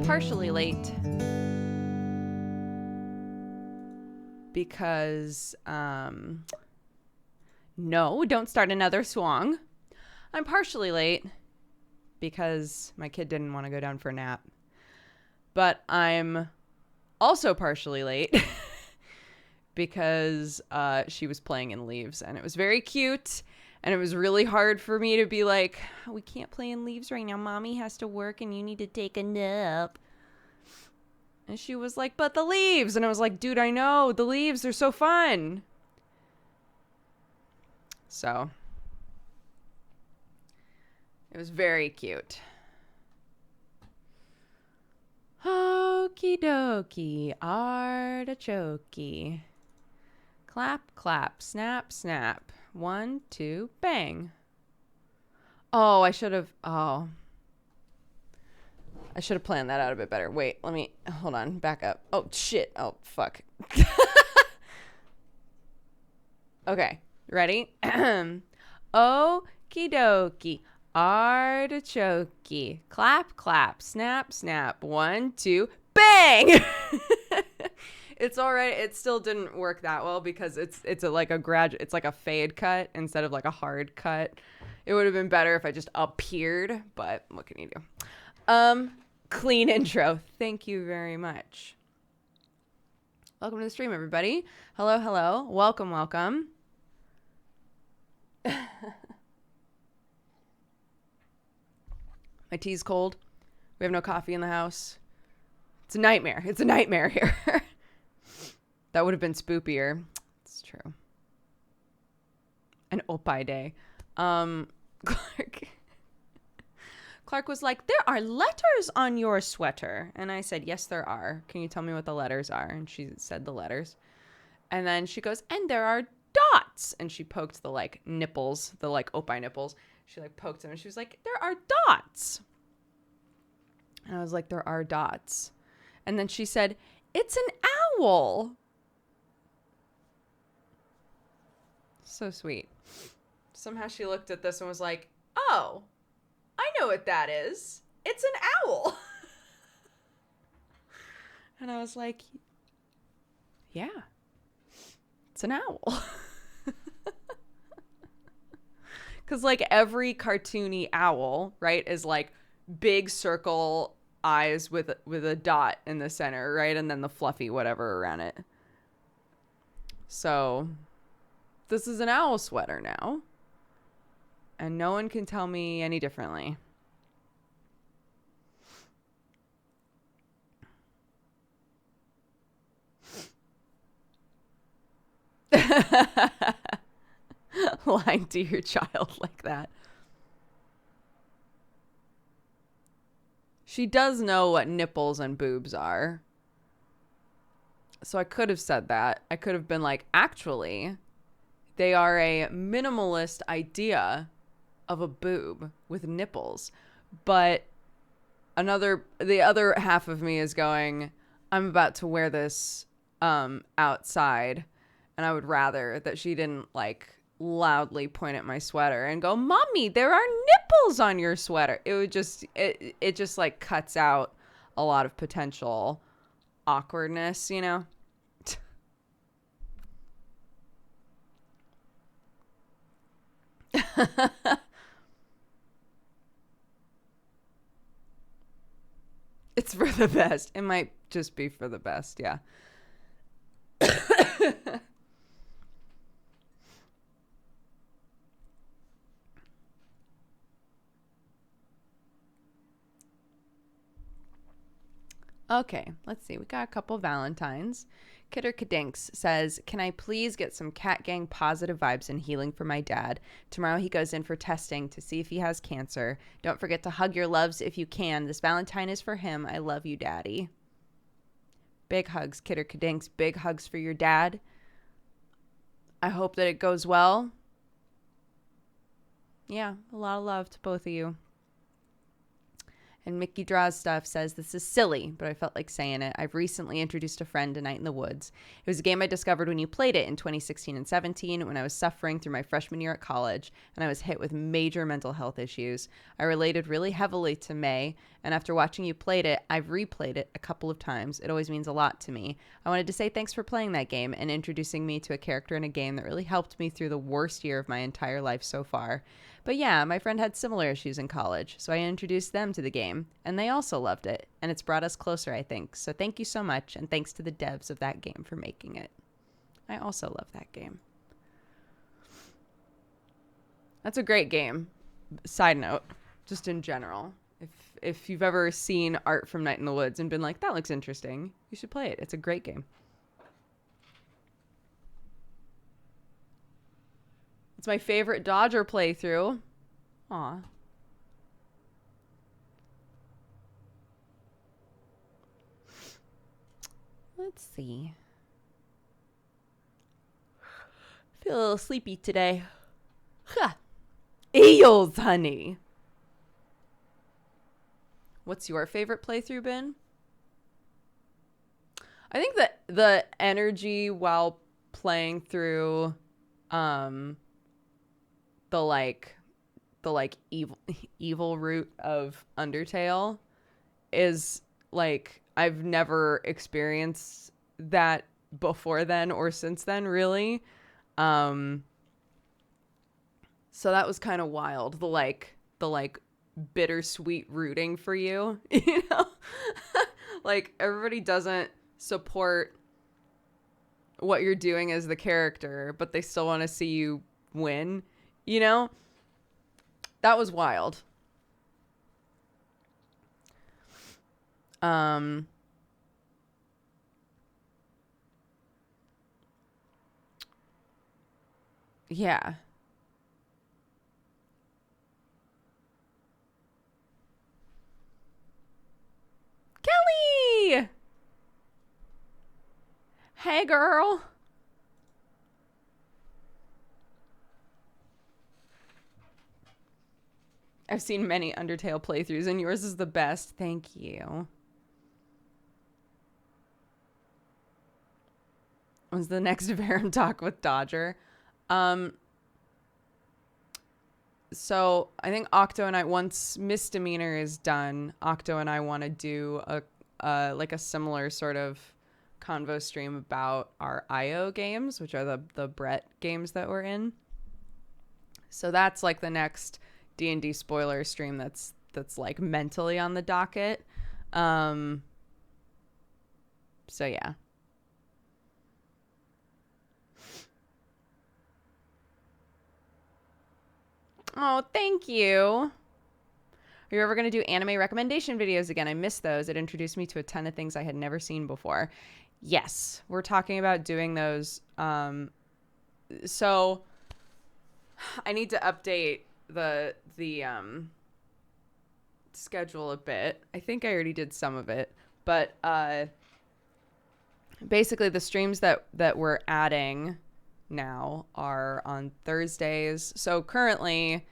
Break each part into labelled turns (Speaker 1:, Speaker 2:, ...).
Speaker 1: partially late because, no, don't start another song. I'm partially late because my kid didn't want to go down for a nap. But I'm also partially late because she was playing in Leaves, and it was very cute. And it was really hard for me to be like, we can't play in Leaves right now. Mommy has to work and you need to take a nap. And she was like, but the leaves. And I was like, dude, I know. The leaves are so fun. So it was very cute. Okie dokie, artichoke. Clap, clap, snap, snap. 1, 2, bang. Oh, I should have planned that out a bit better. Wait, hold on, back up. Oh, shit. Oh, fuck. Okay, ready? Okie dokie, artichoke. Clap, clap, snap, snap. 1, 2, bang! It's all right. It still didn't work that well because it's like a fade cut instead of like a hard cut. It would have been better if I just appeared, but what can you do? Clean intro. Thank you very much. Welcome to the stream, everybody. Hello, hello. Welcome, welcome. My tea's cold. We have no coffee in the house. It's a nightmare. It's a nightmare here. That would have been spoopier. It's true. An opie day. Clark was like, there are letters on your sweater. And I said, yes, there are. Can you tell me what the letters are? And she said the letters. And then she goes, and there are dots. And she poked the like nipples, the like opie nipples. She like poked them and she was like, there are dots. And I was like, there are dots. And then she said, it's an owl. So sweet. Somehow she looked at this and was like, oh, I know what that is. It's an owl. And I was like, yeah, it's an owl. Because like every cartoony owl, right, is like big circle eyes with a dot in the center, right? And then the fluffy whatever around it. So this is an owl sweater now. And no one can tell me any differently. Lying to your child like that. She does know what nipples and boobs are. So I could have said that. I could have been like, actually, they are a minimalist idea of a boob with nipples. But the other half of me is going, I'm about to wear this outside, and I would rather that she didn't like loudly point at my sweater and go, Mommy, there are nipples on your sweater. It would just it just like cuts out a lot of potential awkwardness, you know. It's for the best. It might just be for the best, yeah. Okay, let's see. We got a couple Valentines. Kidder Kadinks says, can I please get some Cat Gang positive vibes and healing for my dad? Tomorrow he goes in for testing to see if he has cancer. Don't forget to hug your loves if you can. This Valentine is for him. I love you, Daddy. Big hugs, Kidder Kadinks. Big hugs for your dad. I hope that it goes well. Yeah, a lot of love to both of you. And Mickey Draws Stuff says, this is silly, but I felt like saying it. I've recently introduced a friend to Night in the Woods. It was a game I discovered when you played it in 2016 and 17 when I was suffering through my freshman year at college and I was hit with major mental health issues. I related really heavily to May, and after watching you played it, I've replayed it a couple of times. It always means a lot to me. I wanted to say thanks for playing that game and introducing me to a character in a game that really helped me through the worst year of my entire life so far. But yeah, my friend had similar issues in college, so I introduced them to the game, and they also loved it, and it's brought us closer, I think. So thank you so much, and thanks to the devs of that game for making it. I also love that game. That's a great game. Side note, just in general. If you've ever seen art from Night in the Woods and been like, that looks interesting, you should play it. It's a great game. It's my favorite Dodger playthrough. Aw. Let's see. Feel a little sleepy today. Huh. Eels, honey. What's your favorite playthrough been? I think that the energy while playing through the evil route of Undertale is like, I've never experienced that before then or since then, really. So that was kind of wild. The bittersweet rooting for you, you know? Like, everybody doesn't support what you're doing as the character, but they still want to see you win, you know? That was wild. Yeah. Kelly! Hey, girl. I've seen many Undertale playthroughs, and yours is the best. Thank you. When's the next Varen talk with Dodger? So I think Octo and I, once Misdemeanor is done, Octo and I want to do a similar sort of convo stream about our IO games, which are the Brett games that we're in. So that's like the next D&D spoiler stream that's like mentally on the docket. So yeah. Oh, thank you. Are you ever going to do anime recommendation videos again? I missed those. It introduced me to a ton of things I had never seen before. Yes, we're talking about doing those. So I need to update the schedule a bit. I think I already did some of it, but basically the streams that we're adding now are on Thursdays. So currently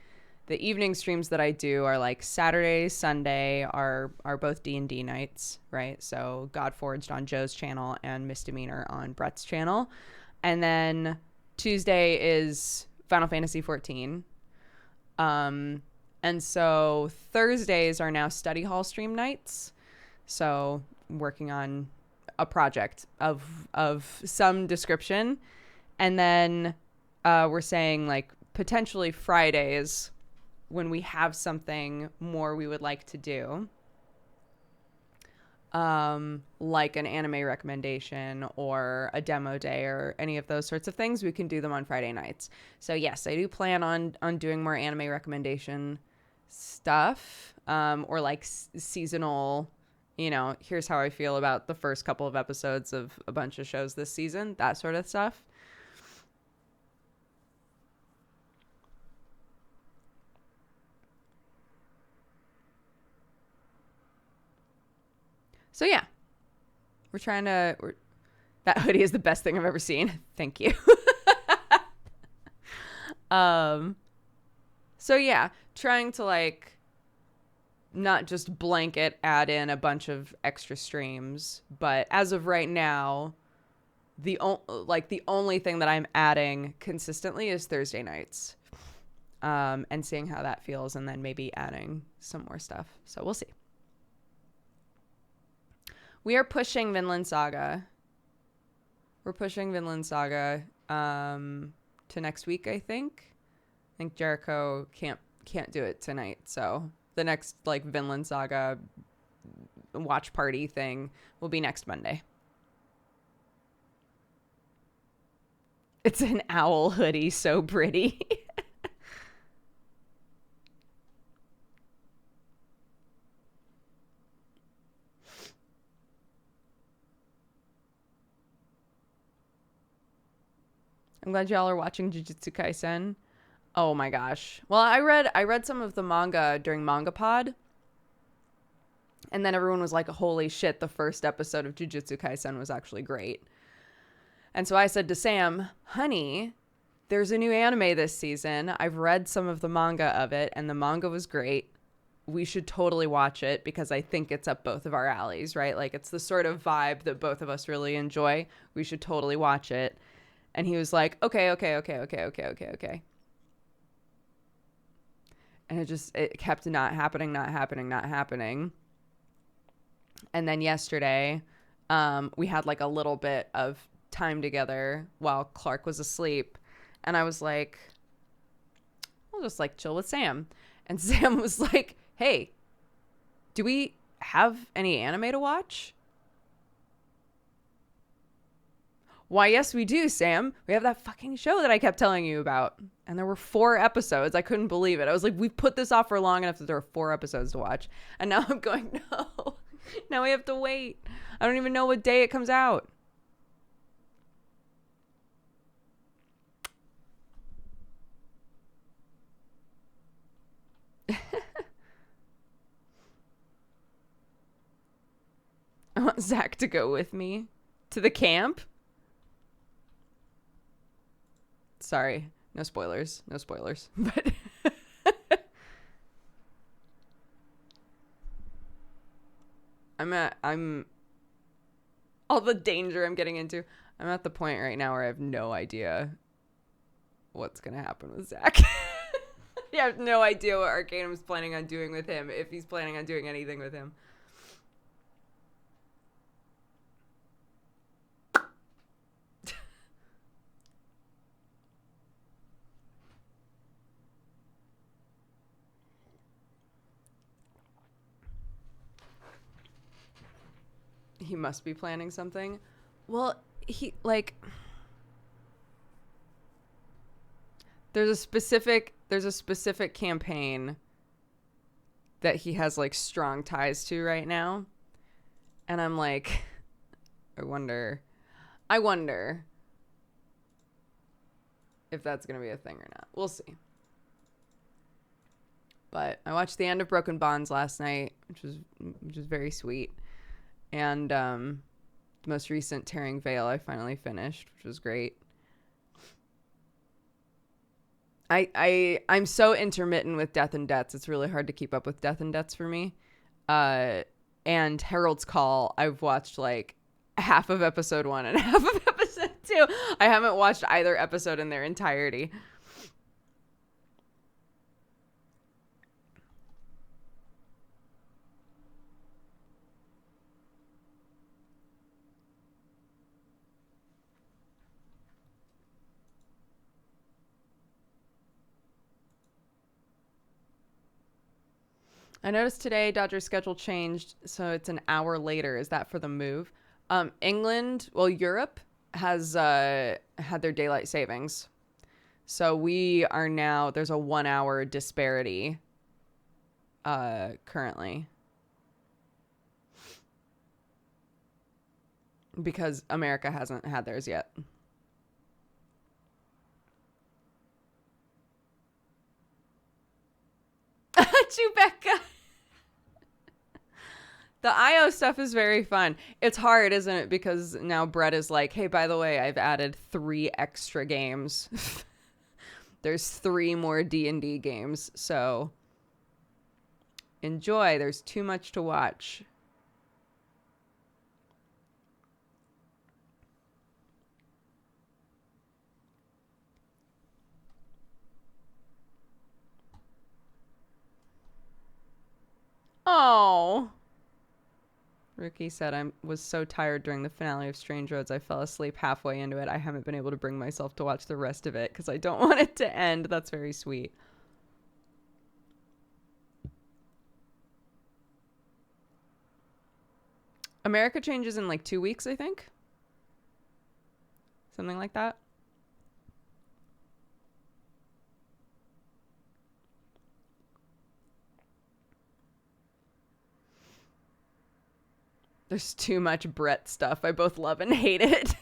Speaker 1: the evening streams that I do are like Saturday, Sunday are both D&D nights, right? So God Forged on Joe's channel and Misdemeanor on Brett's channel. And then Tuesday is Final Fantasy 14. And so Thursdays are now study hall stream nights. So I'm working on a project of some description. And then we're saying like potentially Fridays when we have something more we would like to do, like an anime recommendation or a demo day or any of those sorts of things, we can do them on Friday nights. So yes, I do plan on doing more anime recommendation stuff, or like seasonal, you know, here's how I feel about the first couple of episodes of a bunch of shows this season, that sort of stuff. So yeah, that hoodie is the best thing I've ever seen. Thank you. So yeah, trying to like not just blanket add in a bunch of extra streams, but as of right now, the only thing that I'm adding consistently is Thursday nights, and seeing how that feels, and then maybe adding some more stuff. So we'll see. We are pushing Vinland Saga. We're pushing Vinland Saga to next week, I think. I think Jericho can't do it tonight, so the next like Vinland Saga watch party thing will be next Monday. It's an owl hoodie, so pretty. I'm glad y'all are watching Jujutsu Kaisen. Oh my gosh. Well, I read some of the manga during Manga Pod. And then everyone was like, holy shit, the first episode of Jujutsu Kaisen was actually great. And so I said to Sam, honey, there's a new anime this season. I've read some of the manga of it, and the manga was great. We should totally watch it because I think it's up both of our alleys, right? Like, it's the sort of vibe that both of us really enjoy. We should totally watch it. And he was like, okay. And it kept not happening. And then yesterday, we had like a little bit of time together while Clark was asleep. And I was like, I'll just like chill with Sam. And Sam was like, hey, do we have any anime to watch? Why, yes, we do, Sam. We have that fucking show that I kept telling you about. And there were 4 episodes. I couldn't believe it. I was like, we've put this off for long enough that there are 4 episodes to watch. And now I'm going, no. Now we have to wait. I don't even know what day it comes out. I want Zach to go with me to the camp. Sorry, no spoilers, but I'm all the danger I'm getting into. I'm at the point right now where I have no idea what's going to happen with Zach. I have no idea what Arcanum's planning on doing with him, if he's planning on doing anything with him. He must be planning something. Well, he, like, there's a specific campaign that he has like strong ties to right now. And I'm like, I wonder if that's going to be a thing or not. We'll see. But I watched the end of Broken Bonds last night, which was very sweet. And the most recent Tearing Veil I finally finished, which was great. I'm so intermittent with Death and Debts. It's really hard to keep up with Death and Debts for me. And Herald's Call, I've watched like half of episode 1 and half of episode 2. I haven't watched either episode in their entirety. I noticed today Dodgers' schedule changed, so it's an hour later. Is that for the move? England, well, Europe has had their daylight savings. So we are now, there's a 1 hour disparity currently. Because America hasn't had theirs yet. Chewbacca. The IO stuff is very fun. It's hard, isn't it? Because now Brett is like, hey, by the way, I've added 3 extra games. There's 3 more D&D games. So Enjoy. There's too much to watch. Oh. Ricky said, I was so tired during the finale of Strange Roads, I fell asleep halfway into it. I haven't been able to bring myself to watch the rest of it because I don't want it to end. That's very sweet. America changes in like 2 weeks, I think. Something like that. There's too much Brett stuff. I both love and hate it.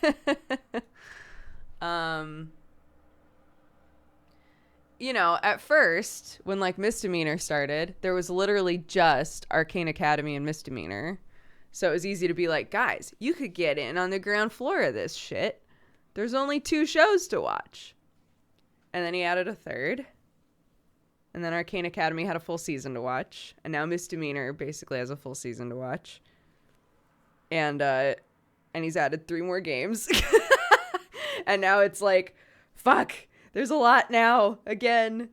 Speaker 1: You know, at first, when like Misdemeanor started, there was literally just Arcane Academy and Misdemeanor. So it was easy to be like, guys, you could get in on the ground floor of this shit. There's only 2 shows to watch. And then he added a third. And then Arcane Academy had a full season to watch. And now Misdemeanor basically has a full season to watch. And he's added 3 more games. And now it's like, fuck, there's a lot now, again.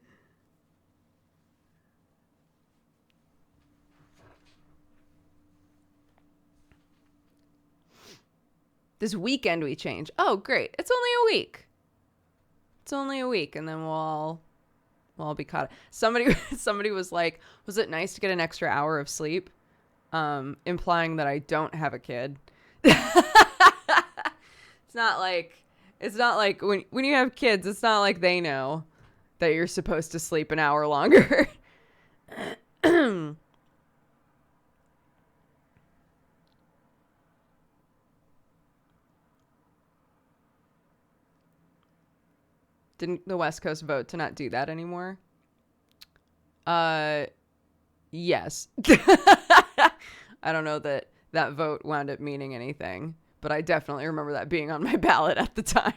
Speaker 1: This weekend we change. Oh, great. It's only a week. It's only a week, and then we'll all be caught up. Somebody was like, was it nice to get an extra hour of sleep? Implying that I don't have a kid. It's not like when you have kids, it's not like they know that you're supposed to sleep an hour longer. Didn't the West Coast vote to not do that anymore? Yes. I don't know that vote wound up meaning anything, but I definitely remember that being on my ballot at the time.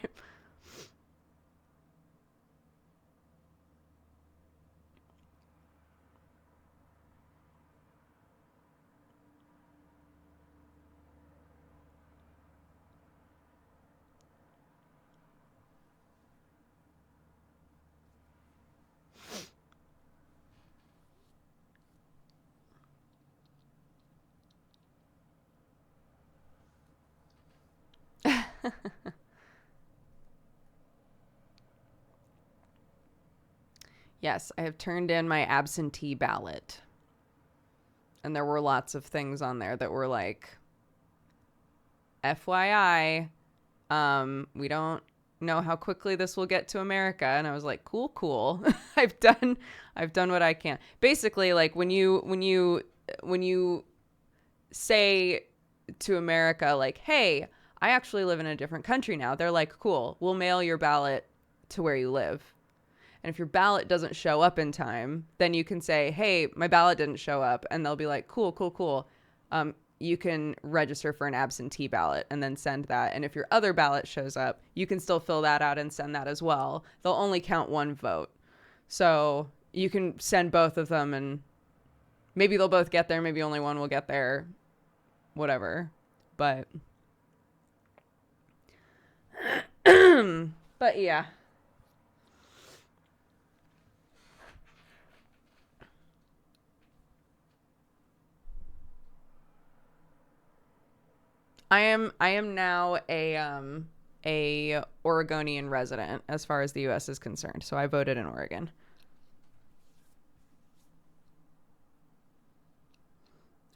Speaker 1: Yes, I have turned in my absentee ballot. And there were lots of things on there that were like, FYI, we don't know how quickly this will get to America. And I was like, cool. I've done what I can. Basically, like when you say to America, like, hey, I actually live in a different country now. They're like, cool, we'll mail your ballot to where you live. And if your ballot doesn't show up in time, then you can say, hey, my ballot didn't show up. And they'll be like, cool. You can register for an absentee ballot and then send that. And if your other ballot shows up, you can still fill that out and send that as well. They'll only count one vote. So you can send both of them and maybe they'll both get there. Maybe only one will get there. Whatever. But yeah. I am now a Oregonian resident as far as the US is concerned. So I voted in Oregon.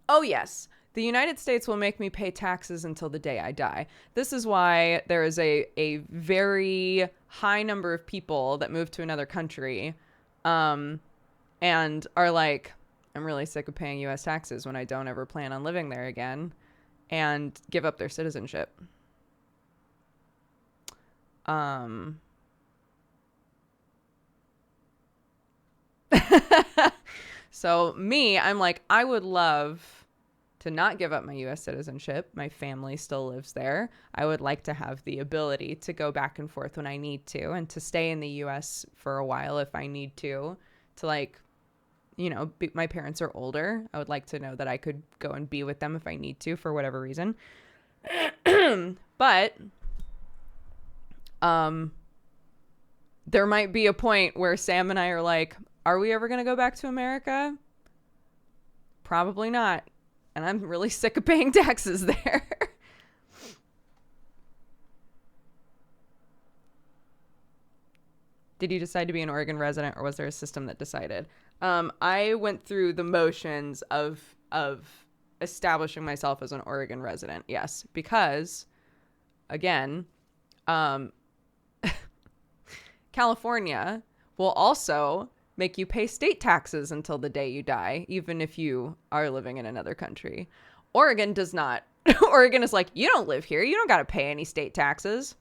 Speaker 1: Oh yes. The United States will make me pay taxes until the day I die. This is why there is a very high number of people that move to another country and are like, I'm really sick of paying US taxes when I don't ever plan on living there again, and give up their citizenship. So me, I'm like, I would love to not give up my US citizenship. My family still lives there. I would like to have the ability to go back and forth when I need to, and to stay in the US for a while if I need to like my parents are older. I would like to know that I could go and be with them if I need to for whatever reason. But there might be a point where Sam and I are like, are we ever going to go back to America? Probably not. And I'm really sick of paying taxes there. Did you decide to be an Oregon resident, or was there a system that decided? I went through the motions of establishing myself as an Oregon resident. Yes, because again, California will also make you pay state taxes until the day you die, even if you are living in another country. Oregon does not. Oregon is like, you don't live here. You don't got to pay any state taxes.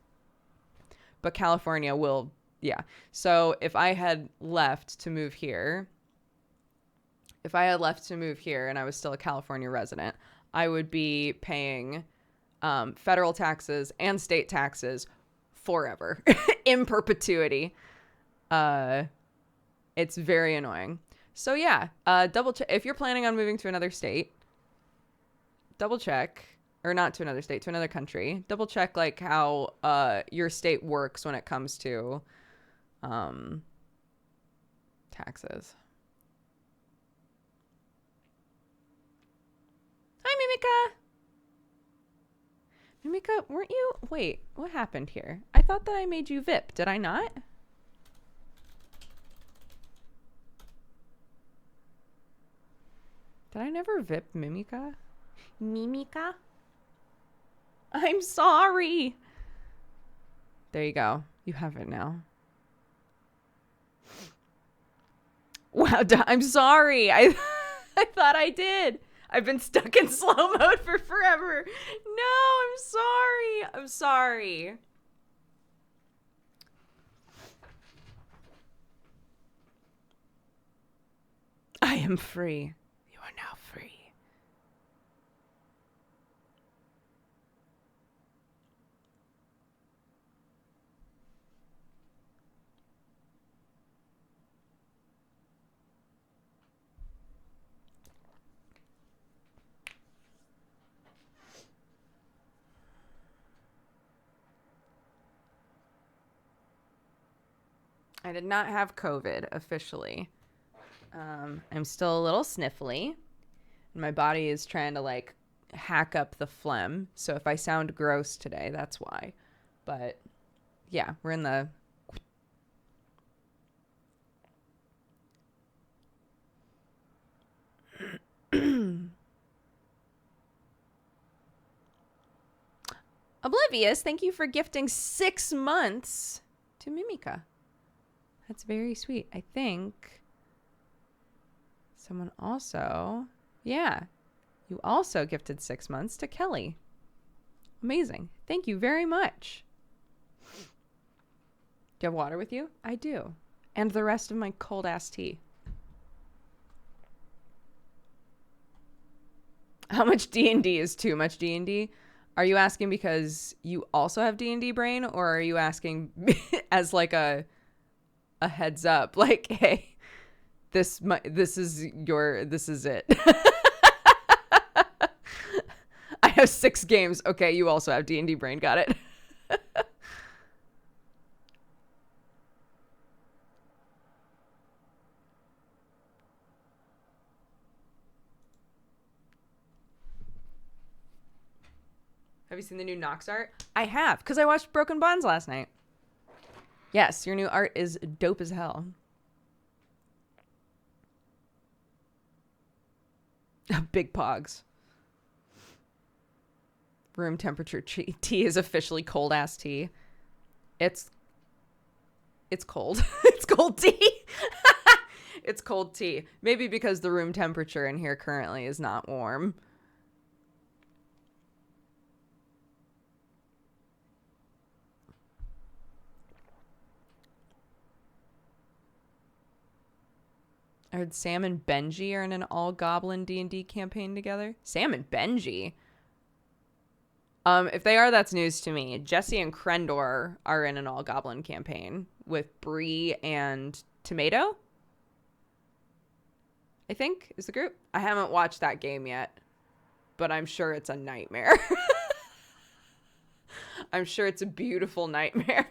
Speaker 1: But California will, yeah. So if I had left to move here, and I was still a California resident, I would be paying federal taxes and state taxes forever in perpetuity. It's very annoying. So yeah, double check if you're planning on moving to another state. Double check, or not to another state, to another country. Double check like how your state works when it comes to taxes. Hi, Mimika. Mimika, weren't you? Wait, what happened here? I thought that I made you VIP. Did I not? Did I never VIP Mimika? Mimika? I'm sorry. There you go. You have it now. Wow, I'm sorry. I thought I did. I've been stuck in slow mode for forever. No, I'm sorry. I'm sorry. I am free. You are now free. I did not have COVID officially. I'm still a little sniffly. And my body is trying to like hack up the phlegm. So if I sound gross today, that's why. But yeah, we're in the... Oblivious, thank you for gifting 6 months to Mimika. That's very sweet. I think someone also, yeah, you also gifted 6 months to Kelly. Amazing. Thank you very much. Do you have water with you? I do. And the rest of my cold ass tea. How much D&D is too much D&D? Are you asking because you also have D&D brain, or are you asking as like a heads up, like, hey, this is it. I have 6 games. Okay, you also have D&D brain. Got it. Have you seen the new Nox art? I have, because I watched Broken Bonds last night. Yes, your new art is dope as hell. Big pogs. Room temperature tea is officially cold ass tea. It's cold. It's cold tea. It's cold tea. Maybe because the room temperature in here currently is not warm. I heard Sam and Benji are in an all-goblin D&D campaign together. Sam and Benji? If they are, that's news to me. Jesse and Krendor are in an all-goblin campaign with Bree and Tomato. I think, is the group. I haven't watched that game yet, but I'm sure it's a nightmare. I'm sure it's a beautiful nightmare.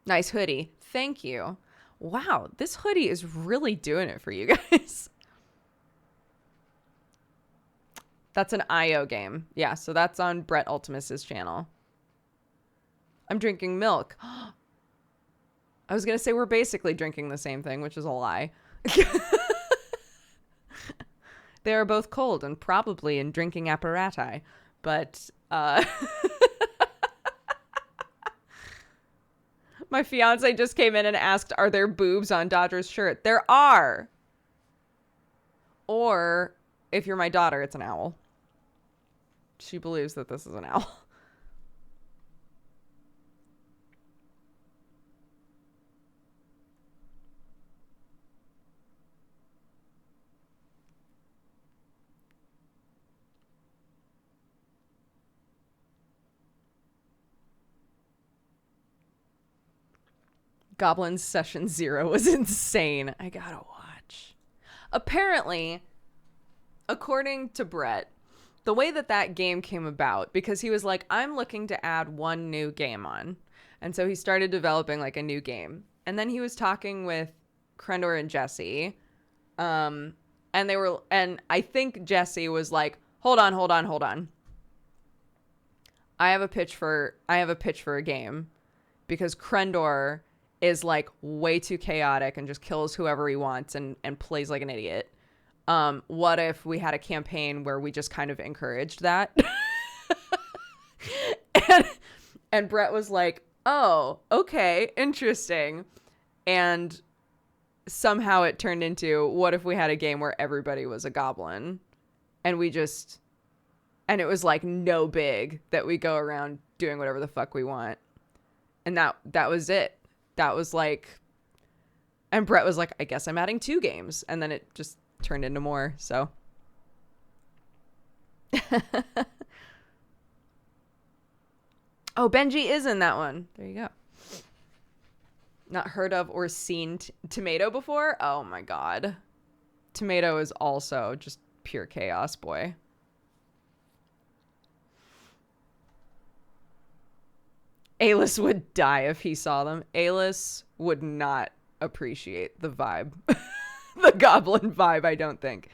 Speaker 1: Nice hoodie. Thank you. Wow, this hoodie is really doing it for you guys. That's an IO game. Yeah, so that's on Brett Ultimus's channel. I'm drinking milk. I was going to say we're basically drinking the same thing, which is a lie. They are both cold and probably in drinking apparati, but my fiance just came in and asked, are there boobs on Dodger's shirt? There are. Or if you're my daughter, it's an owl. She believes that this is an owl. Goblins Session 0 was insane. I gotta watch. Apparently, according to Brett, the way that game came about, because he was like, I'm looking to add one new game on. And so he started developing like a new game. And then he was talking with Krendor and Jesse. And I think Jesse was like, hold on. I have a pitch for a game, because Krendor is like way too chaotic and just kills whoever he wants and plays like an idiot. What if we had a campaign where we just kind of encouraged that? and Brett was like, oh, okay, interesting. And somehow it turned into, what if we had a game where everybody was a goblin? And it was like no big that we go around doing whatever the fuck we want. And that was it. That was like, and Brett was like, I guess I'm adding 2 games. And then it just turned into more. So oh, Benji is in that one. There you go. Not heard of or seen Tomato before? Oh my god. Tomato is also just pure chaos, boy. Alis would die if he saw them. Alis would not appreciate the vibe. The goblin vibe, I don't think.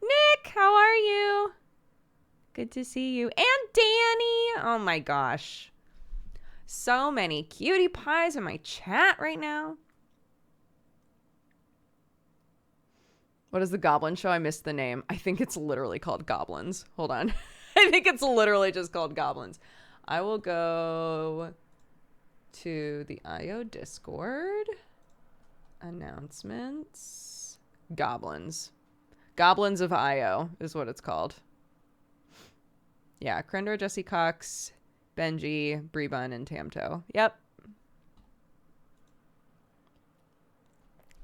Speaker 1: Nick, how are you? Good to see you. And Danny. Oh my gosh. So many cutie pies in my chat right now. What is the goblin show? I missed the name. I think it's literally called Goblins. Hold on. I think it's literally just called Goblins. I will go to the IO Discord. Announcements. Goblins. Goblins of IO is what it's called. Yeah, Krendor, Jesse Cox, Benji, Brebun, and Tamto. Yep.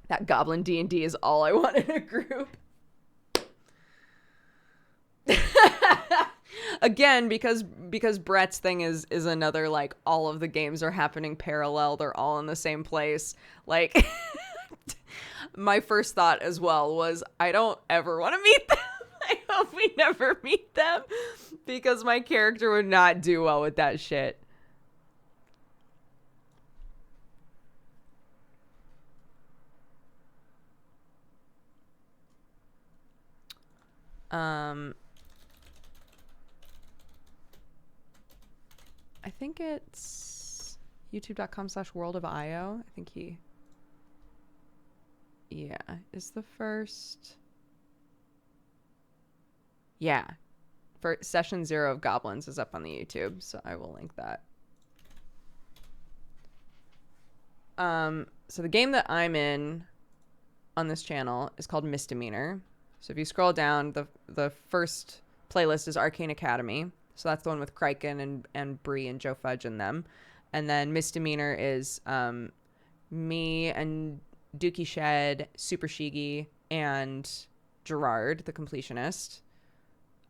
Speaker 1: That Goblin D&D is all I want in a group. Again, because Brett's thing is another, like, all of the games are happening parallel. They're all in the same place. Like, my first thought as well was, I don't ever want to meet them. I hope we never meet them, because my character would not do well with that shit. I think it's youtube.com/worldofio. I think is the first. Yeah. For session 0 of Goblins is up on the YouTube, so I will link that. So the game that I'm in on this channel is called Misdemeanor. So if you scroll down, the first playlist is Arcane Academy. So that's the one with Kryken and Bree and Joe Fudge in them. And then Misdemeanor is me and Dookie Shed, Super Shigi, and Gerard, the completionist.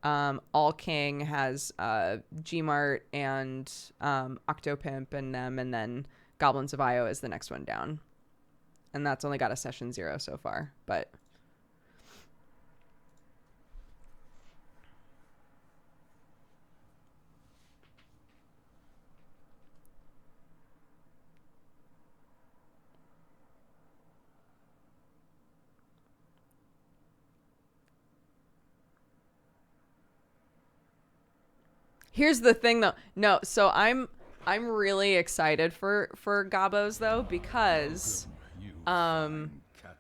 Speaker 1: All King has Gmart and Octopimp and them, and then Goblins of IO is the next one down. and that's only got a session 0 so far, but here's the thing though. No, so I'm really excited for Gabos though, because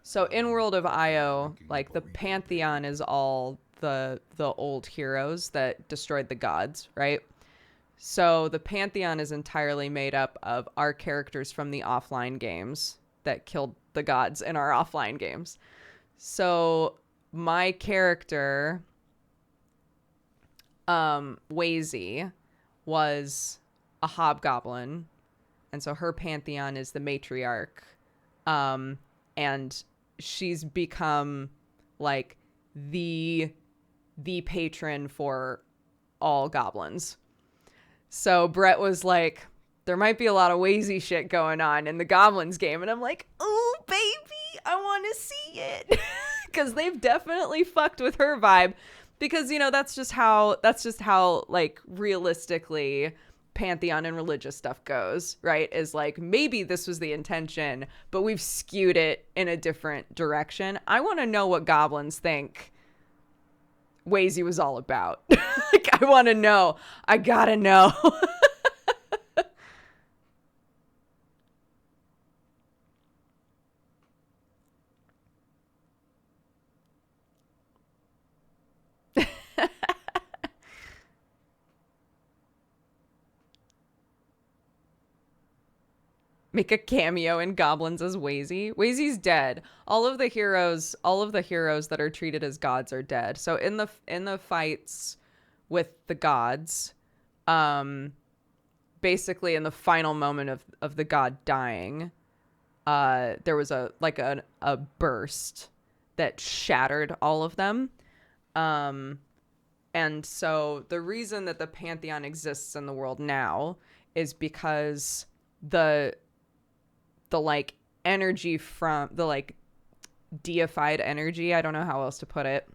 Speaker 1: so in World of Io, like the Pantheon is all the old heroes that destroyed the gods, right? So the Pantheon is entirely made up of our characters from the offline games that killed the gods in our offline games. So my character, Wazy, was a hobgoblin, and so her Pantheon is the matriarch. And she's become like the patron for all goblins. So Brett was like, there might be a lot of Wazy shit going on in the goblins game. And I'm like, oh, baby, I want to see it. Because they've definitely fucked with her vibe. Because, you know, that's just how like realistically Pantheon and religious stuff goes, right? Is like, maybe this was the intention, but we've skewed it in a different direction. I want to know what goblins think Wazy was all about. Like, I want to know. I gotta know. Make a cameo in Goblins as Wazy. Wazy's dead. All of the heroes that are treated as gods are dead. So in the fights with the gods, basically in the final moment of the god dying, there was a burst that shattered all of them. And so the reason that the Pantheon exists in the world now is because the like energy from the like deified energy, I don't know how else to put it,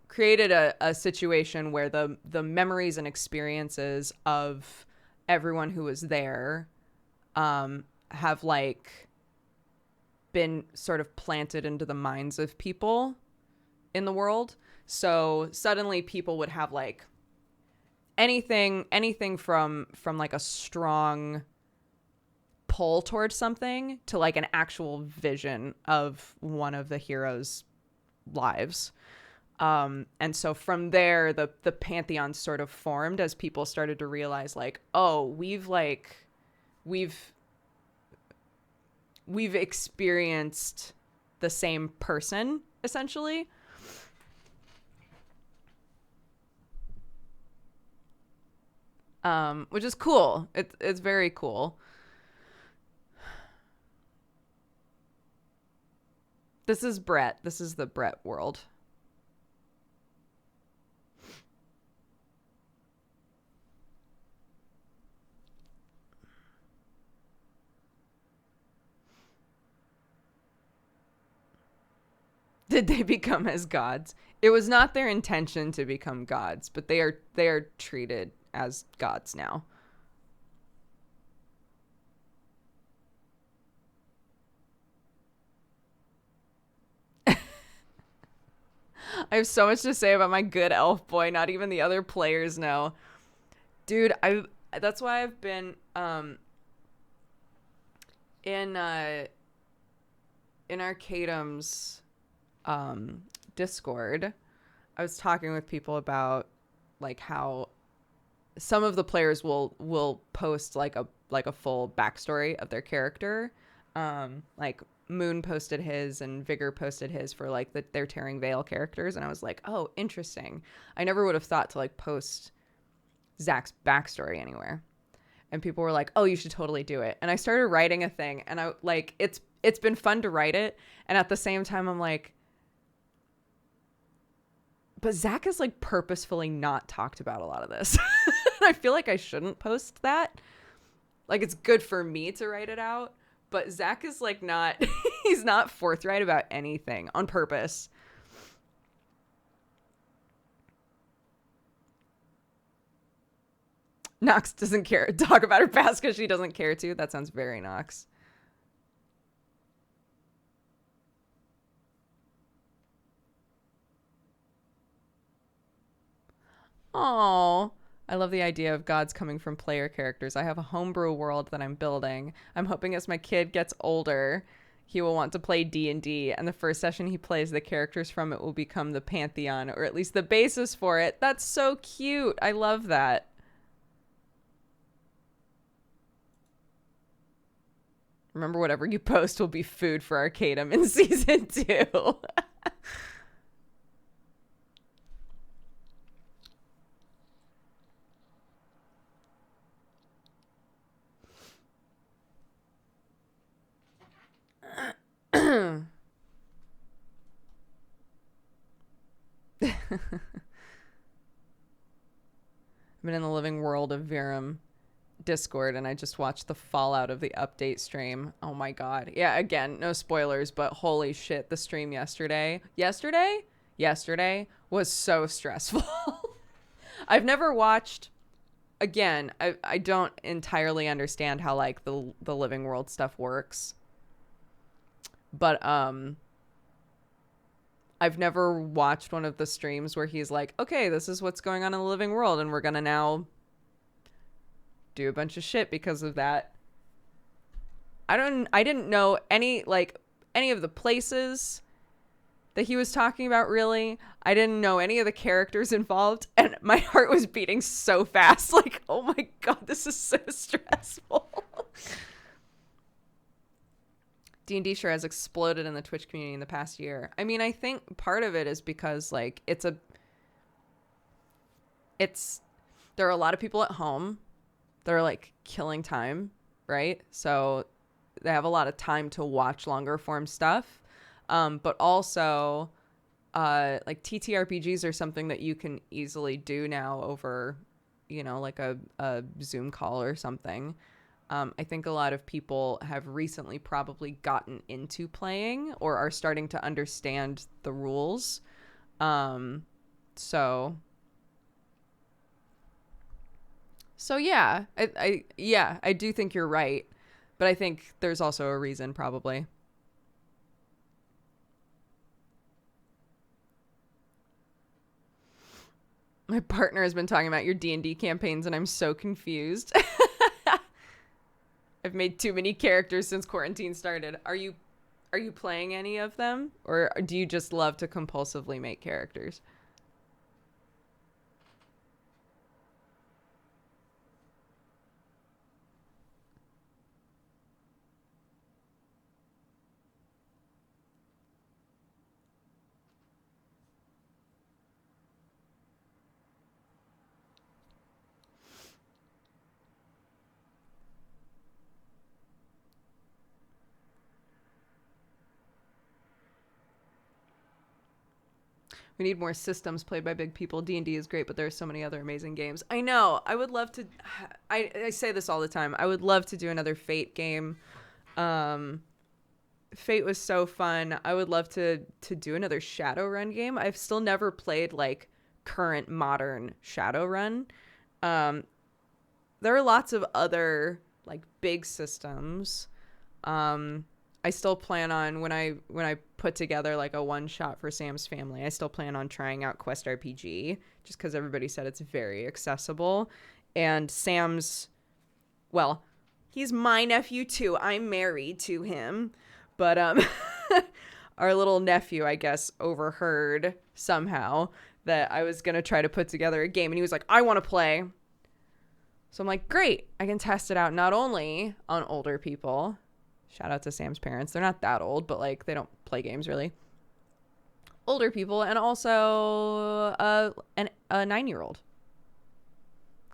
Speaker 1: created a situation where the memories and experiences of everyone who was there have like been sort of planted into the minds of people in the world. So suddenly people would have like anything from like a strong pull towards something to like an actual vision of one of the heroes' lives. And so from there, the Pantheon sort of formed as people started to realize like, oh, we've experienced the same person essentially. Which is cool. It's very cool. This is Brett. This is the Brett world. Did they become as gods? It was not their intention to become gods, but they are treated as gods now. I have so much to say about my good elf boy. Not even the other players know. Dude, that's why I've been in Arcadum's Discord. I was talking with people about like how some of the players will post like a full backstory of their character. Like Moon posted his and Vigor posted his for like their Tearing Veil characters, and I was like, oh, interesting. I never would have thought to like post Zach's backstory anywhere. And people were like, oh, you should totally do it. And I started writing a thing, and I like it's been fun to write it, and at the same time I'm like, but Zach has like purposefully not talked about a lot of this. And I feel like I shouldn't post that. Like, it's good for me to write it out, But Zach is like not, he's not forthright about anything on purpose. Nox doesn't care. Talk about her past because she doesn't care to. That sounds very Nox. Oh, I love the idea of gods coming from player characters. I have a homebrew world that I'm building. I'm hoping as my kid gets older, he will want to play D&D, and the first session he plays, the characters from it will become the pantheon, or at least the basis for it. That's so cute. I love that. Remember, whatever you post will be food for Arcadum in season 2. I've been in the living world of Verum Discord, and I just watched the fallout of the update stream. Oh my god. Yeah, again, no spoilers, but holy shit, the stream yesterday was so stressful. I've never watched, again, I don't entirely understand how like the living world stuff works. But I've never watched one of the streams where he's like, okay, this is what's going on in the living world, and we're gonna now do a bunch of shit because of that. I didn't know any of the places that he was talking about, really. I didn't know any of the characters involved, and my heart was beating so fast. Like, oh my god, this is so stressful. D&D sure has exploded in the Twitch community in the past year. I mean, I think part of it is because like there are a lot of people at home that are like killing time, right? So they have a lot of time to watch longer form stuff. But also like TTRPGs are something that you can easily do now over, like a Zoom call or something. I think a lot of people have recently probably gotten into playing or are starting to understand the rules. So yeah, I do think you're right, but I think there's also a reason probably. My partner has been talking about your D&D campaigns and I'm so confused. I've made too many characters since quarantine started. Are you playing any of them, or do you just love to compulsively make characters? We need more systems played by big people. D&D is great, but there are so many other amazing games. I know. I would love to. I say this all the time. I would love to do another Fate game. Fate was so fun. I would love to do another Shadowrun game. I've still never played like current modern Shadowrun. There are lots of other like big systems. I still plan on when I put together like a one shot for Sam's family, I still plan on trying out Quest RPG just because everybody said it's very accessible. And Sam's, well, he's my nephew too. I'm married to him, but our little nephew, I guess, overheard somehow that I was gonna try to put together a game, and he was like, "I want to play." So I'm like, great, I can test it out not only on older people. Shout out to Sam's parents. They're not that old, but like they don't play games really. Older people, and also a 9-year-old.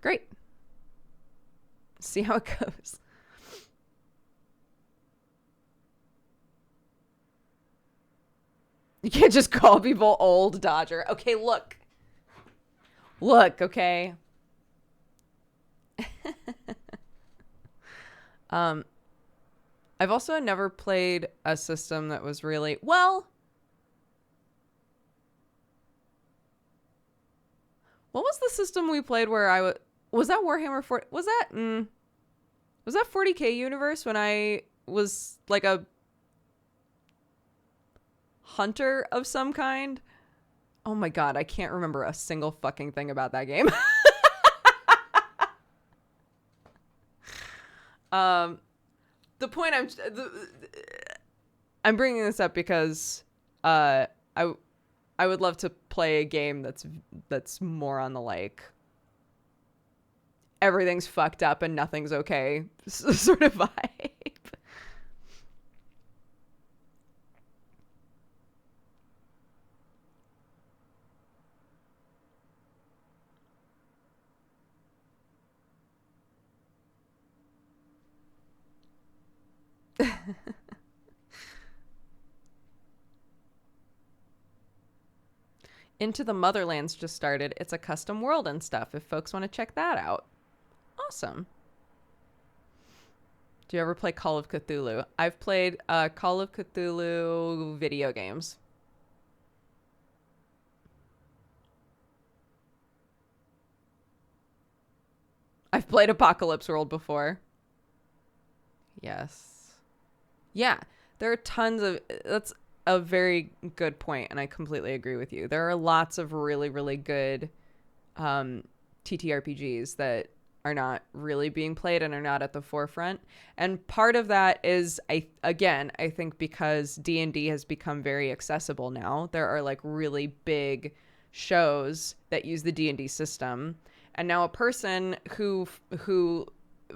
Speaker 1: Great. See how it goes. You can't just call people old, Dodger. Okay, look. Look, okay. I've also never played a system that was really, well, what was the system we played where was that Warhammer 40? Was that 40K Universe when I was like a hunter of some kind? Oh my god, I can't remember a single fucking thing about that game. The point I'm bringing this up because I would love to play a game that's more on the like everything's fucked up and nothing's okay sort of vibe. Into the Motherlands just started. It's a custom world and stuff if folks want to check that out. Awesome. Do you ever play Call of Cthulhu? I've played Call of Cthulhu video games. I've played Apocalypse World before. Yes. Yeah, there are tons of... That's a very good point, and I completely agree with you. There are lots of really, really good TTRPGs that are not really being played and are not at the forefront. And part of that is, I think because D&D has become very accessible now. There are like really big shows that use the D&D system. And now a person who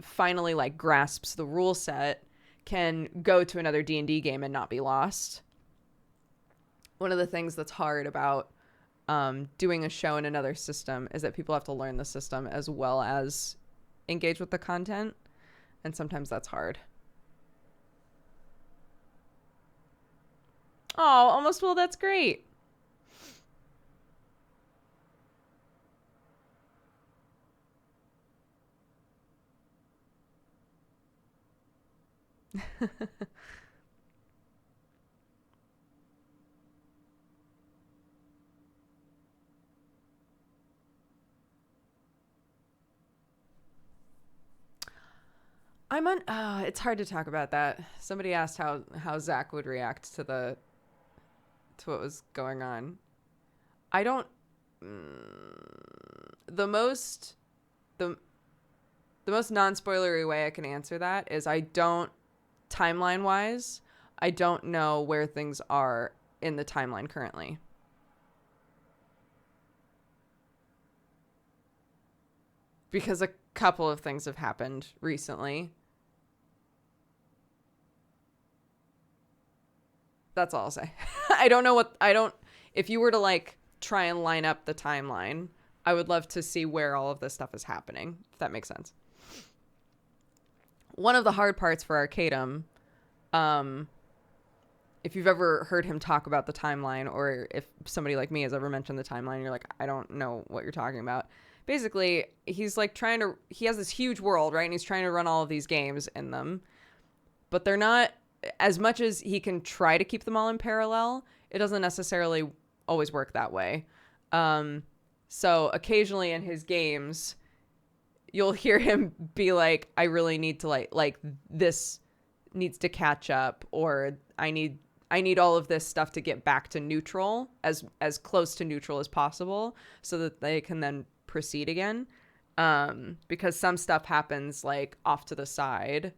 Speaker 1: finally like grasps the rule set can go to another D&D game and not be lost. One of the things that's hard about doing a show in another system is that people have to learn the system as well as engage with the content. And sometimes that's hard. Oh, almost well, that's great. It's hard to talk about that. Somebody asked how Zach would react to what was going on. I don't the most non-spoilery way I can answer that is I don't, timeline wise, I don't know where things are in the timeline currently. Because a couple of things have happened recently. That's all I'll say. If you were to like try and line up the timeline, I would love to see where all of this stuff is happening, if that makes sense. One of the hard parts for Arcadum, if you've ever heard him talk about the timeline, or if somebody like me has ever mentioned the timeline, you're like, I don't know what you're talking about. Basically, he's like he has this huge world, right? And he's trying to run all of these games in them, but they're not, as much as he can try to keep them all in parallel, it doesn't necessarily always work that way. So occasionally in his games, you'll hear him be like, I really need to like this needs to catch up, or I need all of this stuff to get back to neutral, as close to neutral as possible, so that they can then proceed again. Because some stuff happens like off to the side,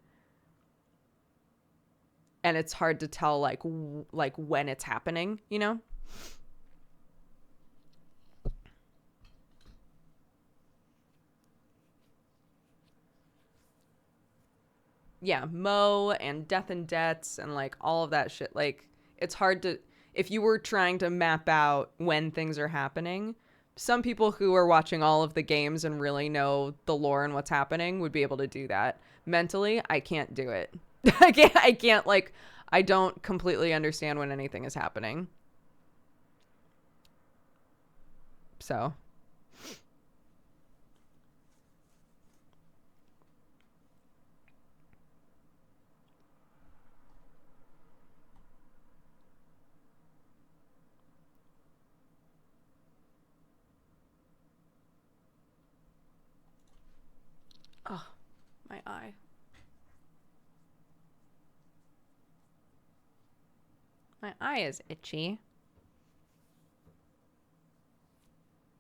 Speaker 1: and it's hard to tell like when it's happening, you know? Yeah, Mo and Death and Debts and like all of that shit. Like, it's hard to, if you were trying to map out when things are happening, some people who are watching all of the games and really know the lore and what's happening would be able to do that. Mentally, I can't do it. I can't like, I don't completely understand when anything is happening. So. Oh, my eye. My eye is itchy.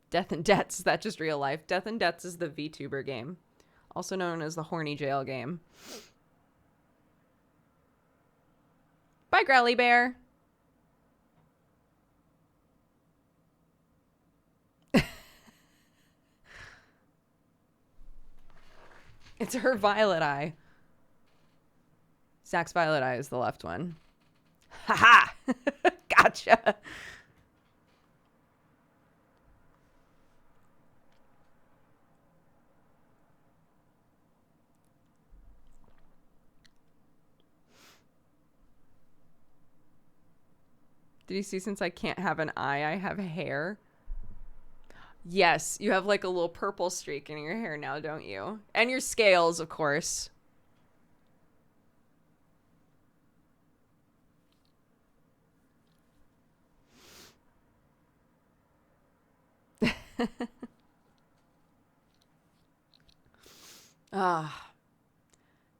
Speaker 1: Death and Debts, is that just real life? Death and Debts is the VTuber game, also known as the horny jail game. Bye, Growly Bear. It's her violet eye. Zach's violet eye is the left one. Haha! Gotcha! Did you see, since I can't have an eye, I have hair? Yes, you have like a little purple streak in your hair now, don't you? And your scales, of course.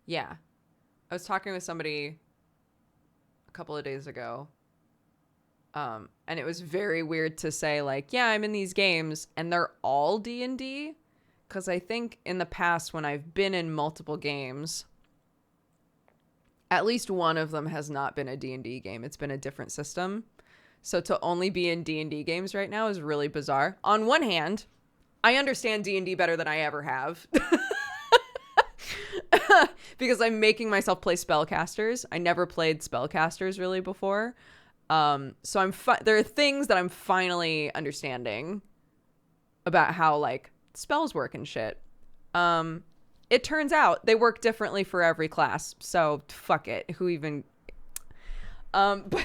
Speaker 1: Yeah. I was talking with somebody a couple of days ago. And it was very weird to say, like, yeah, I'm in these games and they're all D&D. Because I think in the past, when I've been in multiple games, at least one of them has not been a D&D game. It's been a different system. So to only be in D&D games right now is really bizarre. On one hand, I understand D&D better than I ever have. Because I'm making myself play spellcasters. I never played spellcasters really before. So there are things that I'm finally understanding about how like spells work and shit. It turns out they work differently for every class. So fuck it. Who even, but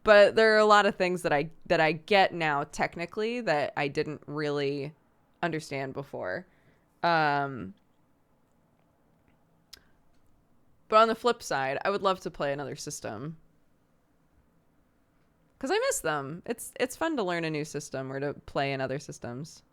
Speaker 1: there are a lot of things that I get now technically that I didn't really understand before. But on the flip side, I would love to play another system. Because I miss them. It's fun to learn a new system or to play in other systems.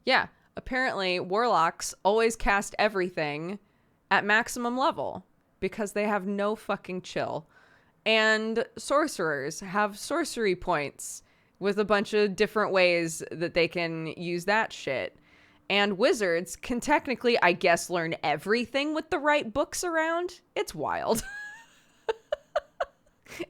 Speaker 1: Yeah, apparently warlocks always cast everything at maximum level because they have no fucking chill. And sorcerers have sorcery points with a bunch of different ways that they can use that shit. And wizards can technically, I guess, learn everything with the right books around. It's wild.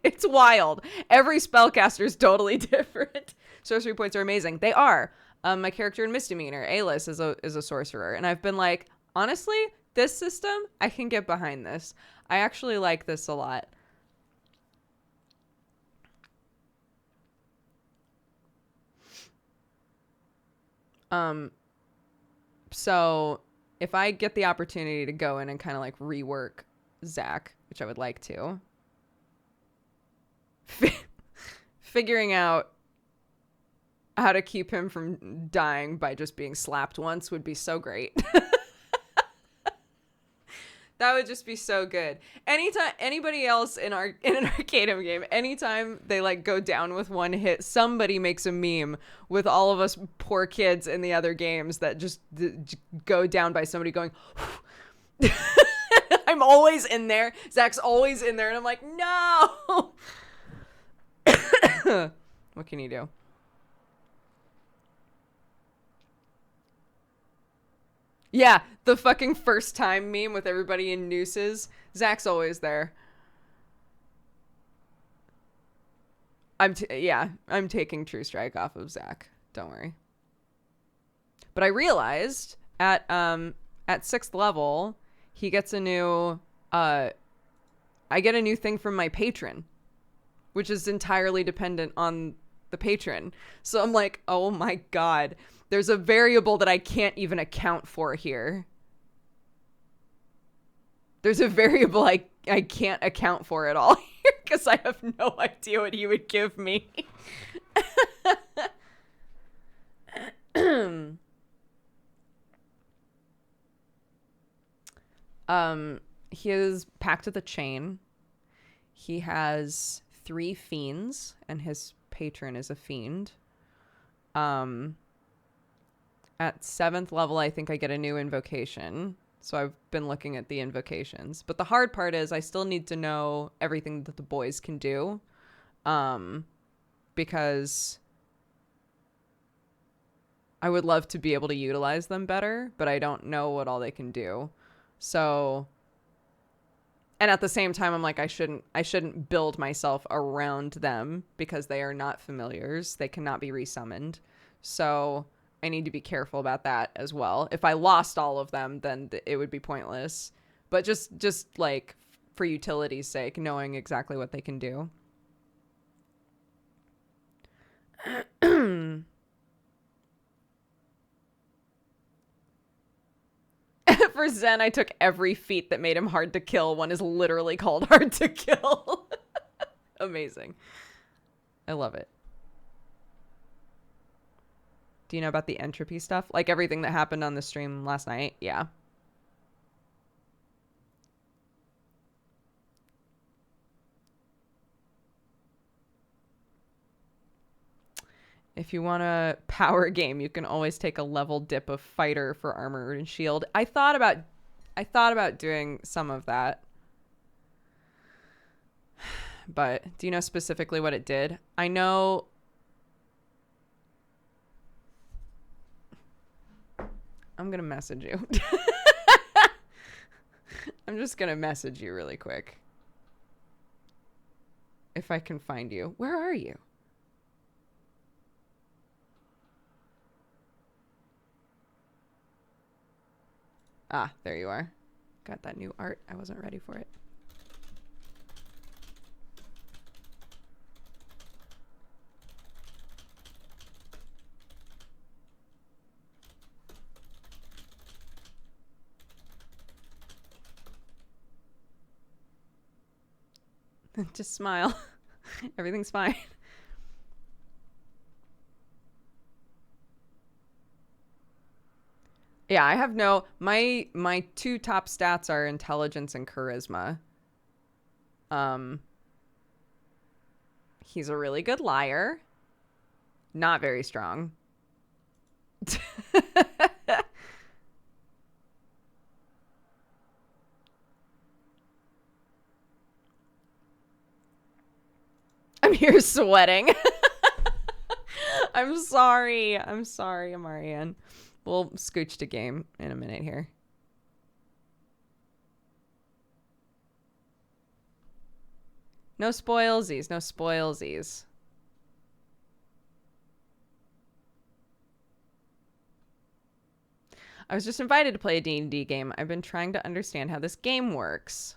Speaker 1: It's wild. Every spellcaster is totally different. Sorcery points are amazing. They are. My character in Misdemeanor, Alis, is a sorcerer. And I've been like, honestly, this system, I can get behind this. I actually like this a lot. So if I get the opportunity to go in and kind of like rework Zach, which I would like to, figuring out how to keep him from dying by just being slapped once would be so great. That would just be so good. Anytime anybody else in an Arcadum game, anytime they like go down with one hit, somebody makes a meme with all of us poor kids in the other games that just go down by somebody going. I'm always in there. Zach's always in there, and I'm like, no. What can you do? Yeah, the fucking first time meme with everybody in nooses. Zach's always there. I'm taking True Strike off of Zach. Don't worry. But I realized at 6th level, he gets a new I get a new thing from my patron, which is entirely dependent on the patron. So I'm like, oh my god. There's a variable that I can't even account for here. There's a variable I can't account for at all here because I have no idea what he would give me. He is packed with a chain. He has 3 fiends, and his patron is a fiend. At 7th level, I think I get a new invocation. So I've been looking at the invocations. But the hard part is I still need to know everything that the boys can do. Because I would love to be able to utilize them better, but I don't know what all they can do. So, and at the same time, I'm like, I shouldn't build myself around them because they are not familiars. They cannot be resummoned. So I need to be careful about that as well. If I lost all of them, then it would be pointless. But just like for utility's sake, knowing exactly what they can do. For Zen, I took every feat that made him hard to kill. One is literally called hard to kill. Amazing. I love it. Do you know about the entropy stuff? Like everything that happened on the stream last night? Yeah. If you want a power game, you can always take a level dip of fighter for armor and shield. I thought about doing some of that. But do you know specifically what it did? I know. I'm going to message you. I'm just going to message you really quick. If I can find you. Where are you? Ah, there you are. Got that new art. I wasn't ready for it. Just smile. Everything's fine. Yeah, I have no... My 2 top stats are intelligence and charisma. He's a really good liar. Not very strong. I'm here sweating. I'm sorry. I'm sorry, Amarian. We'll scooch to game in a minute here. No spoilsies. No spoilsies. I was just invited to play a D&D game. I've been trying to understand how this game works.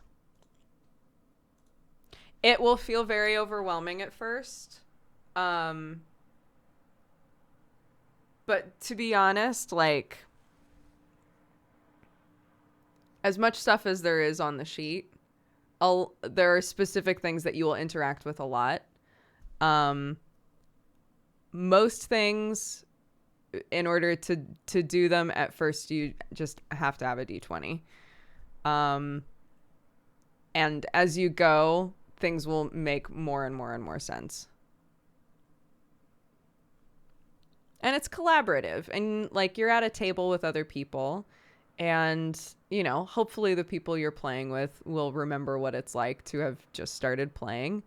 Speaker 1: It will feel very overwhelming at first. But to be honest, like, as much stuff as there is on the sheet, there are specific things that you will interact with a lot. Most things, in order to do them at first, you just have to have a D20. And as you go, things will make more and more and more sense. And it's collaborative, and like you're at a table with other people, and you know, hopefully the people you're playing with will remember what it's like to have just started playing,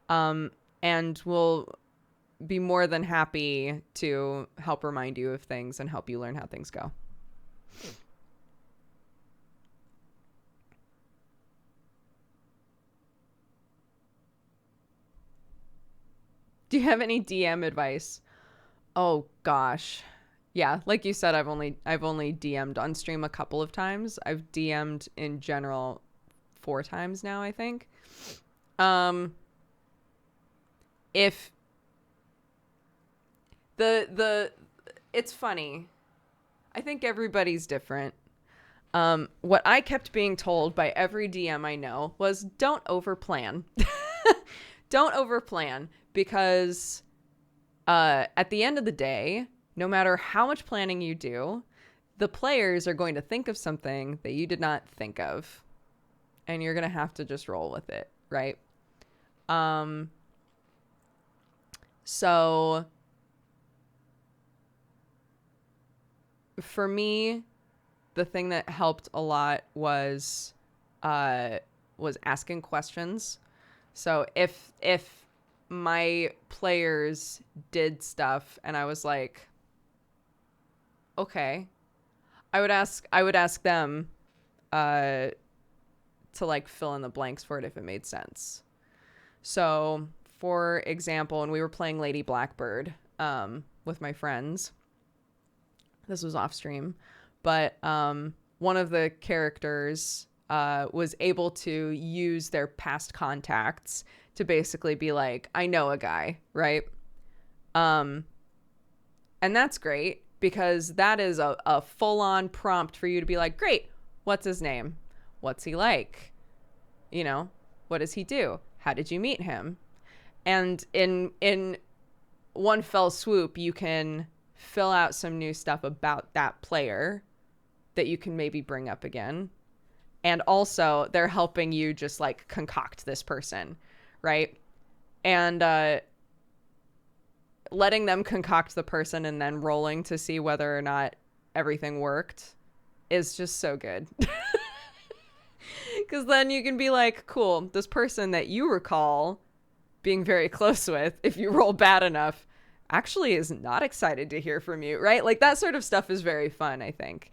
Speaker 1: and will be more than happy to help remind you of things and help you learn how things go. Do you have any DM advice? Oh gosh. Yeah, like you said, I've only DM'd on stream a couple of times. I've DM'd in general 4 times now, I think. If it's funny. I think everybody's different. What I kept being told by every DM I know was don't overplan. Don't overplan, because at the end of the day, no matter how much planning you do, the players are going to think of something that you did not think of, and you're going to have to just roll with it, right? So for me, the thing that helped a lot was asking questions. So if my players did stuff and I was like, okay, I would ask them to like fill in the blanks for it if it made sense. So for example, when we were playing Lady Blackbird with my friends, this was off stream, but one of the characters was able to use their past contacts to basically be like, I know a guy, right? And that's great because that is a full-on prompt for you to be like, great, what's his name? What's he like? You know, what does he do? How did you meet him? And in one fell swoop, you can fill out some new stuff about that player that you can maybe bring up again. And also they're helping you just like concoct this person, right? And letting them concoct the person and then rolling to see whether or not everything worked is just so good. Because then you can be like, cool, this person that you recall being very close with, if you roll bad enough, actually is not excited to hear from you, right? Like that sort of stuff is very fun, I think.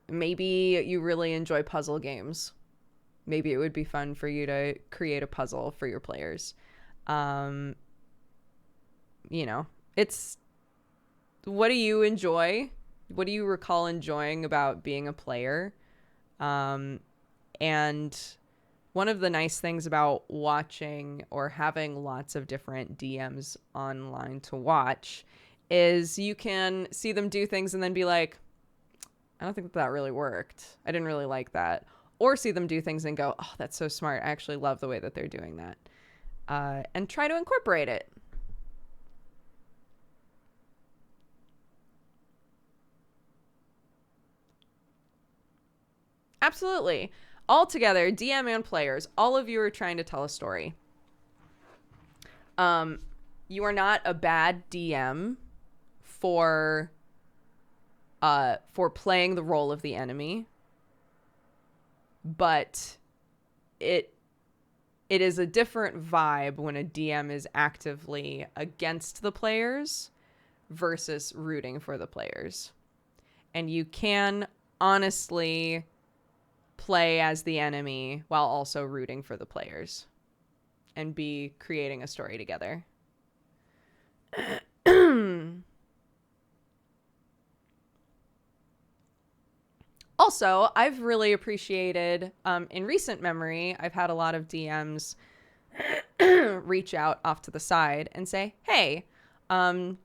Speaker 1: Maybe you really enjoy puzzle games. Maybe it would be fun for you to create a puzzle for your players. You know, it's, what do you enjoy? What do you recall enjoying about being a player? And one of the nice things about watching or having lots of different DMs online to watch is you can see them do things and then be like, I don't think that really worked. I didn't really like that. Or see them do things and go, oh, that's so smart. I actually love the way that they're doing that. And try to incorporate it. Absolutely. All together, DM and players, all of you are trying to tell a story. You are not a bad DM for playing the role of the enemy, but it is a different vibe when a DM is actively against the players versus rooting for the players. And you can honestly play as the enemy while also rooting for the players and be creating a story together. Also, I've really appreciated, in recent memory, I've had a lot of DMs reach out off to the side and say, hey,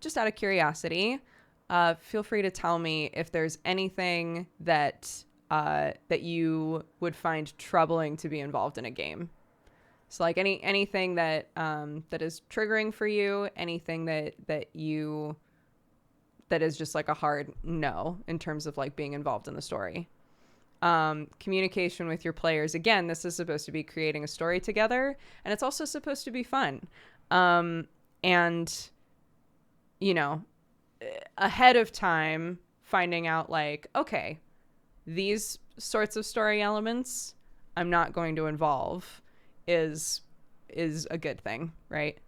Speaker 1: just out of curiosity, feel free to tell me if there's anything that you would find troubling to be involved in a game. So like anything that is triggering for you, anything that is just like a hard no in terms of like being involved in the story. Communication with your players. Again, this is supposed to be creating a story together, and it's also supposed to be fun. And, you know, ahead of time, finding out like, okay, these sorts of story elements I'm not going to involve is a good thing, right?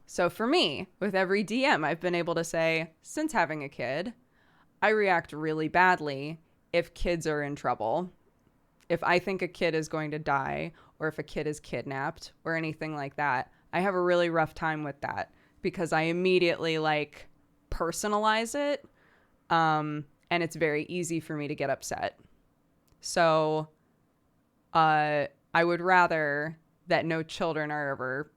Speaker 1: So for me, with every DM, I've been able to say, since having a kid, I react really badly if kids are in trouble. If I think a kid is going to die, or if a kid is kidnapped, or anything like that, I have a really rough time with that because I immediately like personalize it. And it's very easy for me to get upset. So I would rather that no children are ever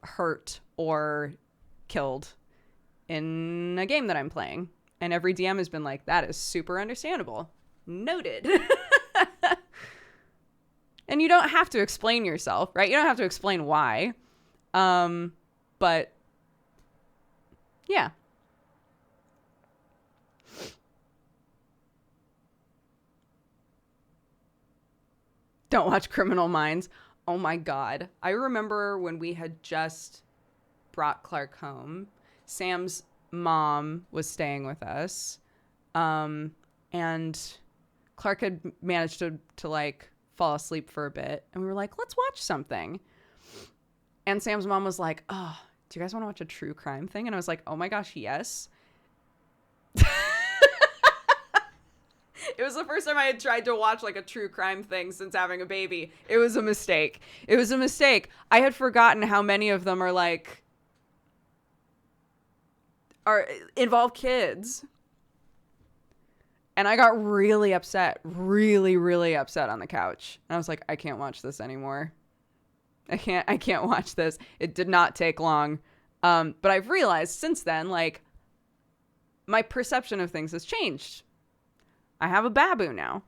Speaker 1: hurt or killed in a game that I'm playing. And every DM has been like, that is super understandable. Noted. And you don't have to explain yourself, right? You don't have to explain why. But yeah. Don't watch Criminal Minds. Oh my God. I remember when we had just brought Clark home, Sam's mom was staying with us. And Clark had managed to like fall asleep for a bit. And we were like, let's watch something. And Sam's mom was like, oh, do you guys want to watch a true crime thing? And I was like, oh my gosh, yes. It was the first time I had tried to watch like a true crime thing since having a baby. It was a mistake. It was a mistake. I had forgotten how many of them are involve kids. And I got really upset, really upset on the couch. And I was like, I can't watch this anymore. I can't watch this. It did not take long. But I've realized since then, like, my perception of things has changed. I have a babu now.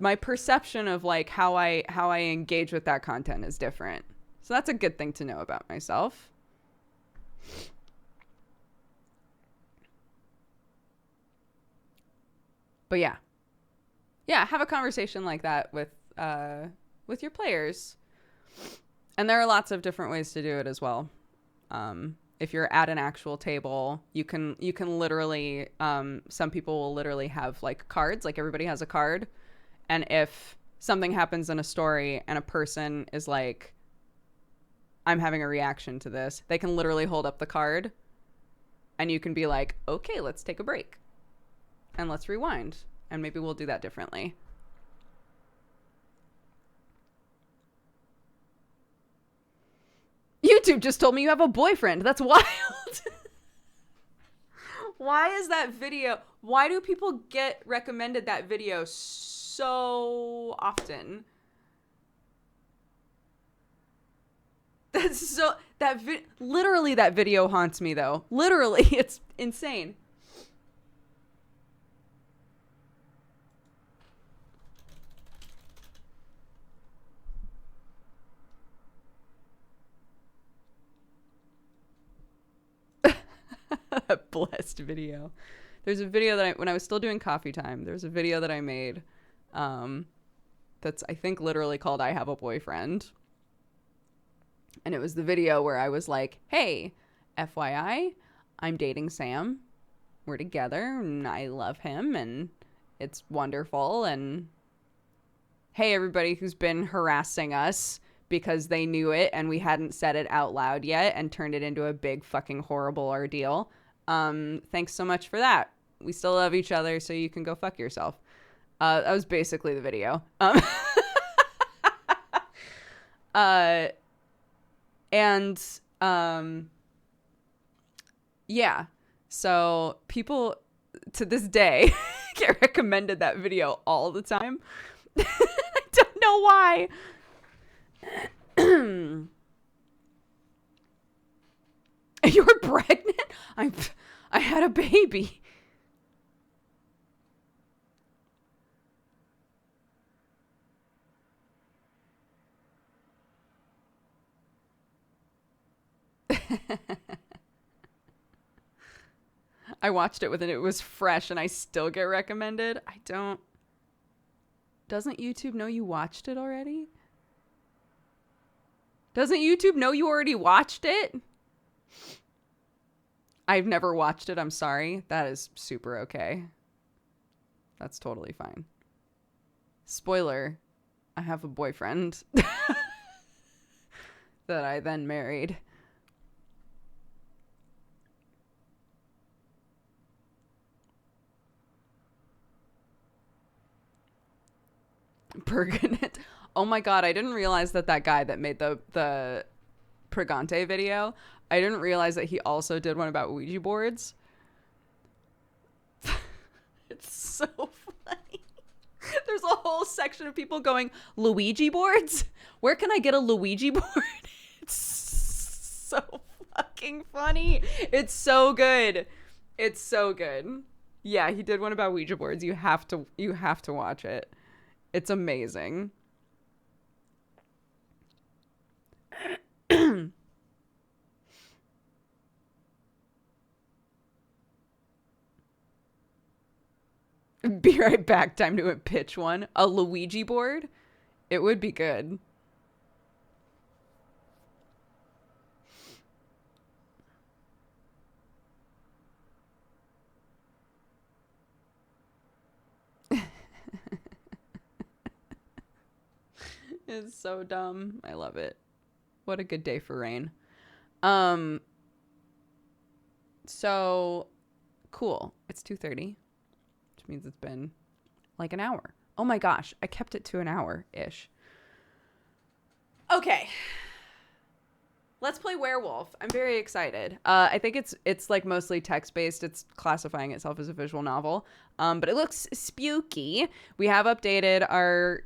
Speaker 1: My perception of like how I engage with that content is different. So that's a good thing to know about myself. But yeah, have a conversation like that with your players. And there are lots of different ways to do it as well. If you're at an actual table, you can literally, some people will literally have like cards, like everybody has a card. And if something happens in a story and a person is like, I'm having a reaction to this, they can literally hold up the card and you can be like, okay, let's take a break and let's rewind. And maybe we'll do that differently. YouTube just told me you have a boyfriend. That's wild. Why is that video? Why do people get recommended that video so often? That's so, literally that video haunts me though. Literally, it's insane. A blessed video. There's a video that when I was still doing coffee time, there's a video that I made that's I think literally called I Have a Boyfriend. And it was the video where I was like, hey, FYI, I'm dating Sam. We're together and I love him and it's wonderful. And hey, everybody who's been harassing us because they knew it and we hadn't said it out loud yet and turned it into a big fucking horrible ordeal. Thanks so much for that. We still love each other, so you can go fuck yourself. That was basically the video. Yeah. So people to this day get recommended that video all the time. I don't know why. You're pregnant? I had a baby. I watched it it was fresh and I still get recommended. Doesn't YouTube know you watched it already? Doesn't YouTube know you already watched it? I've never watched it. I'm sorry. That is super okay. That's totally fine. Spoiler, I have a boyfriend that I then married. Pergonant. Oh my god, I didn't realize that guy that made the Pregante video, I didn't realize that he also did one about Ouija boards. It's so funny. There's a whole section of people going, Luigi boards? Where can I get a Luigi board? It's so fucking funny. It's so good. It's so good. Yeah, he did one about Ouija boards. You have to watch it. It's amazing. Be right back. Time to pitch one. A Luigi board? It would be good. It's so dumb. I love it. What a good day for rain. So cool. It's 2:30, which means it's been like an hour. Oh my gosh, I kept it to an hour-ish. Okay. Let's play Werewolf. I'm very excited. I think it's like mostly text-based. It's classifying itself as a visual novel. But it looks spooky. We have updated our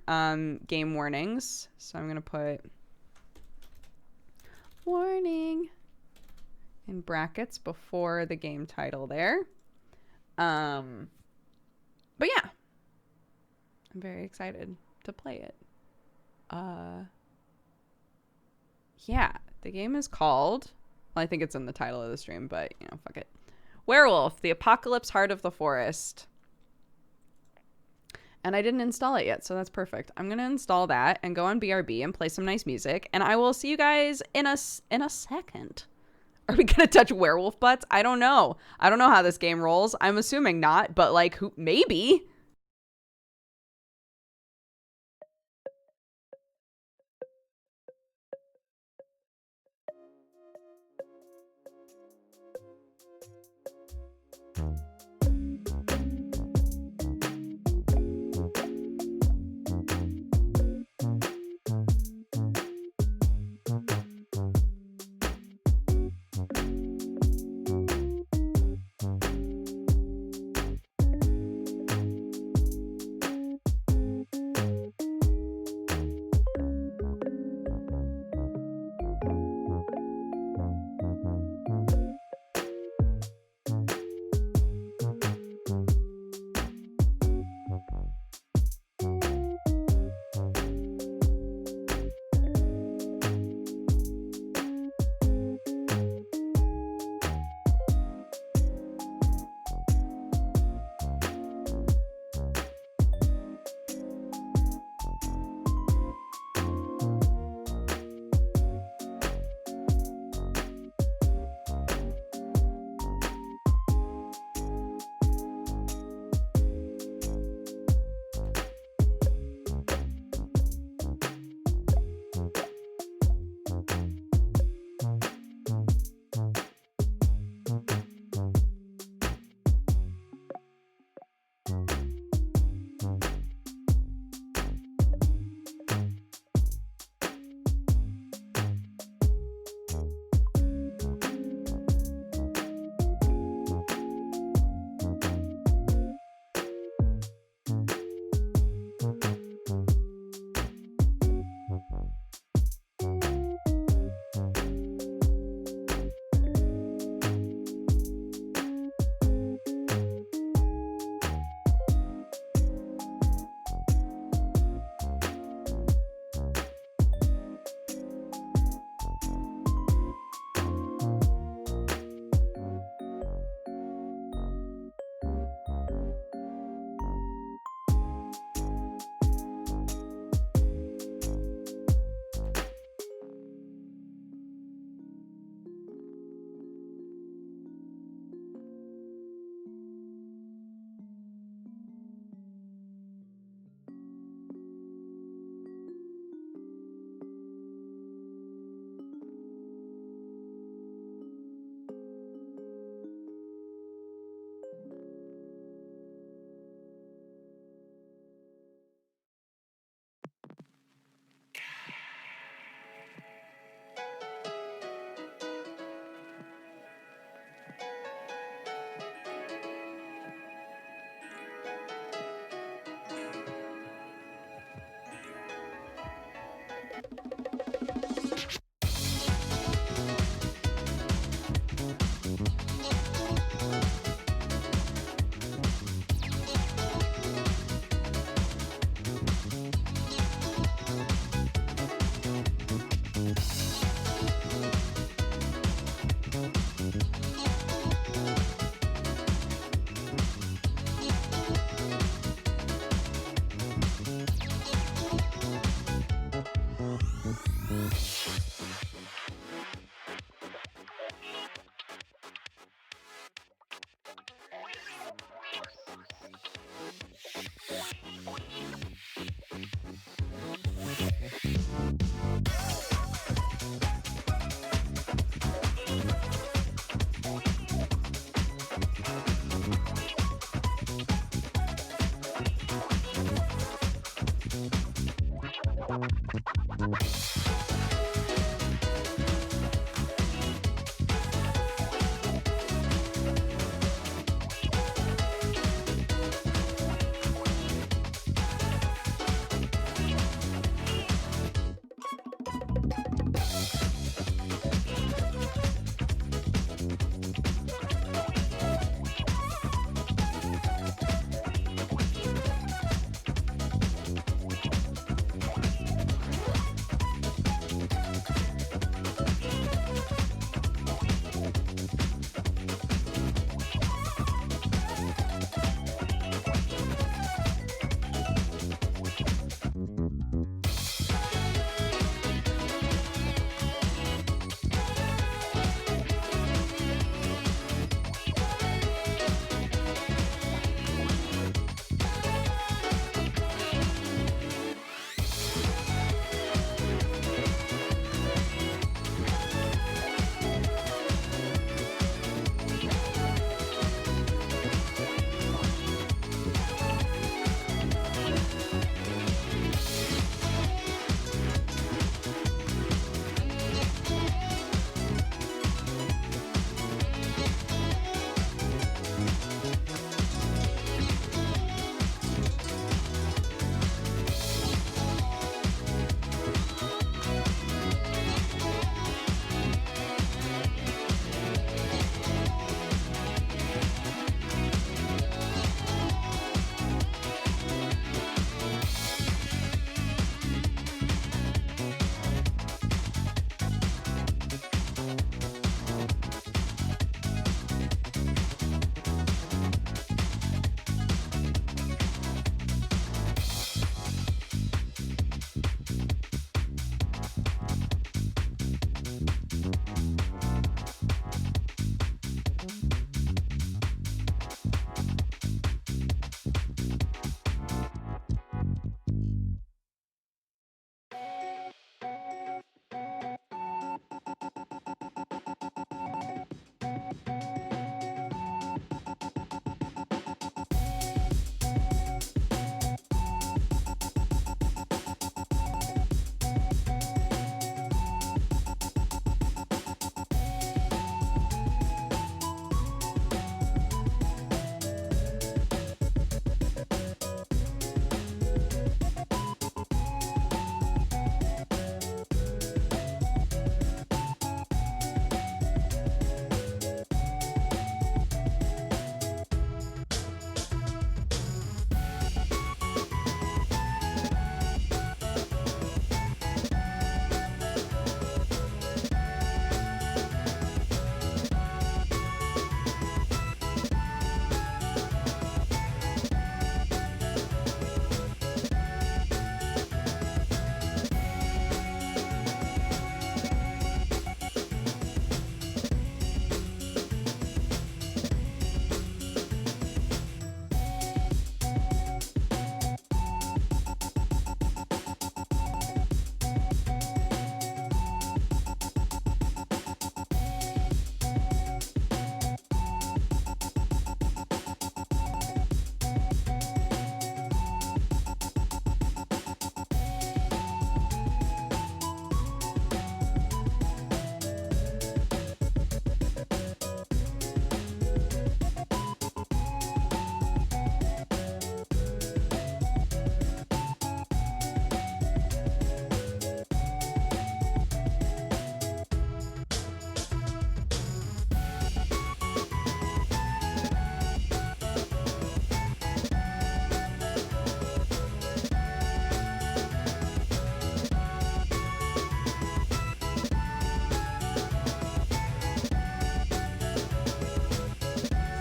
Speaker 1: game warnings. So I'm going to put warning in brackets before the game title there. But yeah. I'm very excited to play it. Yeah, the game is called, well, I think it's in the title of the stream, but, you know, fuck it. Werewolf, the Apocalypse Heart of the Forest. And I didn't install it yet, so that's perfect. I'm going to install that and go on BRB and play some nice music, and I will see you guys in a second. Are we going to touch werewolf butts? I don't know. I don't know how this game rolls. I'm assuming not, but, like, who? Maybe.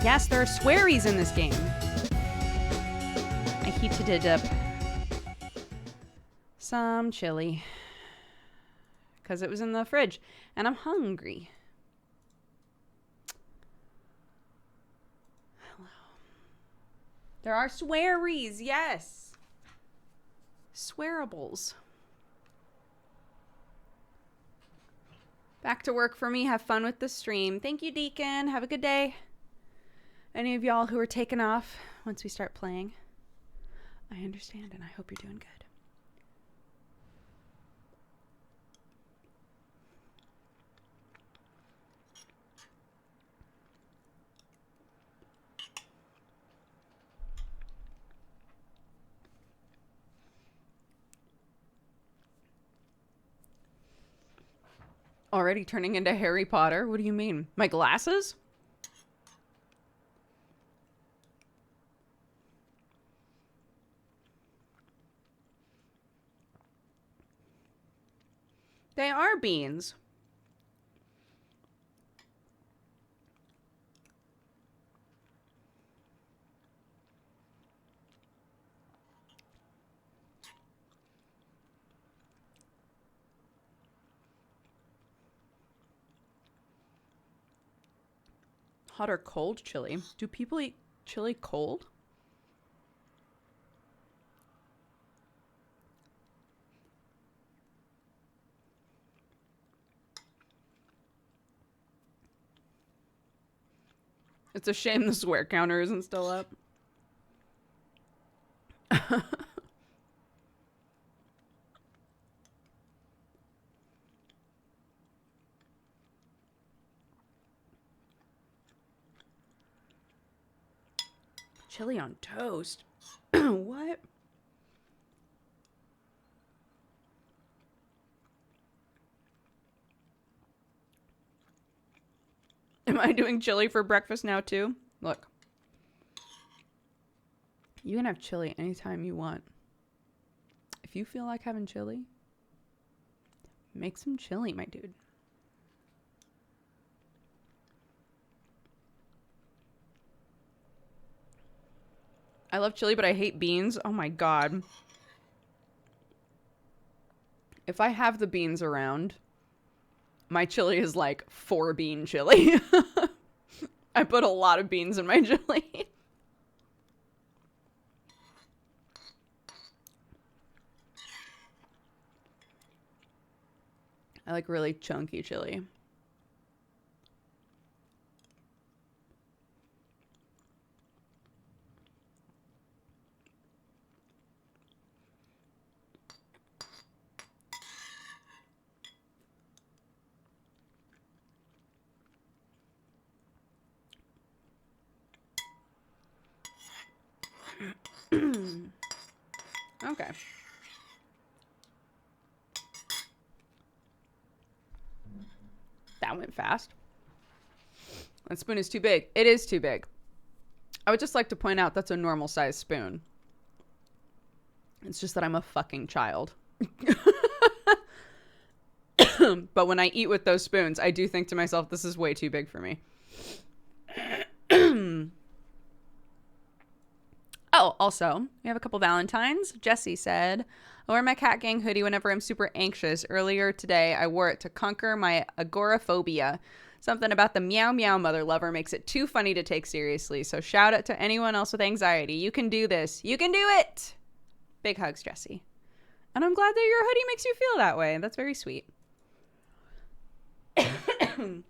Speaker 1: Yes, there are swearies in this game. I heated up some chili because it was in the fridge and I'm hungry. Hello. There are swearies, yes. Swearables. Back to work for me. Have fun with the stream. Thank you, Deacon. Have a good day. Any of y'all who are taking off once we start playing, I understand and I hope you're doing good. Already turning into Harry Potter? What do you mean? My glasses? They are beans. Hot or cold chili? Do people eat chili cold? It's a shame the swear counter isn't still up. Chili on toast? What? Am I doing chili for breakfast now too? Look. You can have chili anytime you want. If you feel like having chili, make some chili, my dude. I love chili, but I hate beans. Oh my god. If I have the beans around, my chili is like 4-bean chili. I put a lot of beans in my chili. I like really chunky chili. Okay. That went fast. That spoon is too big. It is too big. I would just like to point out that's a normal size spoon. It's just that I'm a fucking child. But when I eat with those spoons, I do think to myself, this is way too big for me. Oh, also, we have a couple Valentines. Jesse said, I wear my Cat Gang hoodie whenever I'm super anxious. Earlier today, I wore it to conquer my agoraphobia. Something about the meow meow mother lover makes it too funny to take seriously. So shout out to anyone else with anxiety. You can do this. You can do it. Big hugs, Jesse. And I'm glad that your hoodie makes you feel that way. That's very sweet. And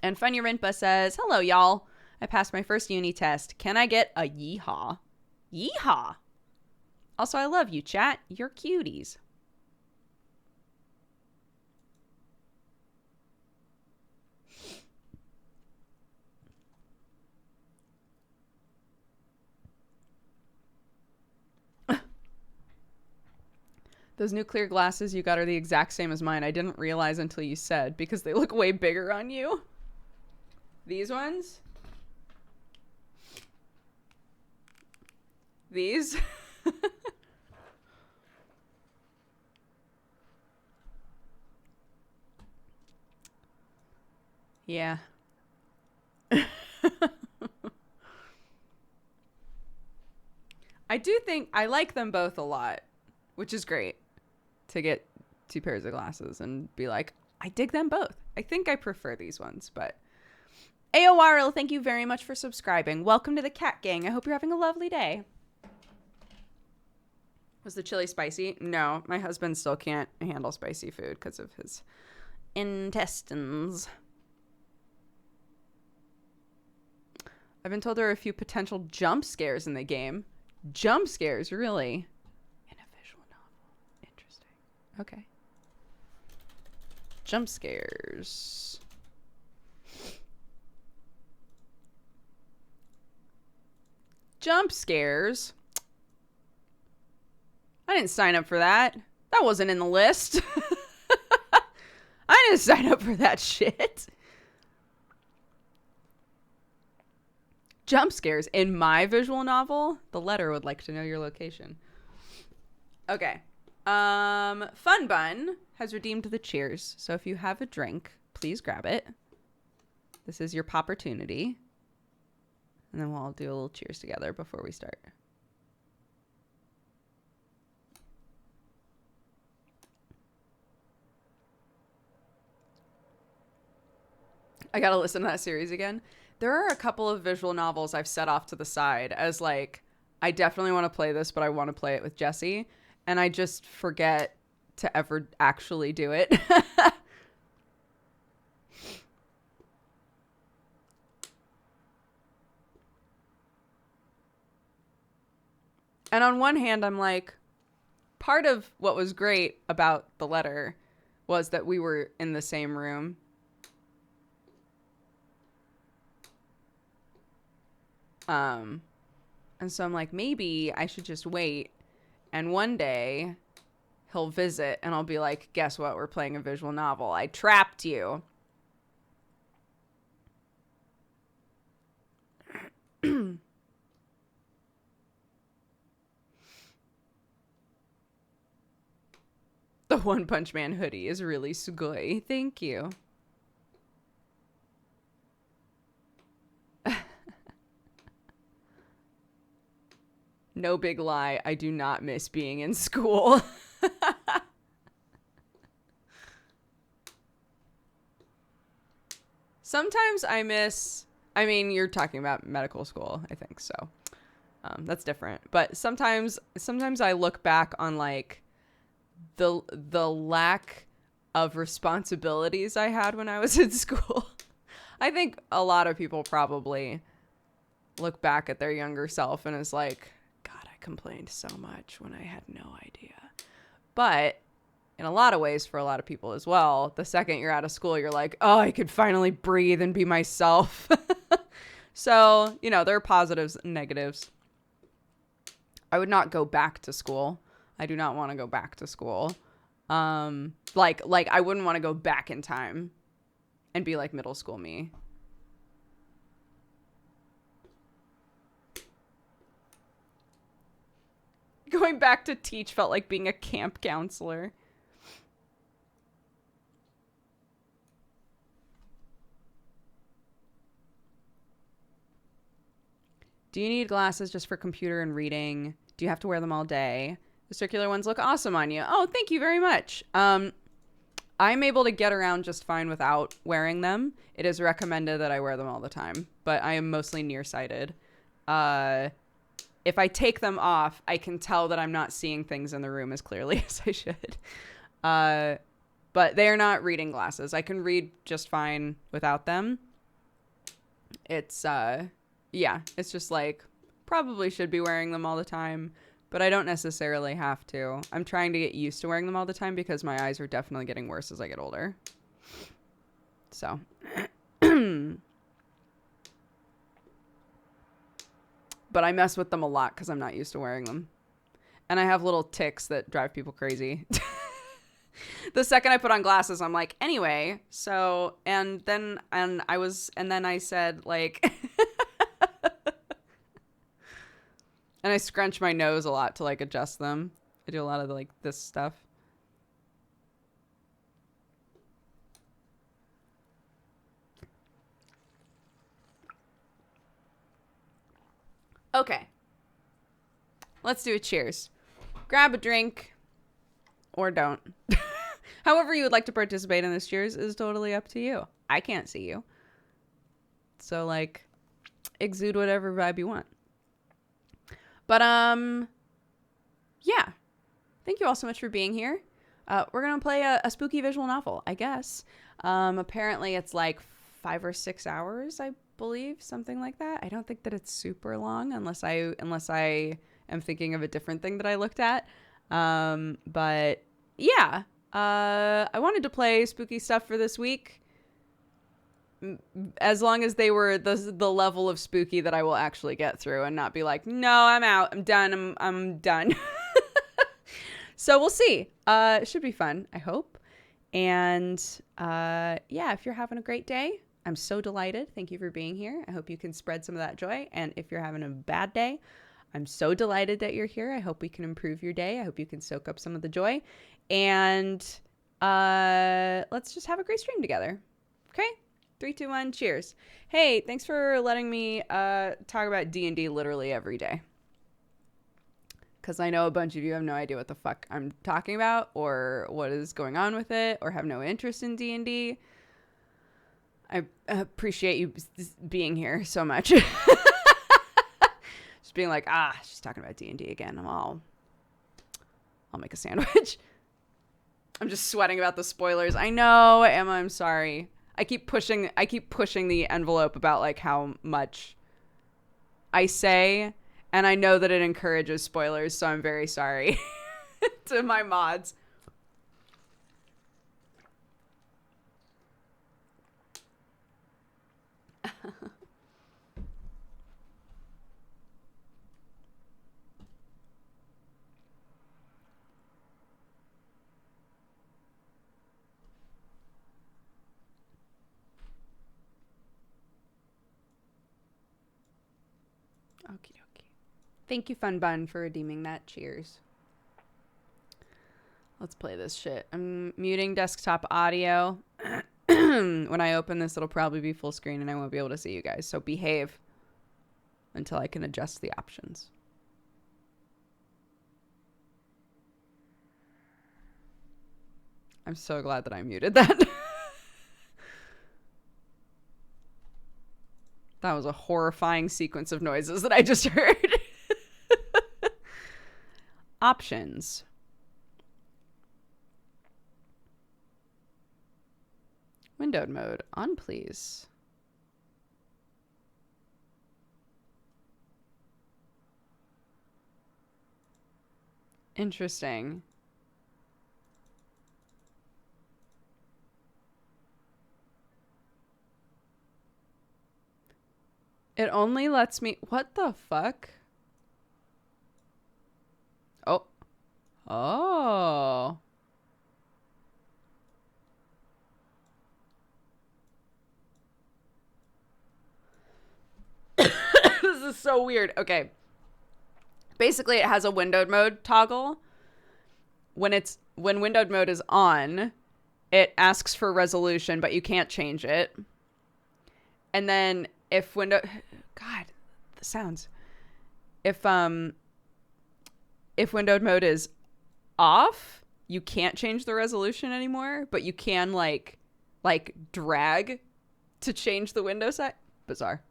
Speaker 1: Funya Rinpa says, hello, y'all. I passed my first uni test. Can I get a yeehaw? Yeehaw! Also, I love you, chat. You're cuties. Those new clear glasses you got are the exact same as mine. I didn't realize until you said, because they look way bigger on you. These ones? These? Yeah. I do think I like them both a lot, which is great to get 2 pairs of glasses and be like, I dig them both. I think I prefer these ones, but AORL, thank you very much for subscribing. Welcome to the cat gang. I hope you're having a lovely day. Was the chili spicy? No, my husband still can't handle spicy food because of his intestines. I've been told there are a few potential jump scares in the game. Jump scares, really? In a visual novel. Interesting. Okay. Jump scares. Jump scares? I didn't sign up for that. That wasn't in the list. I didn't sign up for that shit. Jump scares in my visual novel? The letter would like to know your location. Okay. Fun Bun has redeemed the cheers. So if you have a drink, please grab it. This is your opportunity. And then we'll all do a little cheers together before we start. I gotta listen to that series again. There are a couple of visual novels I've set off to the side as like, I definitely want to play this, but I want to play it with Jesse. And I just forget to ever actually do it. And on one hand, I'm like, part of what was great about the letter was that we were in the same room. And so I'm like, maybe I should just wait. And one day he'll visit and I'll be like, guess what? We're playing a visual novel. I trapped you. The One Punch Man hoodie is really sugoi. Thank you. No big lie, I do not miss being in school. Sometimes I miss, I mean, you're talking about medical school, I think, so that's different. But sometimes I look back on like the lack of responsibilities I had when I was in school. I think a lot of people probably look back at their younger self and is like, complained so much when I had no idea. But in a lot of ways, for a lot of people as well, the second you're out of school, you're like, oh, I could finally breathe and be myself. So, you know, there are positives and negatives. I would not go back to school. I do not want to go back to school. Like I wouldn't want to go back in time and be like middle school me. Going back to teach felt like being a camp counselor. Do you need glasses just for computer and reading? Do you have to wear them all day? The circular ones look awesome on you. Oh, thank you very much. I'm able to get around just fine without wearing them. It is recommended that I wear them all the time, but I am mostly nearsighted. If I take them off, I can tell that I'm not seeing things in the room as clearly as I should. But they are not reading glasses. I can read just fine without them. It's, yeah, it's just like, probably should be wearing them all the time, but I don't necessarily have to. I'm trying to get used to wearing them all the time because my eyes are definitely getting worse as I get older. So... But I mess with them a lot because I'm not used to wearing them. And I have little tics that drive people crazy. The second I put on glasses, I'm like, anyway, so, and then I said, like, and I scrunch my nose a lot to, like, adjust them. I do a lot of, like, this stuff. Okay. let's do a cheers. Grab a drink or don't. However you would like to participate in this cheers is totally up to you. I can't see you. So, like, exude whatever vibe you want. But, yeah. Thank you all so much for being here. We're going to play a spooky visual novel, I guess. Apparently it's like 5 or 6 hours, I believe, something like that. I don't think that it's super long unless I am thinking of a different thing that I looked at. But yeah, I wanted to play spooky stuff for this week, as long as they were the level of spooky that I will actually get through and not be like, no, I'm out, I'm done, I'm done. So we'll see. It should be fun, I hope. And yeah, if you're having a great day, I'm so delighted. Thank you for being here. I hope you can spread some of that joy. And if you're having a bad day, I'm so delighted that you're here. I hope we can improve your day. I hope you can soak up some of the joy. And let's just have a great stream together. Okay? 3, 2, 1, cheers. Hey, thanks for letting me talk about D&D literally every day. Because I know a bunch of you have no idea what the fuck I'm talking about or what is going on with it or have no interest in D&D. I appreciate you being here so much. Just being like, she's talking about D&D again. I'll make a sandwich. I'm just sweating about the spoilers. I know, Emma, I'm sorry. I keep pushing the envelope about like how much I say. And I know that it encourages spoilers, so I'm very sorry to my mods. Okie dokie. Thank you, Fun Bun, for redeeming that. Cheers. Let's play this shit. I'm muting desktop audio. When I open this, it'll probably be full screen and I won't be able to see you guys. So behave until I can adjust the options. I'm so glad that I muted that. That was a horrifying sequence of noises that I just heard. Options. Windowed mode on, please. Interesting. It only lets me... What the fuck? Oh. Oh. This is so weird. Okay. Basically, it has a windowed mode toggle. When windowed mode is on, it asks for resolution, but you can't change it. And then if God, the sounds. If windowed mode is off, you can't change the resolution anymore, but you can like drag to change the window size. Bizarre.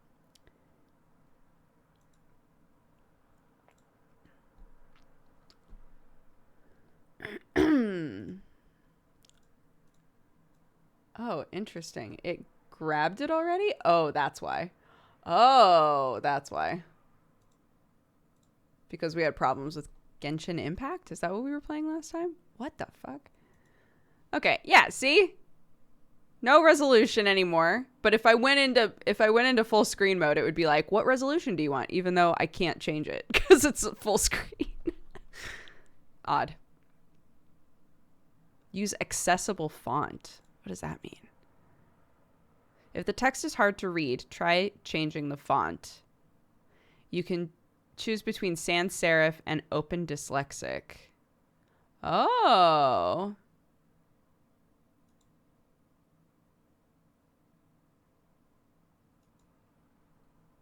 Speaker 1: Oh, interesting. It grabbed it already? Oh, that's why. Oh, that's why. Because we had problems with Genshin Impact? Is that what we were playing last time? What the fuck? Okay, yeah, see? No resolution anymore. But if I went into full screen mode, it would be like, what resolution do you want? Even though I can't change it because it's full screen. Odd. Use accessible font. What does that mean? If the text is hard to read, try changing the font. You can choose between sans serif and open dyslexic. Oh.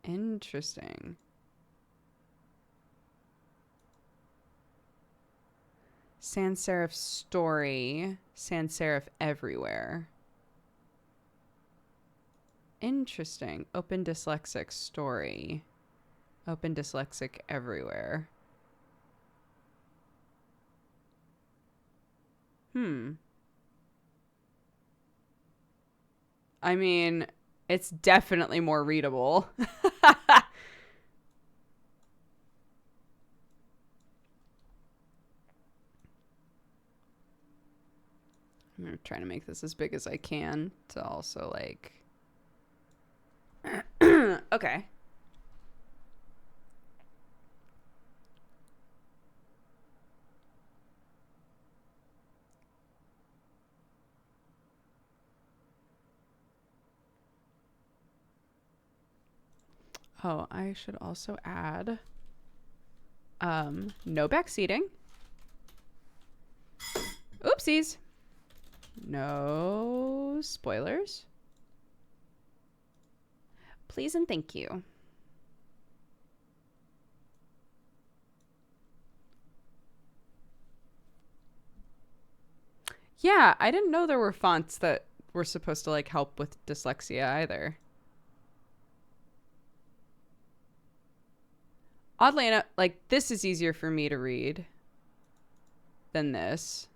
Speaker 1: Interesting. Sans serif story. Sans serif everywhere. Interesting. Open dyslexic story. Open dyslexic everywhere. I mean, it's definitely more readable. I'm trying to make this as big as I can to also like... Okay. Oh, I should also add no backseating. Oopsies. No spoilers. Please and thank you. Yeah, I didn't know there were fonts that were supposed to like help with dyslexia either. Oddly enough, like this is easier for me to read than this.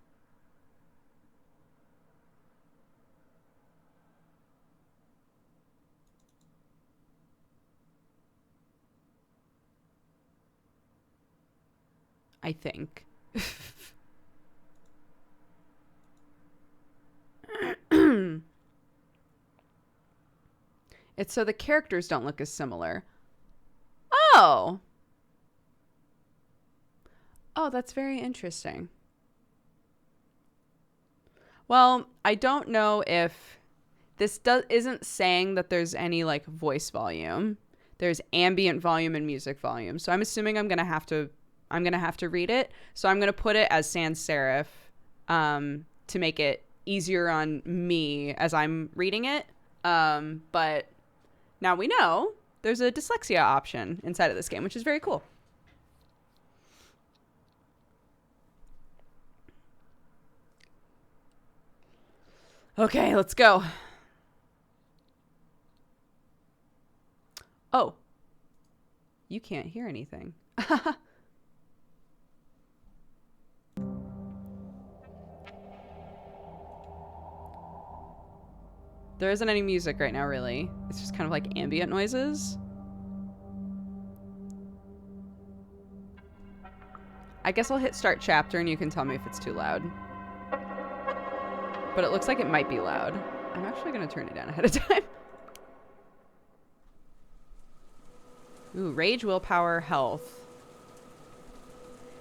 Speaker 1: I think. It's so the characters don't look as similar. Oh. Oh, that's very interesting. Well, I don't know if this isn't saying that there's any like voice volume. There's ambient volume and music volume. So I'm assuming I'm going to have to read it. So I'm going to put it as sans serif to make it easier on me as I'm reading it. But now we know there's a dyslexia option inside of this game, which is very cool. Okay, let's go. Oh. You can't hear anything. There isn't any music right now, really. It's just kind of like ambient noises. I guess I'll hit start chapter and you can tell me if it's too loud. But it looks like it might be loud. I'm actually going to turn it down ahead of time. Ooh, rage, willpower, health.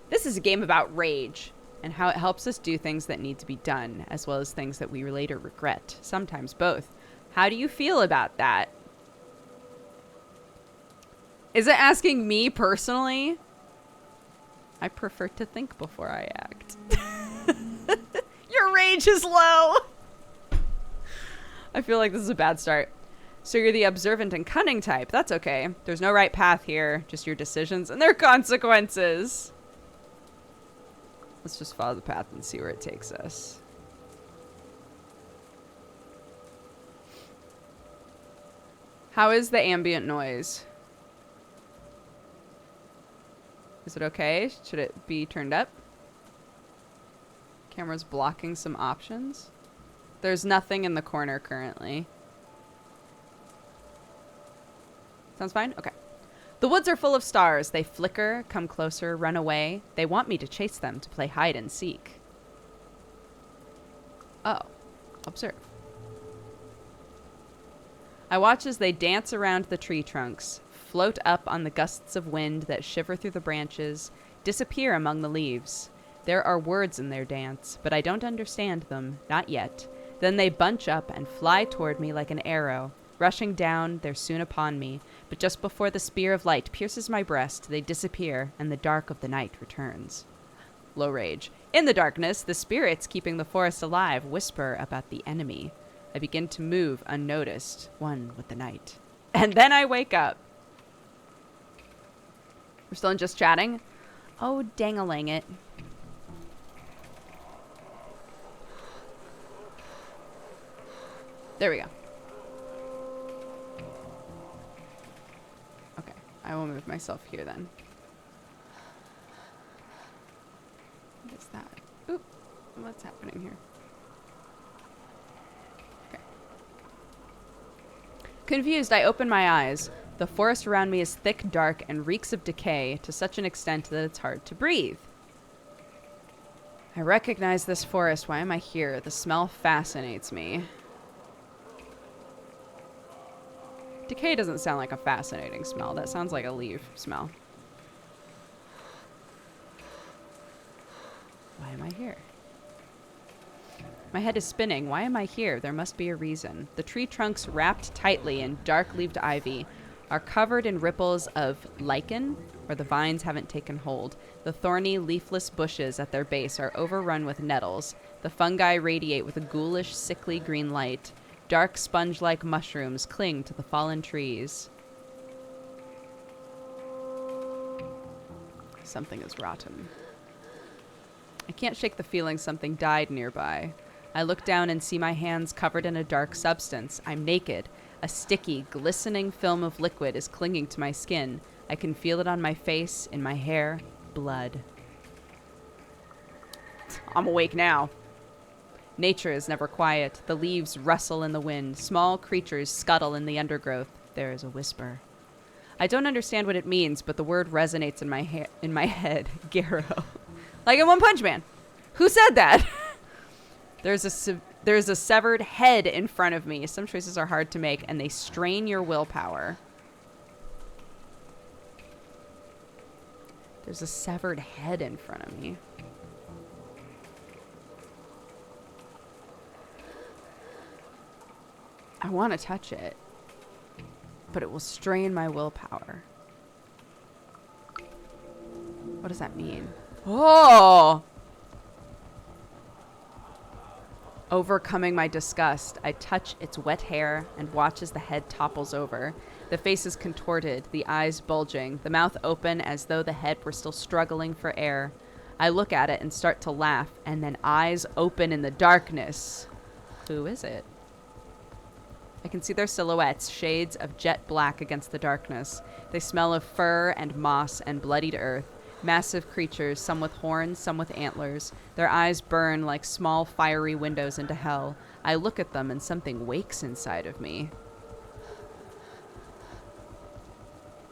Speaker 1: This is a game about rage and how it helps us do things that need to be done, as well as things that we later regret. Sometimes both. How do you feel about that? Is it asking me personally? I prefer to think before I act. Your rage is low. I feel like this is a bad start. So you're the observant and cunning type. That's okay. There's no right path here. Just your decisions and their consequences. Let's just follow the path and see where it takes us. How is the ambient noise? Is it okay? Should it be turned up? Camera's blocking some options. There's nothing in the corner currently. Sounds fine? Okay. The woods are full of stars. They flicker, come closer, run away. They want me to chase them to play hide and seek. Oh. Observe. I watch as they dance around the tree trunks, float up on the gusts of wind that shiver through the branches, disappear among the leaves. There are words in their dance, but I don't understand them, not yet. Then they bunch up and fly toward me like an arrow. Rushing down, they're soon upon me, but just before the spear of light pierces my breast, they disappear, and the dark of the night returns. Low rage. In the darkness, the spirits keeping the forest alive whisper about the enemy. I begin to move unnoticed, one with the night. And then I wake up. We're still in just chatting? Oh, dang-a-lang it. There we go. Okay, I will move myself here then. What is that? Oop, what's happening here? Okay. Confused, I open my eyes. The forest around me is thick, dark, and reeks of decay to such an extent that it's hard to breathe. I recognize this forest. Why am I here? The smell fascinates me. Decay doesn't sound like a fascinating smell. That sounds like a leaf smell. Why am I here? My head is spinning. Why am I here? There must be a reason. The tree trunks, wrapped tightly in dark-leaved ivy, are covered in ripples of lichen, where the vines haven't taken hold. The thorny, leafless bushes at their base are overrun with nettles. The fungi radiate with a ghoulish, sickly green light. Dark, sponge-like mushrooms cling to the fallen trees. Something is rotten. I can't shake the feeling something died nearby. I look down and see my hands covered in a dark substance. I'm naked. A sticky, glistening film of liquid is clinging to my skin. I can feel it on my face, in my hair. Blood. I'm awake now. Nature is never quiet. The leaves rustle in the wind. Small creatures scuttle in the undergrowth. There is a whisper. I don't understand what it means, but the word resonates in my head. Garrow. Like in One Punch Man. Who said that? There's a severed head in front of me. Some choices are hard to make, and they strain your willpower. There's a severed head in front of me. I want to touch it, but it will strain my willpower. What does that mean? Oh! Overcoming my disgust, I touch its wet hair and watch as the head topples over. The face is contorted, the eyes bulging, the mouth open as though the head were still struggling for air. I look at it and start to laugh, and then eyes open in the darkness. Who is it? I can see their silhouettes, shades of jet black against the darkness. They smell of fur and moss and bloodied earth. Massive creatures, some with horns, some with antlers. Their eyes burn like small fiery windows into hell. I look at them and something wakes inside of me.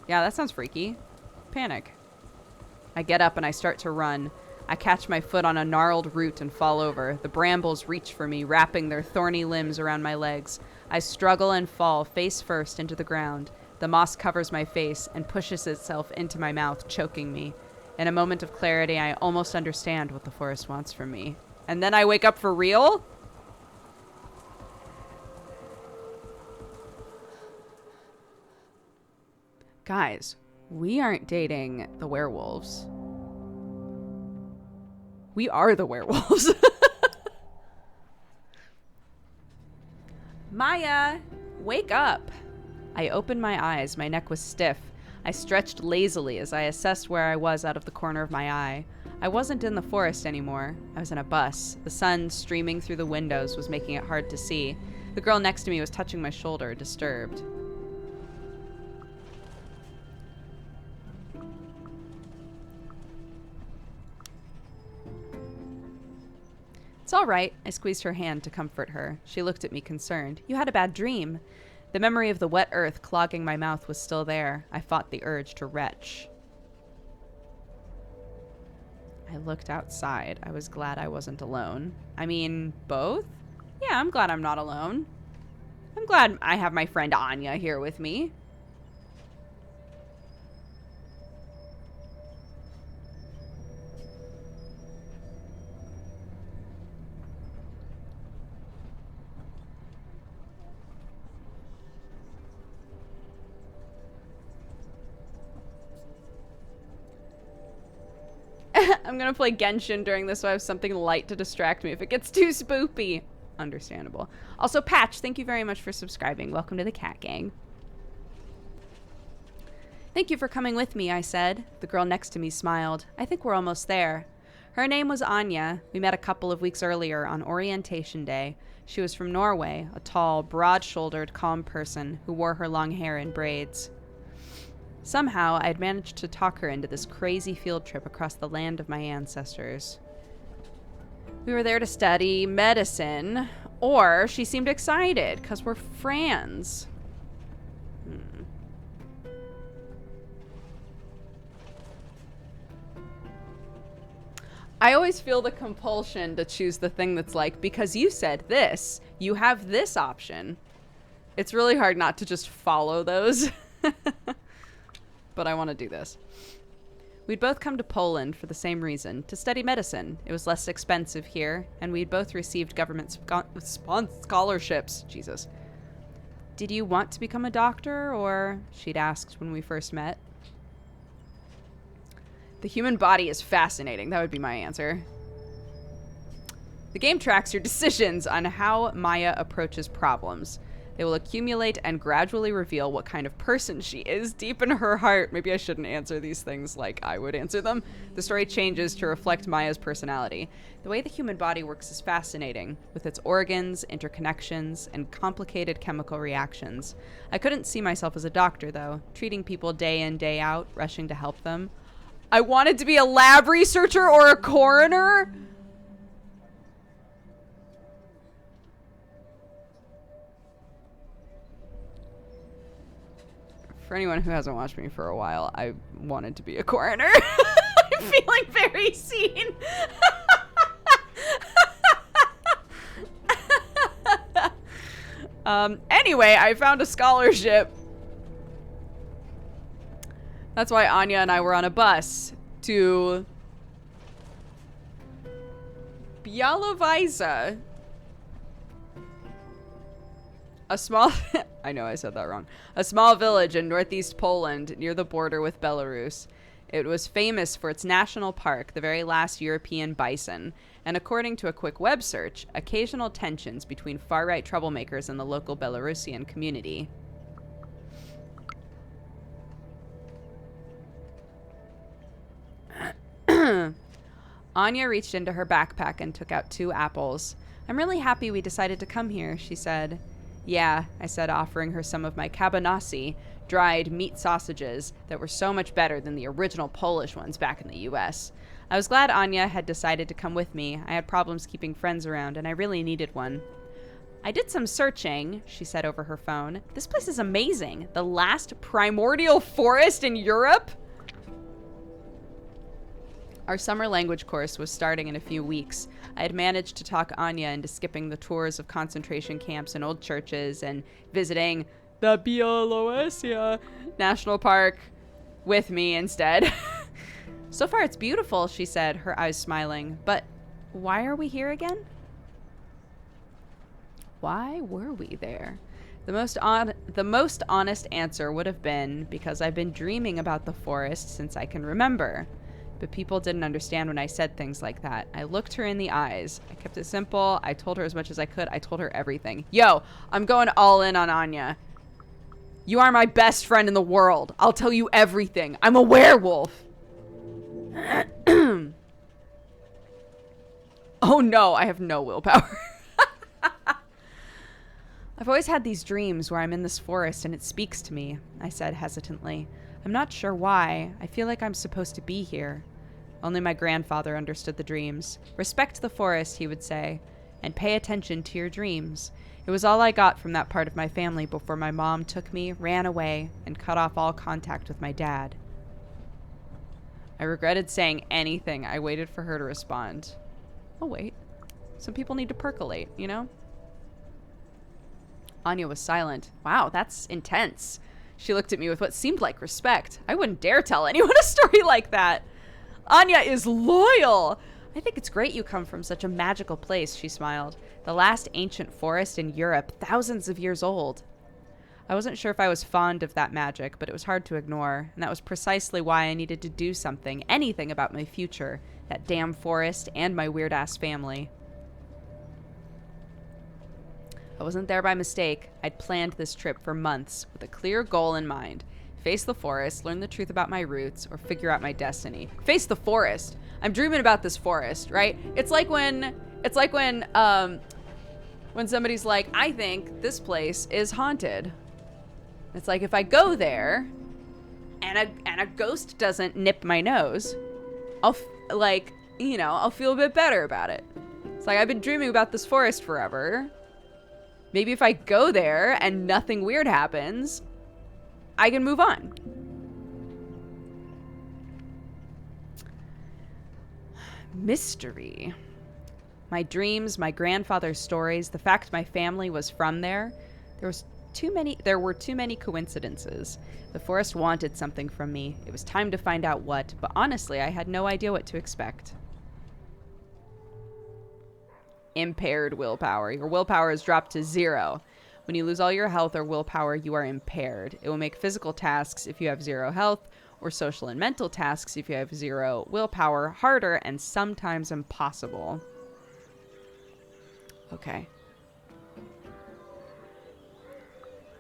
Speaker 1: Yeah, that sounds freaky. Panic. I get up and I start to run. I catch my foot on a gnarled root and fall over. The brambles reach for me, wrapping their thorny limbs around my legs. I struggle and fall face first into the ground. The moss covers my face and pushes itself into my mouth, choking me. In a moment of clarity, I almost understand what the forest wants from me. And then I wake up for real? Guys, we aren't dating the werewolves. We are the werewolves. Maya, wake up. I opened my eyes. My neck was stiff. I stretched lazily as I assessed where I was out of the corner of my eye. I wasn't in the forest anymore. I was in a bus. The sun streaming through the windows was making it hard to see. The girl next to me was touching my shoulder, disturbed. It's all right. I squeezed her hand to comfort her. She looked at me concerned. You had a bad dream. The memory of the wet earth clogging my mouth was still there. I fought the urge to retch. I looked outside. I was glad I wasn't alone. I mean, both? Yeah, I'm glad I'm not alone. I'm glad I have my friend Anya here with me. I'm gonna play Genshin during this so I have something light to distract me if it gets too spoopy. Understandable. Also, Patch, thank you very much for subscribing. Welcome to the Cat Gang. Thank you for coming with me, I said. The girl next to me smiled. I think we're almost there.
Speaker 2: Her name was Anya. We met a couple of weeks earlier on orientation day. She was from Norway, a tall, broad-shouldered, calm person who wore her long hair in braids. Somehow, I had managed to talk her into this crazy field trip across the land of my ancestors. We were there to study medicine, or she seemed excited because we're friends. I always feel the compulsion to choose the thing that's like, because you said this, you have this option. It's really hard not to just follow those. But I want to do this. We'd both come to Poland for the same reason, to study medicine. It was less expensive here, and we'd both received government scholarships. Jesus. Did you want to become a doctor, or? She'd asked when we first met. The human body is fascinating. That would be my answer. The game tracks your decisions on how Maya approaches problems. They will accumulate and gradually reveal what kind of person she is deep in her heart. Maybe I shouldn't answer these things like I would answer them. The story changes to reflect Maya's personality. The way the human body works is fascinating, with its organs, interconnections, and complicated chemical reactions. I couldn't see myself as a doctor, though, treating people day in, day out, rushing to help them. I wanted to be a lab researcher or a coroner. For anyone who hasn't watched me for a while, I wanted to be a coroner. I'm feeling very seen. Anyway, I found a scholarship. That's why Anya and I were on a bus to Bialowice. A small... I know I said that wrong. A small village in northeast Poland near the border with Belarus. It was famous for its national park, the very last European bison, and according to a quick web search, occasional tensions between far-right troublemakers and the local Belarusian community. Anya reached into her backpack and took out 2 apples. I'm really happy we decided to come here, she said. Yeah, I said, offering her some of my kabanasi, dried meat sausages that were so much better than the original Polish ones back in the US. I was glad Anya had decided to come with me. I had problems keeping friends around, and I really needed one. I did some searching, she said over her phone. This place is amazing. The last primordial forest in Europe? Our summer language course was starting in a few weeks. I had managed to talk Anya into skipping the tours of concentration camps and old churches and visiting the Bialowice National Park with me instead. So far it's beautiful, she said, her eyes smiling. But why are we here again? Why were we there? The most honest answer would have been because I've been dreaming about the forest since I can remember. But people didn't understand when I said things like that. I looked her in the eyes. I kept it simple. I told her as much as I could. I told her everything. Yo, I'm going all in on Anya. You are my best friend in the world. I'll tell you everything. I'm a werewolf. Oh no, I have no willpower. I've always had these dreams where I'm in this forest and it speaks to me, I said hesitantly. I'm not sure why. I feel like I'm supposed to be here. Only my grandfather understood the dreams. Respect the forest, he would say, and pay attention to your dreams. It was all I got from that part of my family before my mom took me, ran away, and cut off all contact with my dad. I regretted saying anything. I waited for her to respond. Oh, wait. Some people need to percolate, you know? Anya was silent. Wow, that's intense. She looked at me with what seemed like respect. I wouldn't dare tell anyone a story like that. Anya is loyal. I think it's great you come from such a magical place, she smiled. The last ancient forest in Europe, thousands of years old. I wasn't sure if I was fond of that magic, but it was hard to ignore, and that was precisely why I needed to do something, anything about my future, that damn forest, and my weird-ass family. I wasn't there by mistake. I'd planned this trip for months with a clear goal in mind. Face the forest, learn the truth about my roots, or figure out my destiny. Face the forest. I'm dreaming about this forest, right? It's like when somebody's like, I think this place is haunted. It's like, if I go there and a ghost doesn't nip my nose, I'll feel a bit better about it. It's like, I've been dreaming about this forest forever. Maybe if I go there and nothing weird happens, I can move on. Mystery. My dreams, my grandfather's stories, the fact my family was from there. There were too many coincidences. The forest wanted something from me. It was time to find out what, but honestly, I had no idea what to expect. Impaired willpower. Your willpower is dropped to 0. When you lose all your health or willpower, you are impaired. It will make physical tasks if you have 0 health, or social and mental tasks if you have 0 willpower harder and sometimes impossible. Okay.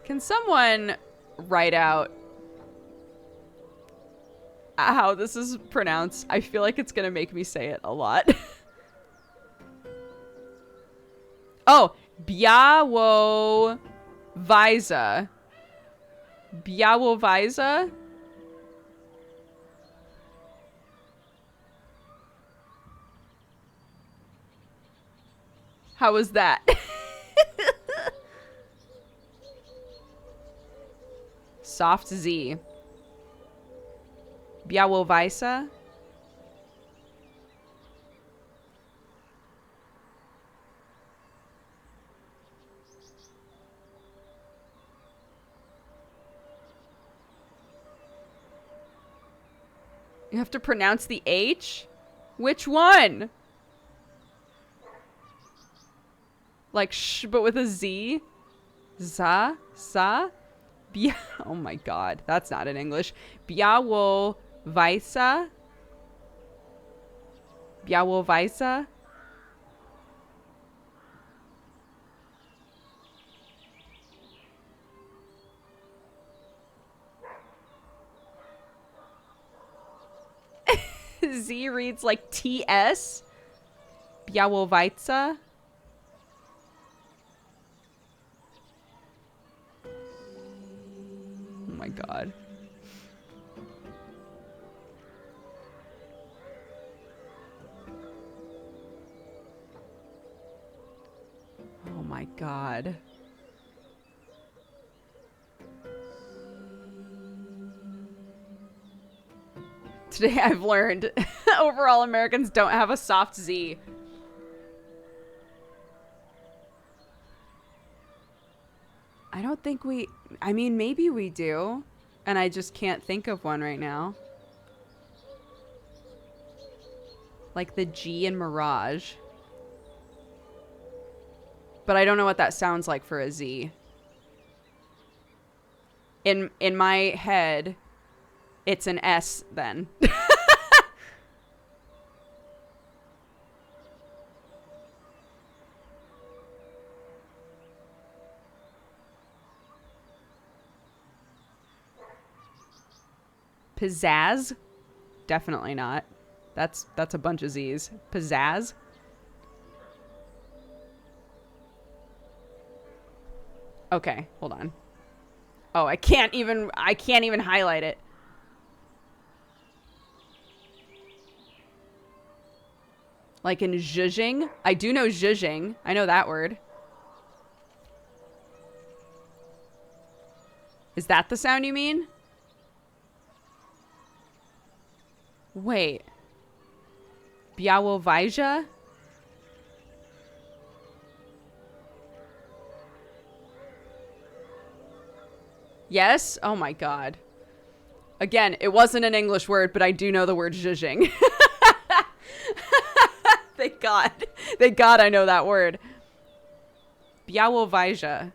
Speaker 2: Can someone write out how this is pronounced? I feel like it's going to make me say it a lot. Oh, Biawo Visa. Biawo Visa? How was that? Soft Z. Biawo Visa? You have to pronounce the H? Which one? Like sh, but with a Z? Za? Sa? Bia. Oh my god. That's not in English. Biawo Visa? Biawo Visa? Z reads like TS? Biawo Visa? Oh my god. Oh my god. Today I've learned overall Americans don't have a soft Z. I don't think I mean, maybe we do. And I just can't think of one right now. Like the G in Mirage. But I don't know what that sounds like for a Z. In my head, it's an S then. Pizzazz? Definitely not. That's a bunch of Z's. Pizzazz? Okay, hold on. Oh, I can't even highlight it. Like in zhuzhing? I do know zhuzhing. I know that word. Is that the sound you mean? Wait. Biawo Vija? Yes? Oh my god. Again, it wasn't an English word, but I do know the word zhuzhing. Thank God. Thank God I know that word. Biawo Vija.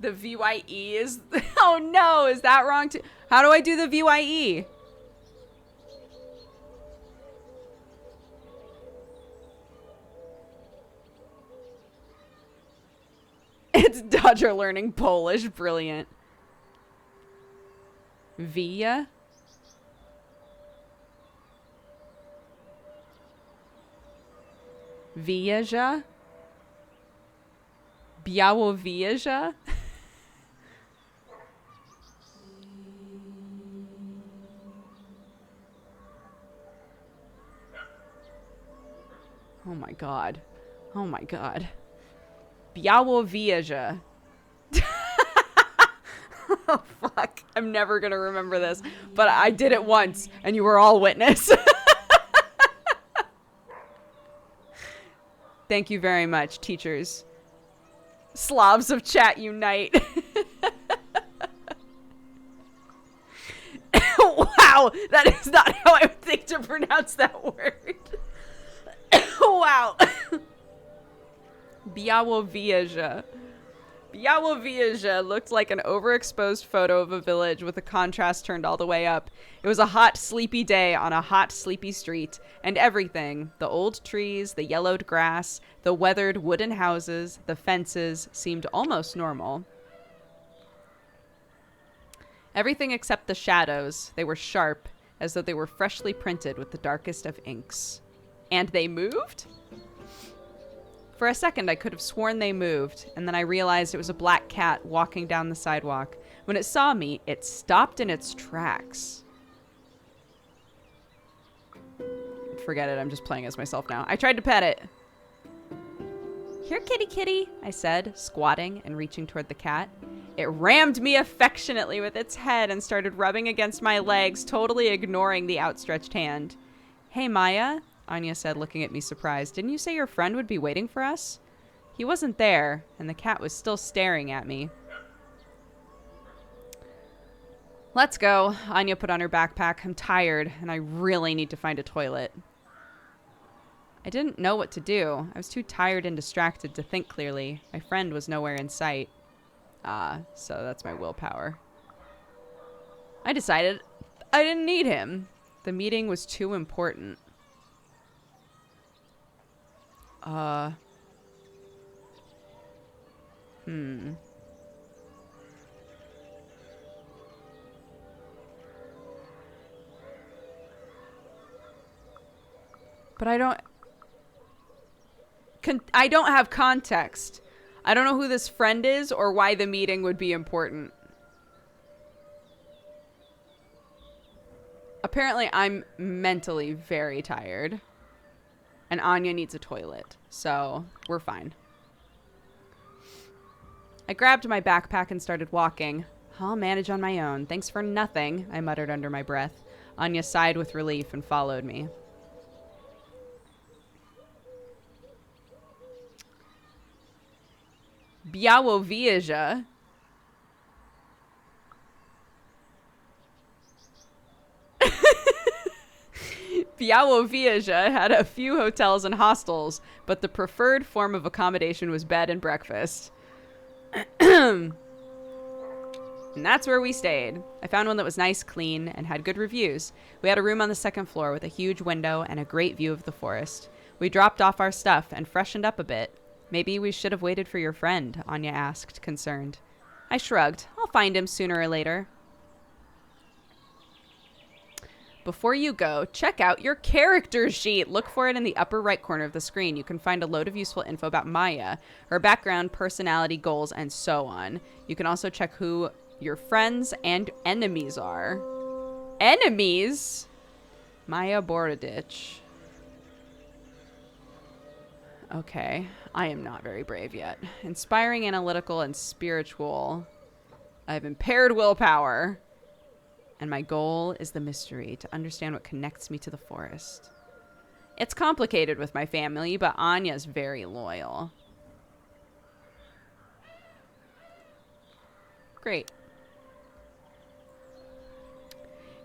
Speaker 2: The VYE is... Oh no, is that wrong too? How do I do the VYE? Dodger learning Polish. Brilliant. Via. Białowieża? Białowieża? Oh my god. Oh my god. Białowieża. Oh fuck. I'm never gonna remember this. But I did it once, and you were all witness. Thank you very much, teachers. Slavs of chat unite. Wow, that is not how I would think to pronounce that word. Wow. Białowieża. Białowieża looked like an overexposed photo of a village with the contrast turned all the way up. It was a hot, sleepy day on a hot, sleepy street, and everything, the old trees, the yellowed grass, the weathered wooden houses, the fences, seemed almost normal. Everything except the shadows. They were sharp, as though they were freshly printed with the darkest of inks. And they moved? For a second, I could have sworn they moved, and then I realized it was a black cat walking down the sidewalk. When it saw me, it stopped in its tracks. Forget it, I'm just playing as myself now. I tried to pet it. Here, kitty kitty, I said, squatting and reaching toward the cat. It rammed me affectionately with its head and started rubbing against my legs, totally ignoring the outstretched hand. Hey, Maya, Anya said, looking at me surprised. Didn't you say your friend would be waiting for us? He wasn't there, and the cat was still staring at me. Let's go. Anya put on her backpack. I'm tired, and I really need to find a toilet. I didn't know what to do. I was too tired and distracted to think clearly. My friend was nowhere in sight. So that's my willpower. I decided I didn't need him. The meeting was too important. But I don't have context. I don't know who this friend is or why the meeting would be important. Apparently, I'm mentally very tired. And Anya needs a toilet. So, we're fine. I grabbed my backpack and started walking. I'll manage on my own. Thanks for nothing, I muttered under my breath. Anya sighed with relief and followed me. Białowieża. Białowieża had a few hotels and hostels, but the preferred form of accommodation was bed and breakfast. And that's where we stayed. I found one that was nice, clean, and had good reviews. We had a room on the second floor with a huge window and a great view of the forest. We dropped off our stuff and freshened up a bit. Maybe we should have waited for your friend, Anya asked, concerned. I shrugged. I'll find him sooner or later. Before you go, check out your character sheet. Look for it in the upper right corner of the screen. You can find a load of useful info about Maya, her background, personality, goals, and so on. You can also check who your friends and enemies are. Enemies? Maya Borodich. Okay, I am not very brave yet. Inspiring, analytical, and spiritual. I have impaired willpower. And my goal is the mystery, to understand what connects me to the forest. It's complicated with my family, but Anya's very loyal. Great.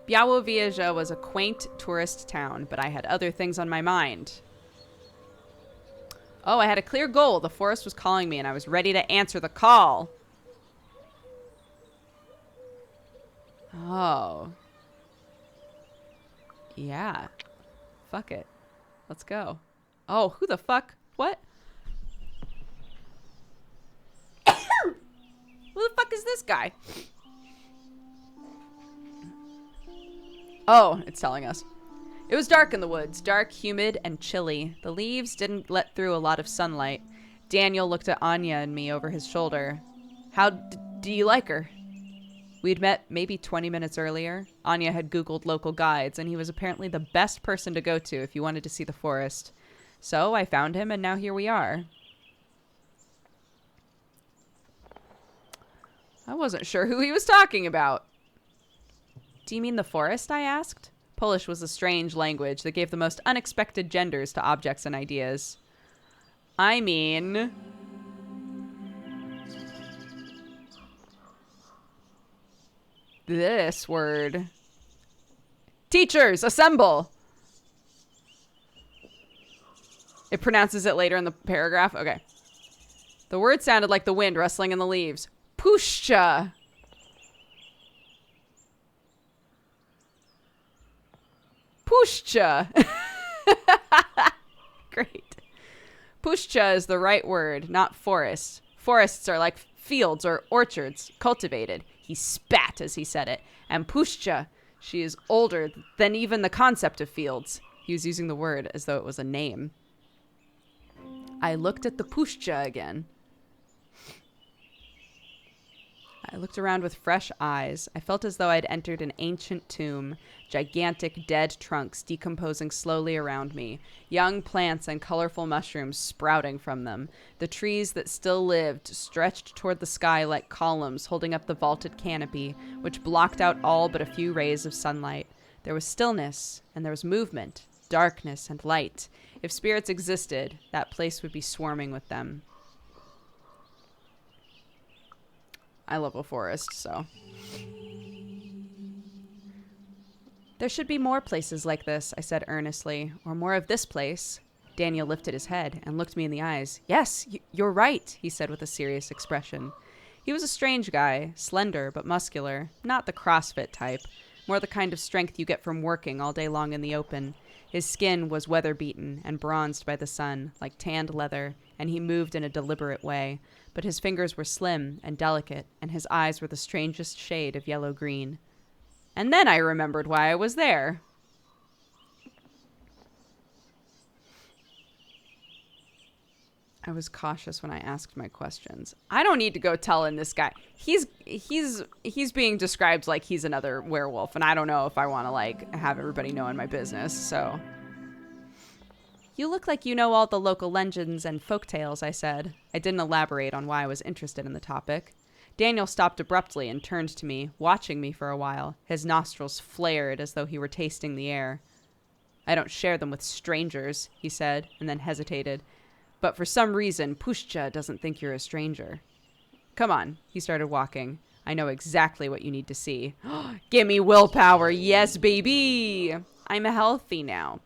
Speaker 2: Białowieża was a quaint tourist town, but I had other things on my mind. Oh, I had a clear goal. The forest was calling me, and I was ready to answer the call. Oh. Yeah. Fuck it. Let's go. Oh, who the fuck? What? this guy? Oh, it's telling us. It was dark in the woods, dark, humid, and chilly. The leaves didn't let through a lot of sunlight. Daniel looked at Anya and me over his shoulder. How do you like her? We'd met maybe 20 minutes earlier. Anya had Googled local guides, and he was apparently the best person to go to if you wanted to see the forest. So I found him, and now here we are. I wasn't sure who he was talking about. Do you mean the forest? I asked. Polish was a strange language that gave the most unexpected genders to objects and ideas. I mean... this word. Teachers, assemble! It pronounces it later in the paragraph. Okay. The word sounded like the wind rustling in the leaves. Pushcha! Pushcha! Great. Pushcha is the right word, not forest. Forests are like fields or orchards, cultivated. He spat as he said it. And Pushcha, she is older than even the concept of fields. He was using the word as though it was a name. I looked at the Pushcha again. I looked around with fresh eyes. I felt as though I'd entered an ancient tomb, gigantic dead trunks decomposing slowly around me, young plants and colorful mushrooms sprouting from them. The trees that still lived stretched toward the sky like columns holding up the vaulted canopy, which blocked out all but a few rays of sunlight. There was stillness, and there was movement, darkness, and light. If spirits existed, that place would be swarming with them. I love a forest, so. There should be more places like this, I said earnestly, or more of this place. Daniel lifted his head and looked me in the eyes. Yes, you're right, he said with a serious expression. He was a strange guy, slender but muscular, not the CrossFit type, more the kind of strength you get from working all day long in the open. His skin was weather-beaten and bronzed by the sun, like tanned leather, and he moved in a deliberate way. But his fingers were slim and delicate, and his eyes were the strangest shade of yellow-green. And then I remembered why I was there. I was cautious when I asked my questions. I don't need to go telling this guy. He's being described like he's another werewolf, and I don't know if I want to like have everybody knowing my business, so... You look like you know all the local legends and folktales, I said. I didn't elaborate on why I was interested in the topic. Daniel stopped abruptly and turned to me, watching me for a while. His nostrils flared as though he were tasting the air. I don't share them with strangers, he said, and then hesitated. But for some reason, Pushcha doesn't think you're a stranger. Come on, he started walking. I know exactly what you need to see. Give me willpower, yes, baby! I'm healthy now.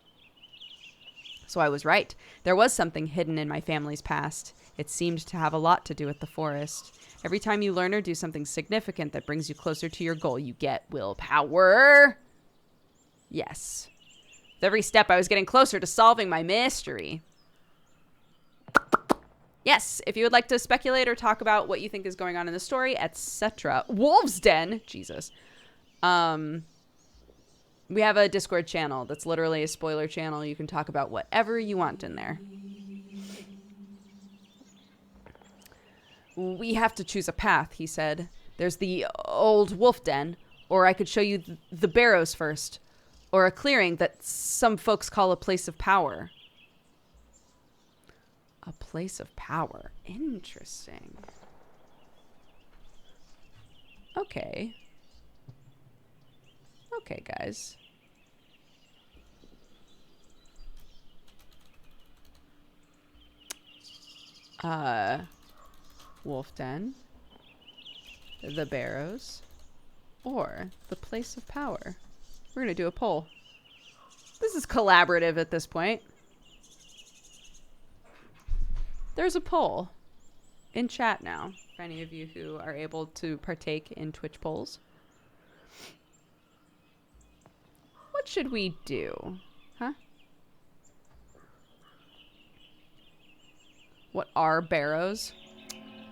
Speaker 2: So I was right. There was something hidden in my family's past. It seemed to have a lot to do with the forest. Every time you learn or do something significant that brings you closer to your goal, you get willpower. Yes. With every step, I was getting closer to solving my mystery. Yes, if you would like to speculate or talk about what you think is going on in the story, etc. Wolves Den! Jesus. We have a Discord channel that's literally a spoiler channel. You can talk about whatever you want in there. We have to choose a path, he said. There's the old wolf den, or I could show you the barrows first, or a clearing that some folks call a place of power. A place of power. Interesting. Okay. Okay, guys. Wolf Den, the barrows, or the place of power. We're gonna do a poll. This is collaborative at this point. There's a poll in chat now for any of you who are able to partake in Twitch polls. What should we do? Huh? What are barrows?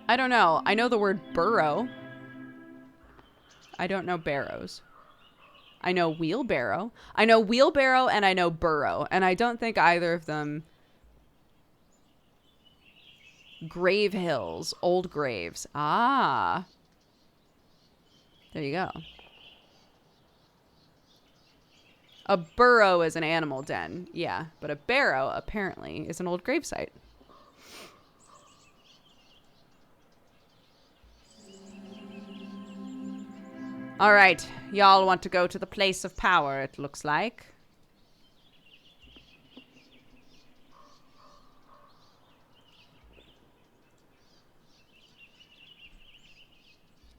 Speaker 2: I don't know. I know the word burrow. I don't know barrows. I know wheelbarrow. I know wheelbarrow and I know burrow. And I don't think either of them... Grave hills. Old graves. Ah. There you go. A burrow is an animal den. Yeah. But a barrow, apparently, is an old gravesite. All right. Y'all want to go to the place of power, it looks like.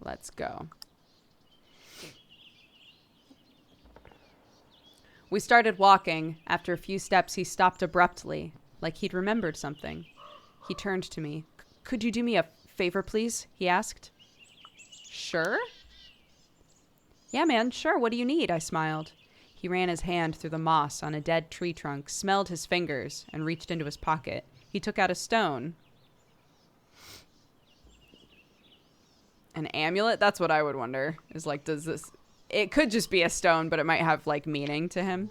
Speaker 2: Let's go. We started walking. After a few steps, he stopped abruptly, like he'd remembered something. He turned to me. Could you do me a favor, please? He asked. Sure? Yeah, man, sure. What do you need? I smiled. He ran his hand through the moss on a dead tree trunk, smelled his fingers, and reached into his pocket. He took out a stone. An amulet? That's what I would wonder. Is like, does this... It could just be a stone, but it might have, like, meaning to him.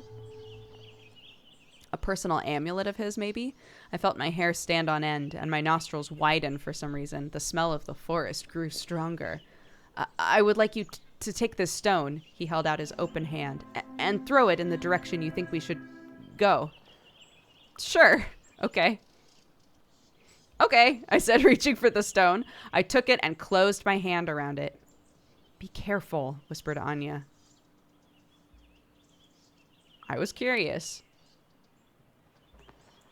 Speaker 2: A personal amulet of his, maybe? I felt my hair stand on end, and my nostrils widen for some reason. The smell of the forest grew stronger. I would like you to take this stone, he held out his open hand, and throw it in the direction you think we should go. Sure. Okay. Okay, I said, reaching for the stone. I took it and closed my hand around it. Be careful, whispered Anya. I was curious.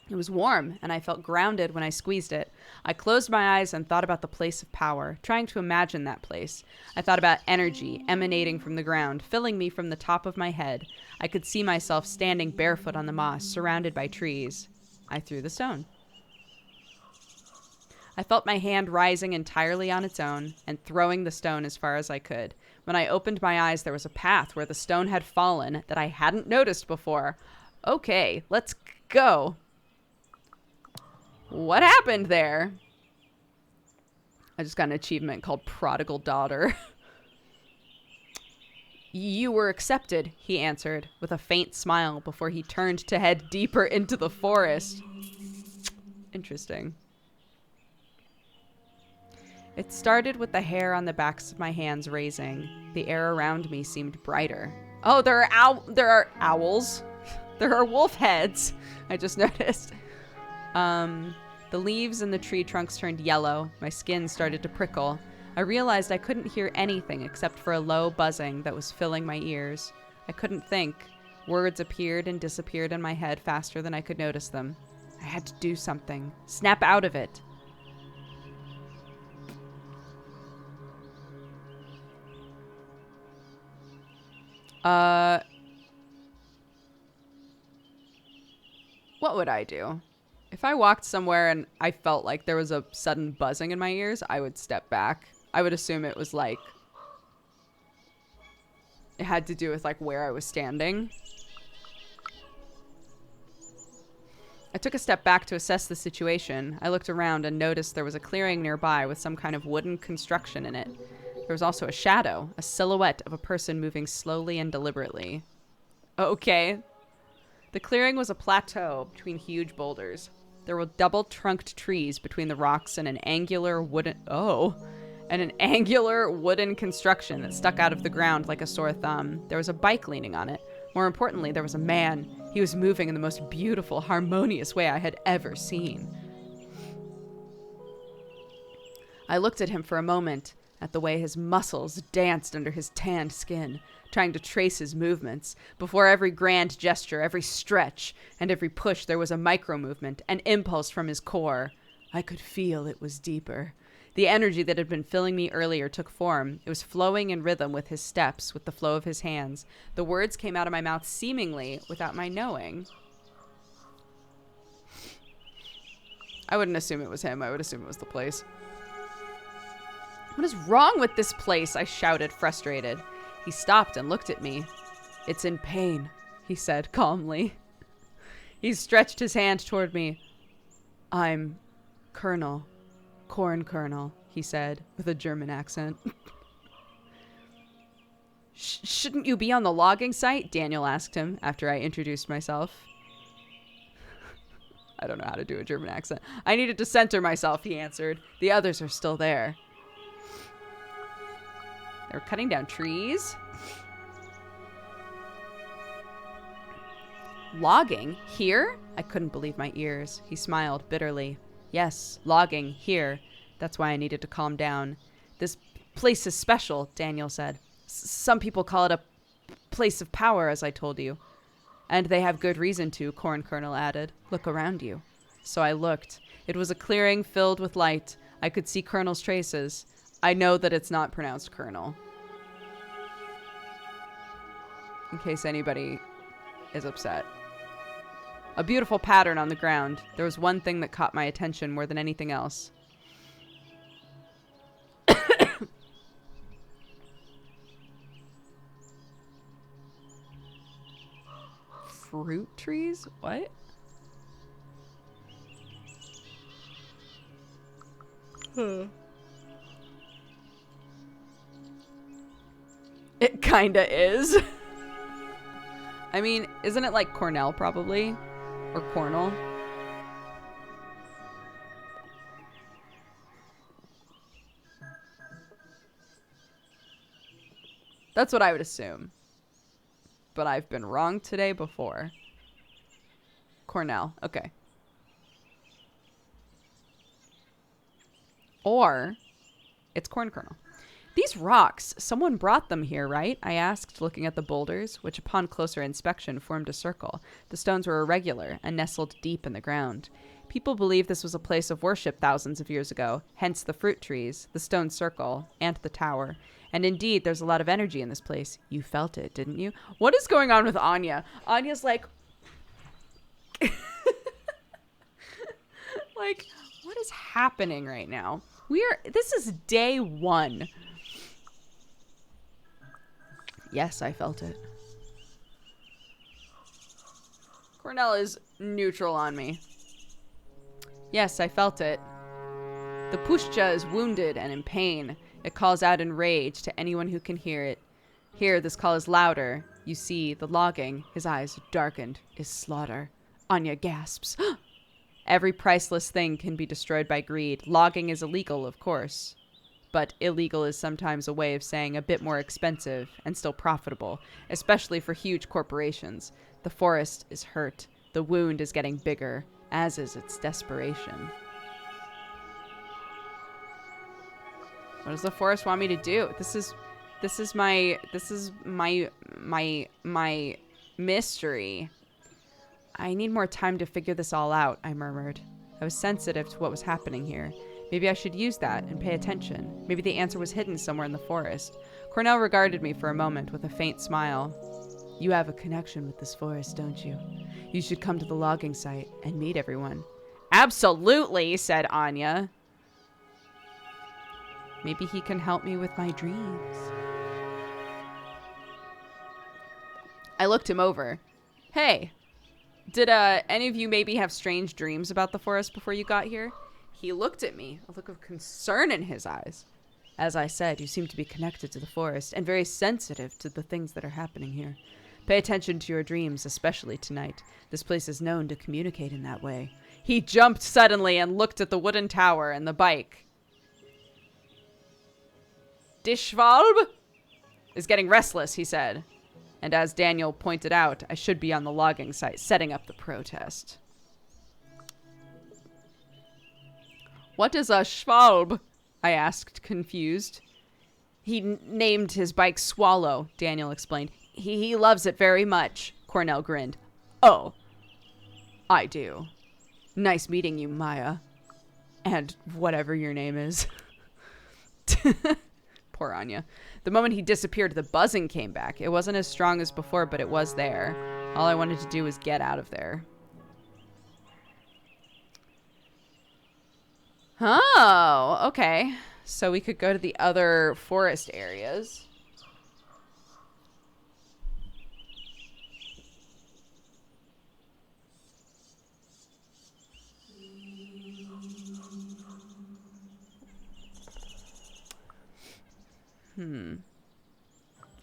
Speaker 2: It was warm, and I felt grounded when I squeezed it. I closed my eyes and thought about the place of power, trying to imagine that place. I thought about energy emanating from the ground, filling me from the top of my head. I could see myself standing barefoot on the moss, surrounded by trees. I threw the stone. I felt my hand rising entirely on its own and throwing the stone as far as I could. When I opened my eyes, there was a path where the stone had fallen that I hadn't noticed before. Okay, let's go. What happened there? I just got an achievement called Prodigal Daughter. You were accepted, he answered with a faint smile before he turned to head deeper into the forest. Interesting. It started with the hair on the backs of my hands raising. The air around me seemed brighter. Oh, there are owls. There are wolf heads. I just noticed. The leaves and the tree trunks turned yellow. My skin started to prickle. I realized I couldn't hear anything except for a low buzzing that was filling my ears. I couldn't think. Words appeared and disappeared in my head faster than I could notice them. I had to do something. Snap out of it. What would I do? If I walked somewhere and I felt like there was a sudden buzzing in my ears, I would step back. I would assume it was like... It had to do with like where I was standing. I took a step back to assess the situation. I looked around and noticed there was a clearing nearby with some kind of wooden construction in it. There was also a shadow, a silhouette of a person moving slowly and deliberately. Okay. The clearing was a plateau between huge boulders. There were double-trunked trees between the rocks and an angular wooden construction that stuck out of the ground like a sore thumb. There was a bike leaning on it. More importantly, there was a man. He was moving in the most beautiful, harmonious way I had ever seen. I looked at him for a moment, at the way his muscles danced under his tanned skin, trying to trace his movements. Before every grand gesture, every stretch, and every push, there was a micro-movement, an impulse from his core. I could feel it was deeper. The energy that had been filling me earlier took form. It was flowing in rhythm with his steps, with the flow of his hands. The words came out of my mouth seemingly without my knowing. I wouldn't assume it was him. I would assume it was the place. What is wrong with this place? I shouted, frustrated. He stopped and looked at me. It's in pain, he said calmly. He stretched his hand toward me. I'm Corn Colonel, he said with a German accent. Shouldn't you be on the logging site? Daniel asked him after I introduced myself. I don't know how to do a German accent. I needed to center myself, he answered. The others are still there. They're cutting down trees. Logging? Here? I couldn't believe my ears. He smiled bitterly. Yes, logging. Here. That's why I needed to calm down. This place is special, Daniel said. Some people call it a place of power, as I told you. And they have good reason to, Corn Colonel added. Look around you. So I looked. It was a clearing filled with light. I could see Colonel's traces. I know that it's not pronounced Colonel. In case anybody is upset. A beautiful pattern on the ground. There was one thing that caught my attention more than anything else. Fruit trees? What? It kinda is. I mean, isn't it like Cornell probably? Or Cornell? That's what I would assume. But I've been wrong today before. Cornell. Okay. Or it's Corn Kernel. These rocks, someone brought them here, right? I asked, looking at the boulders, which upon closer inspection formed a circle. The stones were irregular and nestled deep in the ground. People believe this was a place of worship thousands of years ago, hence the fruit trees, the stone circle, and the tower. And indeed, there's a lot of energy in this place. You felt it, didn't you? What is going on with Anya? Anya's like... like, what is happening right now? This is day one. Yes, I felt it. Cornell is neutral on me. Yes, I felt it. The Pushcha is wounded and in pain. It calls out in rage to anyone who can hear it. Here, this call is louder. You see, the logging, his eyes darkened, is slaughter. Anya gasps. Every priceless thing can be destroyed by greed. Logging is illegal, of course. But illegal is sometimes a way of saying a bit more expensive and still profitable, especially for huge corporations. The forest is hurt. The wound is getting bigger, as is its desperation. What does the forest want me to do? This is my mystery. I need more time to figure this all out, I murmured. I was sensitive to what was happening here. Maybe I should use that and pay attention. Maybe the answer was hidden somewhere in the forest. Cornell regarded me for a moment with a faint smile. You have a connection with this forest, don't you? You should come to the logging site and meet everyone. Absolutely, said Anya. Maybe he can help me with my dreams. I looked him over. Hey, did any of you maybe have strange dreams about the forest before you got here? He looked at me, a look of concern in his eyes. As I said, you seem to be connected to the forest and very sensitive to the things that are happening here. Pay attention to your dreams, especially tonight. This place is known to communicate in that way. He jumped suddenly and looked at the wooden tower and the bike. Dischwalb is getting restless, he said. And as Daniel pointed out, I should be on the logging site setting up the protest. What is a Schwalb? I asked, confused. He named his bike Swallow, Daniel explained. He loves it very much, Cornell grinned. Oh, I do. Nice meeting you, Maya. And whatever your name is. Poor Anya. The moment he disappeared, the buzzing came back. It wasn't as strong as before, but it was there. All I wanted to do was get out of there. Oh, okay. So we could go to the other forest areas.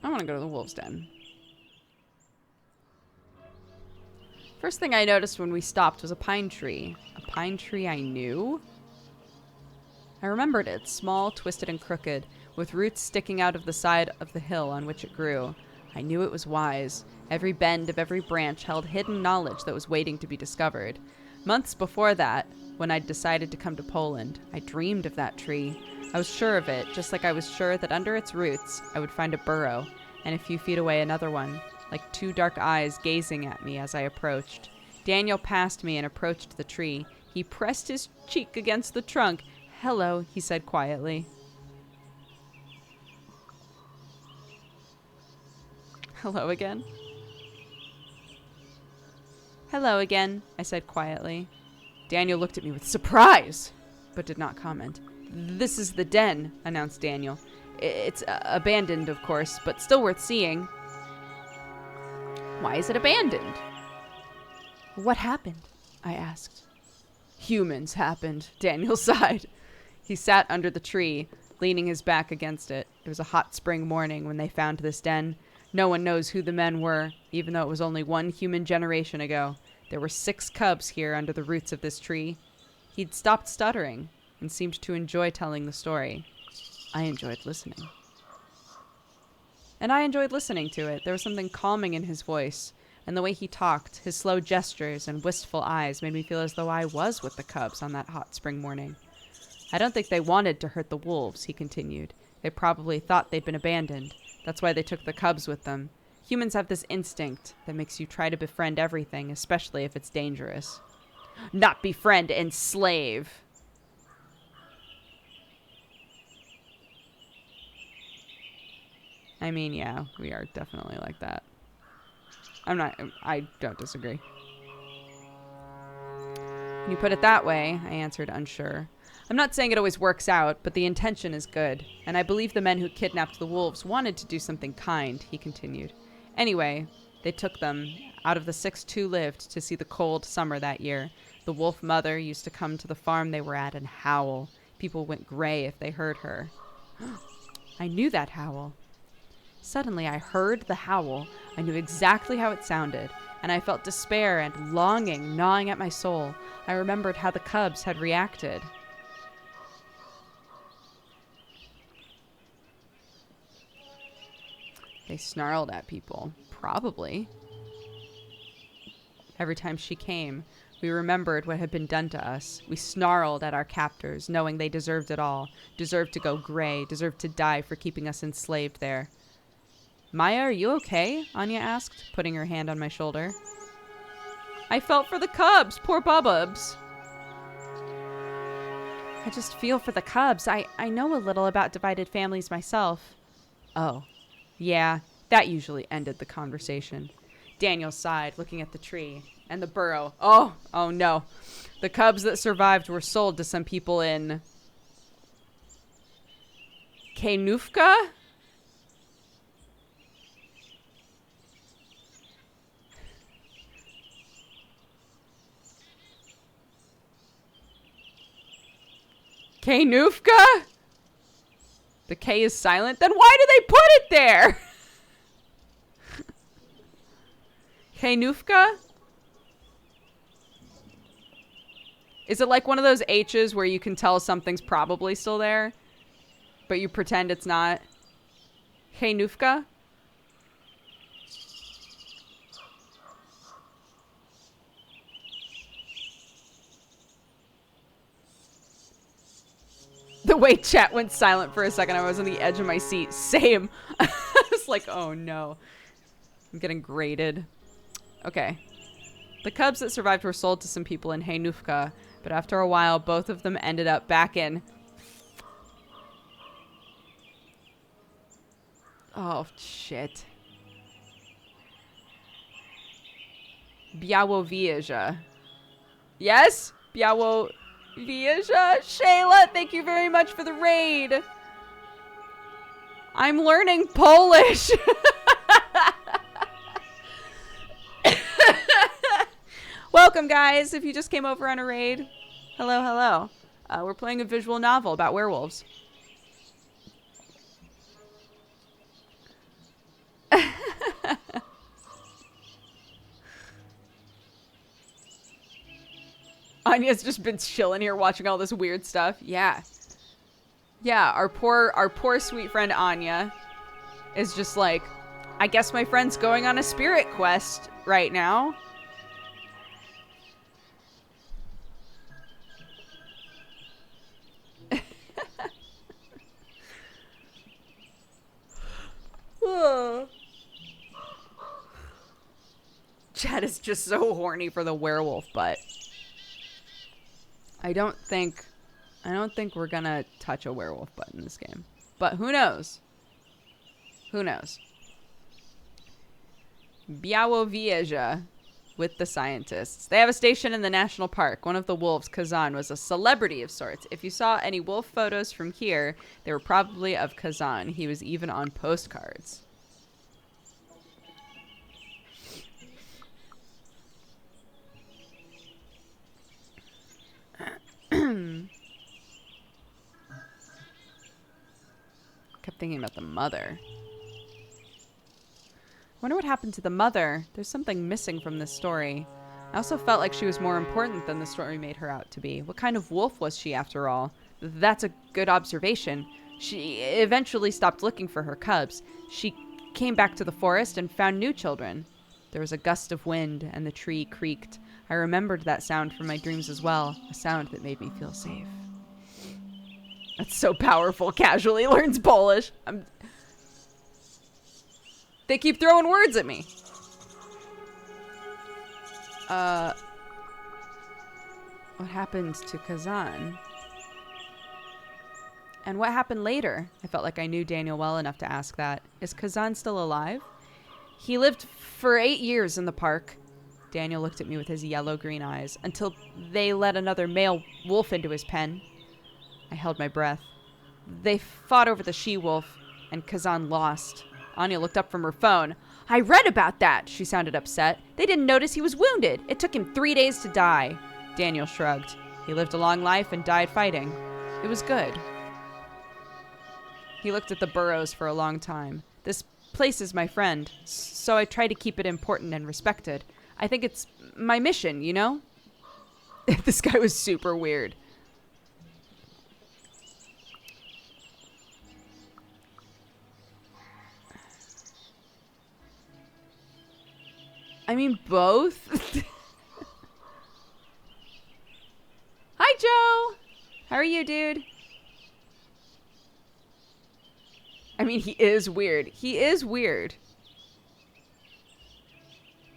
Speaker 2: I want to
Speaker 1: want to go to the wolves' den. First thing I noticed when we stopped was a pine tree. A pine tree I knew? I remembered it, small, twisted, and crooked, with roots sticking out of the side of the hill on which it grew. I knew it was wise. Every bend of every branch held hidden knowledge that was waiting to be discovered. Months before that, when I'd decided to come to Poland, I dreamed of that tree. I was sure of it, just like I was sure that under its roots I would find a burrow, and a few feet away another one, like two dark eyes gazing at me as I approached. Daniel passed me and approached the tree. He pressed his cheek against the trunk. "Hello," he said quietly. "Hello again?" "Hello again," I said quietly. Daniel looked at me with surprise, but did not comment. "This is the den," announced Daniel. "It's abandoned, of course, but still worth seeing." "Why is it abandoned?" "What happened?" I asked. "Humans happened," Daniel sighed. He sat under the tree, leaning his back against it. It was a hot spring morning when they found this den. No one knows who the men were, even though it was only one human generation ago. There were 6 cubs here under the roots of this tree. He'd stopped stuttering and seemed to enjoy telling the story. I enjoyed listening. And I enjoyed listening to it. There was something calming in his voice, and the way he talked, his slow gestures and wistful eyes made me feel as though I was with the cubs on that hot spring morning. "I don't think they wanted to hurt the wolves," he continued. "They probably thought they'd been abandoned. That's why they took the cubs with them. Humans have this instinct that makes you try to befriend everything, especially if it's dangerous." "Not befriend, enslave." I mean, yeah, we are definitely like that. I don't disagree. "When you put it that way," I answered, unsure. "I'm not saying it always works out, but the intention is good. And I believe the men who kidnapped the wolves wanted to do something kind," he continued. "Anyway, they took them. Out of the 6, 2 lived to see the cold summer that year. The wolf mother used to come to the farm they were at and howl. People went gray if they heard her." I knew that howl. Suddenly I heard the howl. I knew exactly how it sounded, and I felt despair and longing gnawing at my soul. I remembered how the cubs had reacted. They snarled at people. Probably. Every time she came, we remembered what had been done to us. We snarled at our captors, knowing they deserved it all. Deserved to go gray, deserved to die for keeping us enslaved there. "Maya, are you okay?" Anya asked, putting her hand on my shoulder. "I felt for the cubs, poor Bububs." "I just feel for the cubs. I know a little about divided families myself." "Oh, yeah, that usually ended the conversation." Daniel sighed, looking at the tree and the burrow. Oh no. The cubs that survived were sold to some people in Kenufka? Kenufka? The K is silent? Then why do they put it there? Kenufka? Is it like one of those H's where you can tell something's probably still there, but you pretend it's not? Kenufka? The way chat went silent for a second, I was on the edge of my seat. Same. I was like, oh no. I'm getting graded. Okay. The cubs that survived were sold to some people in Hainufka, but after a while, both of them ended up back in... Oh, shit. Białowieża. Yes? Białowieża? Shayla, thank you very much for the raid. I'm learning Polish. Welcome, guys. If you just came over on a raid, hello, hello. We're playing a visual novel about werewolves.
Speaker 2: Anya's just been chilling here watching all this weird stuff. Yeah. Yeah, our poor sweet friend Anya is just like, I guess my friend's going on a spirit quest right now. Chad is just so horny for the werewolf butt. I don't think we're gonna touch a werewolf butt in this game. But who knows? Who knows? Białowieża with the scientists. They have a station in the national park. One of the wolves, Kazan, was a celebrity of sorts. If you saw any wolf photos from here, they were probably of Kazan. He was even on postcards. Kept thinking about the mother. Wonder what happened to the mother. There's something missing from this story. I also felt like she was more important than the story made her out to be. What kind of wolf was she, after all? That's a good observation. She eventually stopped looking for her cubs. She came back to the forest and found new children. There was a gust of wind, and the tree creaked. I remembered that sound from my dreams as well, a sound that made me feel safe. That's so powerful. Casually learns Polish. They keep throwing words at me. What happened to Kazan? And what happened later? I felt like I knew Daniel well enough to ask that. Is Kazan still alive? He lived for 8 years in the park. Daniel looked at me with his yellow-green eyes until they let another male wolf into his pen. I held my breath. They fought over the she-wolf, and Kazan lost. Anya looked up from her phone. I read about that, she sounded upset. They didn't notice he was wounded. It took him 3 days to die. Daniel shrugged. He lived a long life and died fighting. It was good. He looked at the burrows for a long time. This place is my friend, so I try to keep it important and respected. I think it's my mission, you know? This guy was super weird. I mean, both. Hi, Joe. How are you, dude? I mean, he is weird. He is weird.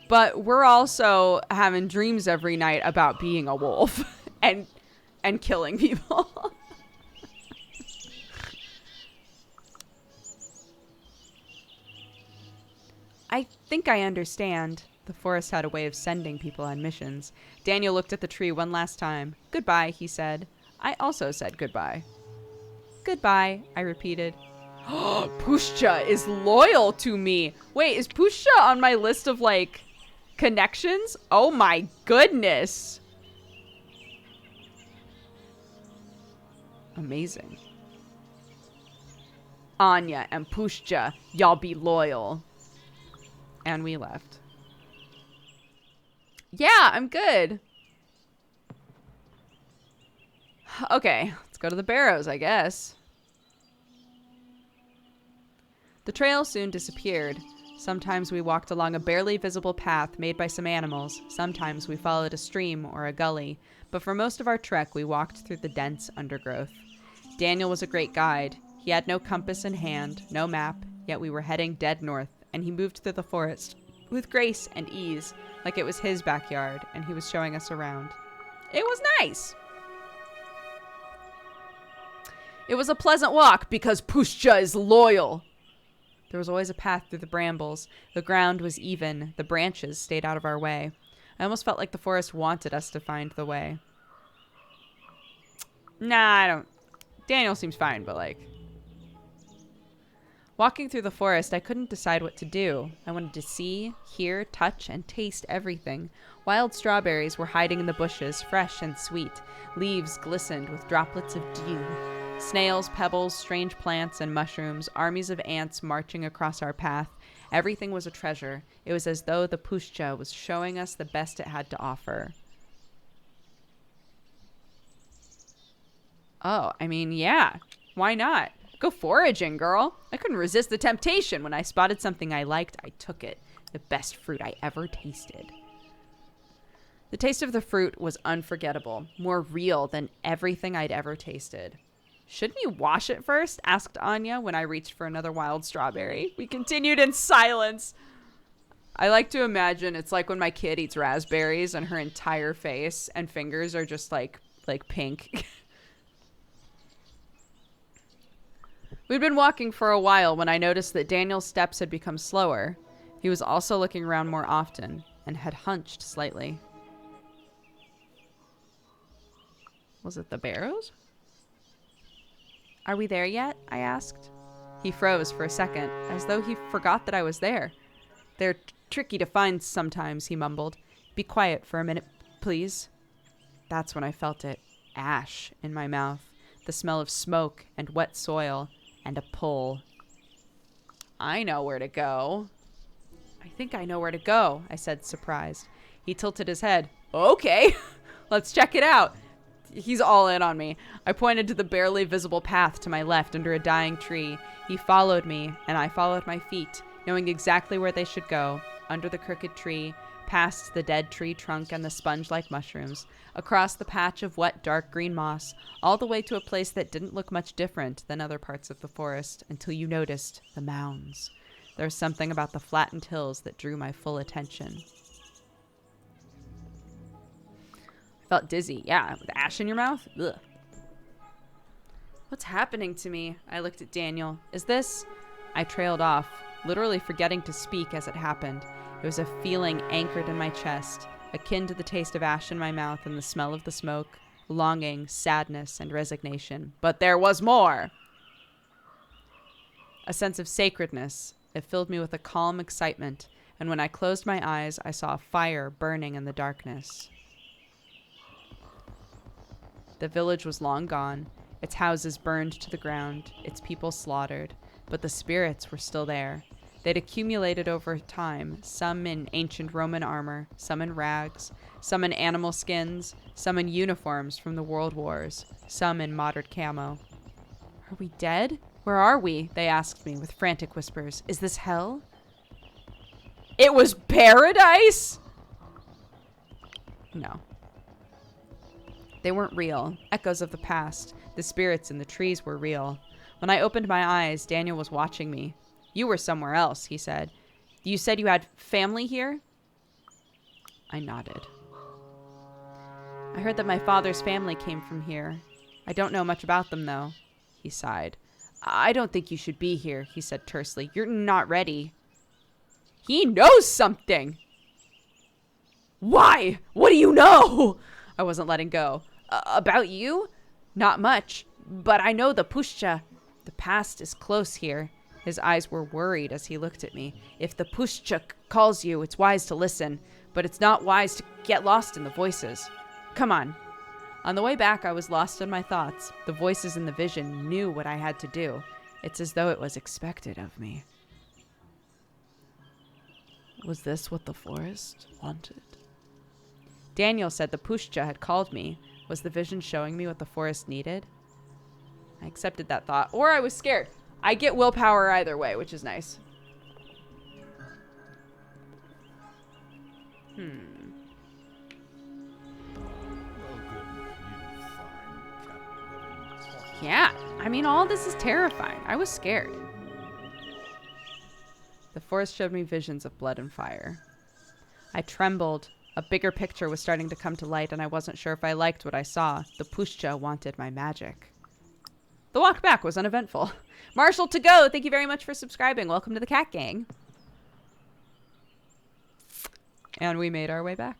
Speaker 2: But we're also having dreams every night about being a wolf and killing people. I think I understand. The forest had a way of sending people on missions. Daniel looked at the tree one last time. Goodbye, he said. I also said goodbye. Goodbye, I repeated. Pushcha is loyal to me. Wait, is Pushcha on my list of, like, connections? Oh my goodness. Amazing. Anya and Pushcha, y'all be loyal. And we left. Yeah, I'm good. Okay, let's go to the barrows, I guess. The trail soon disappeared. Sometimes we walked along a barely visible path made by some animals. Sometimes we followed a stream or a gully. But for most of our trek, we walked through the dense undergrowth. Daniel was a great guide. He had no compass in hand, no map, yet we were heading dead north, and he moved through the forest with grace and ease, like it was his backyard, and he was showing us around. It was nice. It was a pleasant walk because Pushcha is loyal. There was always a path through the brambles. The ground was even. The branches stayed out of our way. I almost felt like the forest wanted us to find the way. Nah, I don't. Daniel seems fine, but like... Walking through the forest, I couldn't decide what to do. I wanted to see, hear, touch, and taste everything. Wild strawberries were hiding in the bushes, fresh and sweet. Leaves glistened with droplets of dew. Snails, pebbles, strange plants, and mushrooms, armies of ants marching across our path. Everything was a treasure. It was as though the puszcza was showing us the best it had to offer. Oh, I mean, yeah. Why not? Go foraging, girl. I couldn't resist the temptation. When I spotted something I liked, I took it. The best fruit I ever tasted. The taste of the fruit was unforgettable, more real than everything I'd ever tasted. Shouldn't you wash it first? Asked Anya when I reached for another wild strawberry. We continued in silence. I like to imagine it's like when my kid eats raspberries and her entire face and fingers are just like pink. We'd been walking for a while when I noticed that Daniel's steps had become slower. He was also looking around more often and had hunched slightly. Was it the barrows? Are we there yet? I asked. He froze for a second, as though he forgot that I was there. They're tricky to find sometimes, he mumbled. Be quiet for a minute, please. That's when I felt it. Ash in my mouth. The smell of smoke and wet soil and a pull. I know where to go. I think I know where to go, I said, surprised. He tilted his head. Okay, let's check it out. He's all in on me. I pointed to the barely visible path to my left under a dying tree. He followed me, and I followed my feet, knowing exactly where they should go, under the crooked tree, past the dead tree trunk and the sponge-like mushrooms, across the patch of wet dark green moss, all the way to a place that didn't look much different than other parts of the forest, until you noticed the mounds. There was something about the flattened hills that drew my full attention. Felt dizzy. Yeah, with ash in your mouth? Ugh. What's happening to me? I looked at Daniel. Is this... I trailed off, literally forgetting to speak as it happened. It was a feeling anchored in my chest, akin to the taste of ash in my mouth and the smell of the smoke, longing, sadness, and resignation. But there was more! A sense of sacredness. It filled me with a calm excitement, and when I closed my eyes, I saw a fire burning in the darkness. The village was long gone, its houses burned to the ground, its people slaughtered, but the spirits were still there. They'd accumulated over time, some in ancient Roman armor, some in rags, some in animal skins, some in uniforms from the World Wars, some in modern camo. Are we dead? Where are we? They asked me with frantic whispers. Is this hell? It was paradise? No. They weren't real. Echoes of the past. The spirits in the trees were real. When I opened my eyes, Daniel was watching me. You were somewhere else, he said. You said you had family here? I nodded. I heard that my father's family came from here. I don't know much about them, though. He sighed. I don't think you should be here, he said tersely. You're not ready. He knows something! Why? What do you know? I wasn't letting go. About you? Not much, but I know the puszcza. The past is close here. His eyes were worried as he looked at me. If the puszcza calls you, it's wise to listen, but it's not wise to get lost in the voices. Come on. On the way back, I was lost in my thoughts. The voices in the vision knew what I had to do. It's as though it was expected of me. Was this what the forest wanted? Daniel said the puszcza had called me. Was the vision showing me what the forest needed? I accepted that thought, or I was scared. I get willpower either way, which is nice. Yeah, I mean, all this is terrifying. I was scared. The forest showed me visions of blood and fire. I trembled. A bigger picture was starting to come to light, and I wasn't sure if I liked what I saw. The puszcza wanted my magic. The walk back was uneventful. Marshall to go, thank you very much for subscribing. Welcome to the Cat Gang. And we made our way back.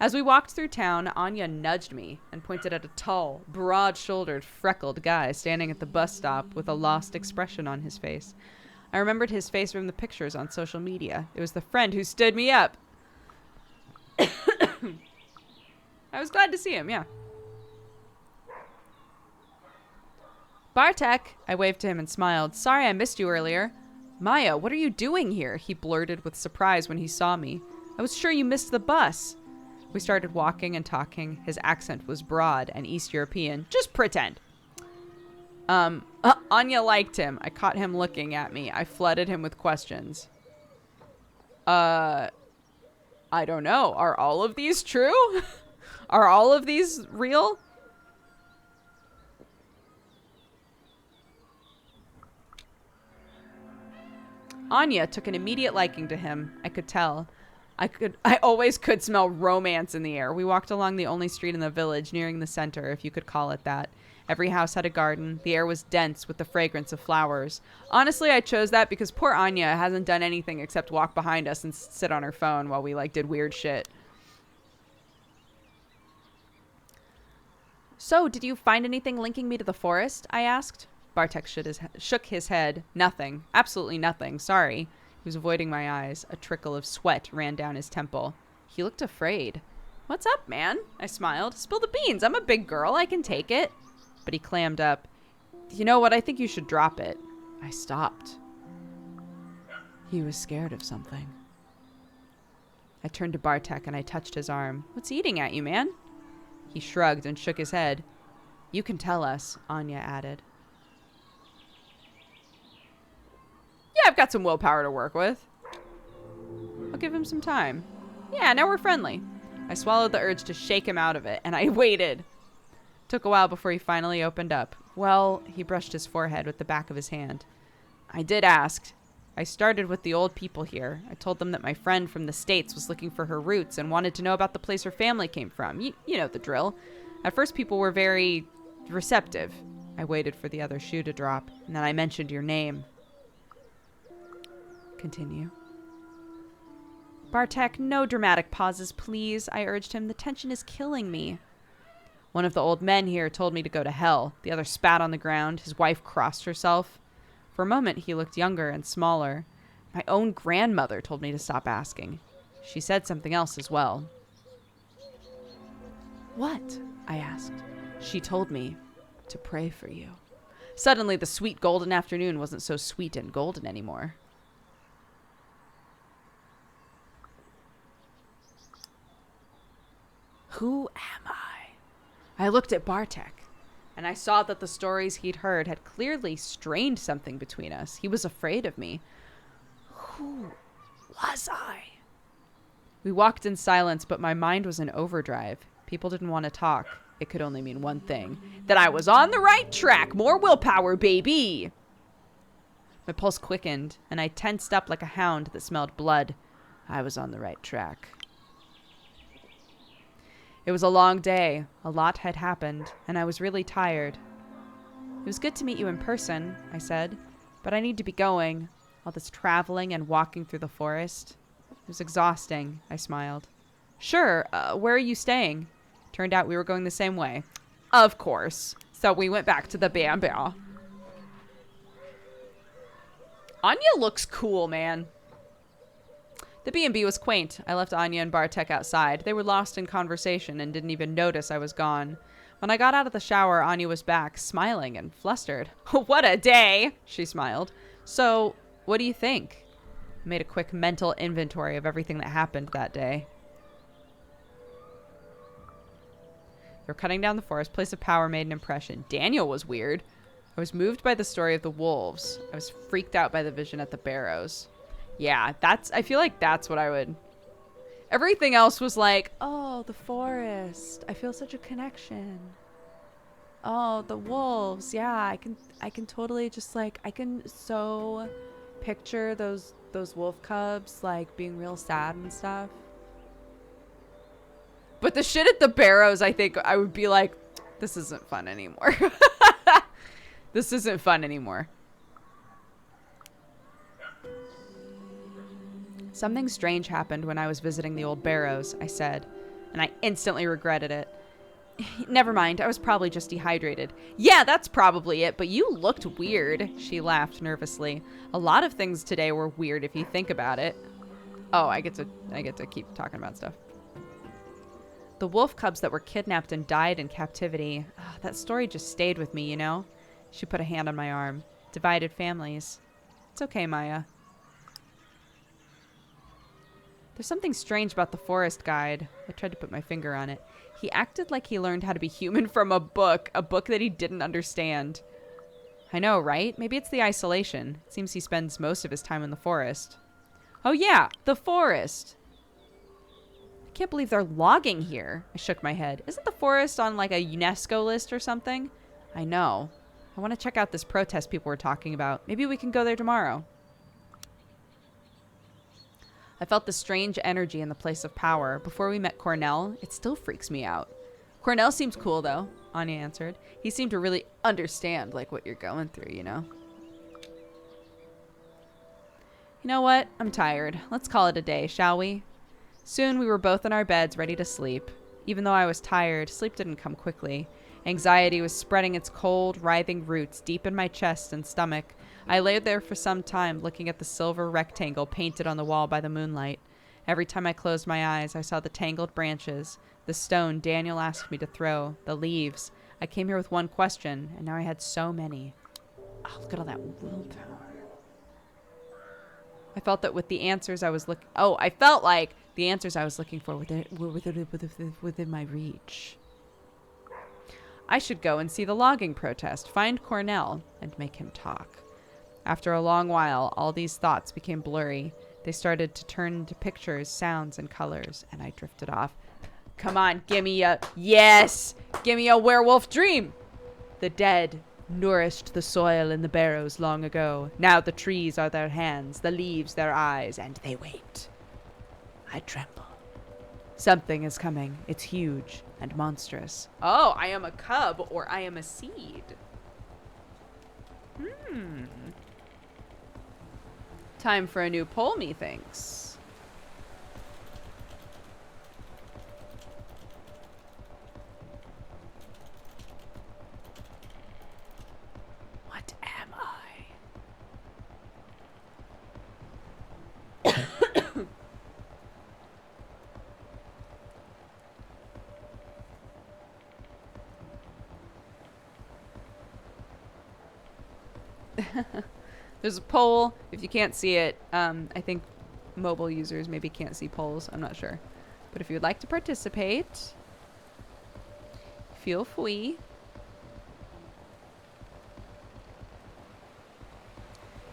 Speaker 2: As we walked through town, Anya nudged me and pointed at a tall, broad-shouldered, freckled guy standing at the bus stop with a lost expression on his face. I remembered his face from the pictures on social media. It was the friend who stood me up. I was glad to see him, yeah. Bartek! I waved to him and smiled. Sorry I missed you earlier. Maya, what are you doing here? He blurted with surprise when he saw me. I was sure you missed the bus. We started walking and talking. His accent was broad and East European. Just pretend. Anya liked him. I caught him looking at me. I flooded him with questions. I don't know. Are all of these true? Are all of these real? Anya took an immediate liking to him. I could tell. I always could smell romance in the air. We walked along the only street in the village, nearing the center, if you could call it that. Every house had a garden. The air was dense with the fragrance of flowers. Honestly, I chose that because poor Anya hasn't done anything except walk behind us and sit on her phone while we did weird shit. So, did you find anything linking me to the forest? I asked. Bartek shook his head. Nothing. Absolutely nothing. Sorry. He was avoiding my eyes. A trickle of sweat ran down his temple. He looked afraid. What's up, man? I smiled. Spill the beans. I'm a big girl. I can take it. But he clammed up. You know what? I think you should drop it. I stopped. He was scared of something. I turned to Bartek and I touched his arm. What's eating at you, man? He shrugged and shook his head. You can tell us, Anya added. Yeah, I've got some willpower to work with. I'll give him some time. Yeah, now we're friendly. I swallowed the urge to shake him out of it, and I waited. Took a while before he finally opened up. Well, he brushed his forehead with the back of his hand. I did ask. I started with the old people here. I told them that my friend from the States was looking for her roots and wanted to know about the place her family came from. You know the drill. At first, people were very receptive. I waited for the other shoe to drop, and then I mentioned your name. Continue. Bartek, no dramatic pauses, please, I urged him. The tension is killing me. One of the old men here told me to go to hell. The other spat on the ground. His wife crossed herself. For a moment, he looked younger and smaller. My own grandmother told me to stop asking. She said something else as well. What? I asked. She told me to pray for you. Suddenly, the sweet golden afternoon wasn't so sweet and golden anymore. Who am I? I looked at Bartek, and I saw that the stories he'd heard had clearly strained something between us. He was afraid of me. Who was I? We walked in silence, but my mind was in overdrive. People didn't want to talk. It could only mean one thing. That I was on the right track. More willpower, baby. My pulse quickened, and I tensed up like a hound that smelled blood. I was on the right track. It was a long day. A lot had happened, and I was really tired. It was good to meet you in person, I said, but I need to be going. All this traveling and walking through the forest. It was exhausting, I smiled. Sure, where are you staying? Turned out we were going the same way. Of course. So we went back to the Bamboo. Anya looks cool, man. The B&B was quaint. I left Anya and Bartek outside. They were lost in conversation and didn't even notice I was gone. When I got out of the shower, Anya was back, smiling and flustered. What a day, she smiled. So, what do you think? I made a quick mental inventory of everything that happened that day. They were cutting down the forest. Place of power made an impression. Daniel was weird. I was moved by the story of the wolves. I was freaked out by the vision at the barrows. Yeah, I feel like that's what I would. Everything else was like, oh, the forest. I feel such a connection. Oh, the wolves. Yeah, I can totally just I can so picture those wolf cubs being real sad and stuff. But the shit at the barrows, I think I would be like, this isn't fun anymore. This isn't fun anymore. Something strange happened when I was visiting the old barrows, I said, and I instantly regretted it. Never mind, I was probably just dehydrated. Yeah, that's probably it, but you looked weird, she laughed nervously. A lot of things today were weird if you think about it. Oh, I get to keep talking about stuff. The wolf cubs that were kidnapped and died in captivity. Oh, that story just stayed with me, you know? She put a hand on my arm. Divided families. It's okay, Maya. There's something strange about the forest guide. I tried to put my finger on it. He acted like he learned how to be human from a book that he didn't understand. I know, right? Maybe it's the isolation. It seems he spends most of his time in the forest. Oh yeah, the forest. I can't believe they're logging here. I shook my head. Isn't the forest on like a UNESCO list or something? I know. I want to check out this protest people were talking about. Maybe we can go there tomorrow. I felt the strange energy in the place of power. Before we met Cornell, it still freaks me out. Cornell seems cool, though, Anya answered. He seemed to really understand, like, what you're going through, you know? You know what? I'm tired. Let's call it a day, shall we? Soon we were both in our beds, ready to sleep. Even though I was tired, sleep didn't come quickly. Anxiety was spreading its cold, writhing roots deep in my chest and stomach. I lay there for some time, looking at the silver rectangle painted on the wall by the moonlight. Every time I closed my eyes, I saw the tangled branches, the stone Daniel asked me to throw, the leaves. I came here with one question, and now I had so many. Oh, look at all that willpower. I felt that with the answers I was looking... Oh, I felt like the answers I was looking for were within my reach. I should go and see the logging protest, find Cornell, and make him talk. After a long while, all these thoughts became blurry. They started to turn into pictures, sounds, and colors, and I drifted off. Come on, gimme a... Yes! Gimme a werewolf dream! The dead nourished the soil in the barrows long ago. Now the trees are their hands, the leaves their eyes, and they wait. I tremble. Something is coming. It's huge and monstrous. Oh, I am a cub or I am a seed. Time for a new poll, methinks. What am I? There's a poll. If you can't see it, I think mobile users maybe can't see polls. I'm not sure. But if you would like to participate, feel free.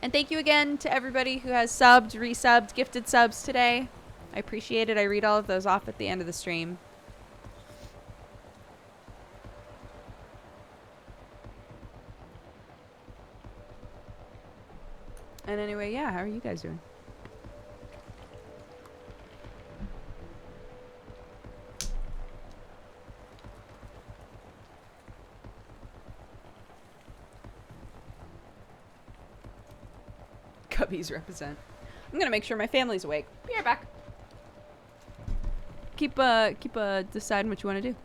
Speaker 2: And thank you again to everybody who has subbed, resubbed, gifted subs today. I appreciate it. I read all of those off at the end of the stream. And anyway, yeah, how are you guys doing? Cubbies represent. I'm gonna make sure my family's awake. Be right back. Keep deciding what you want to do.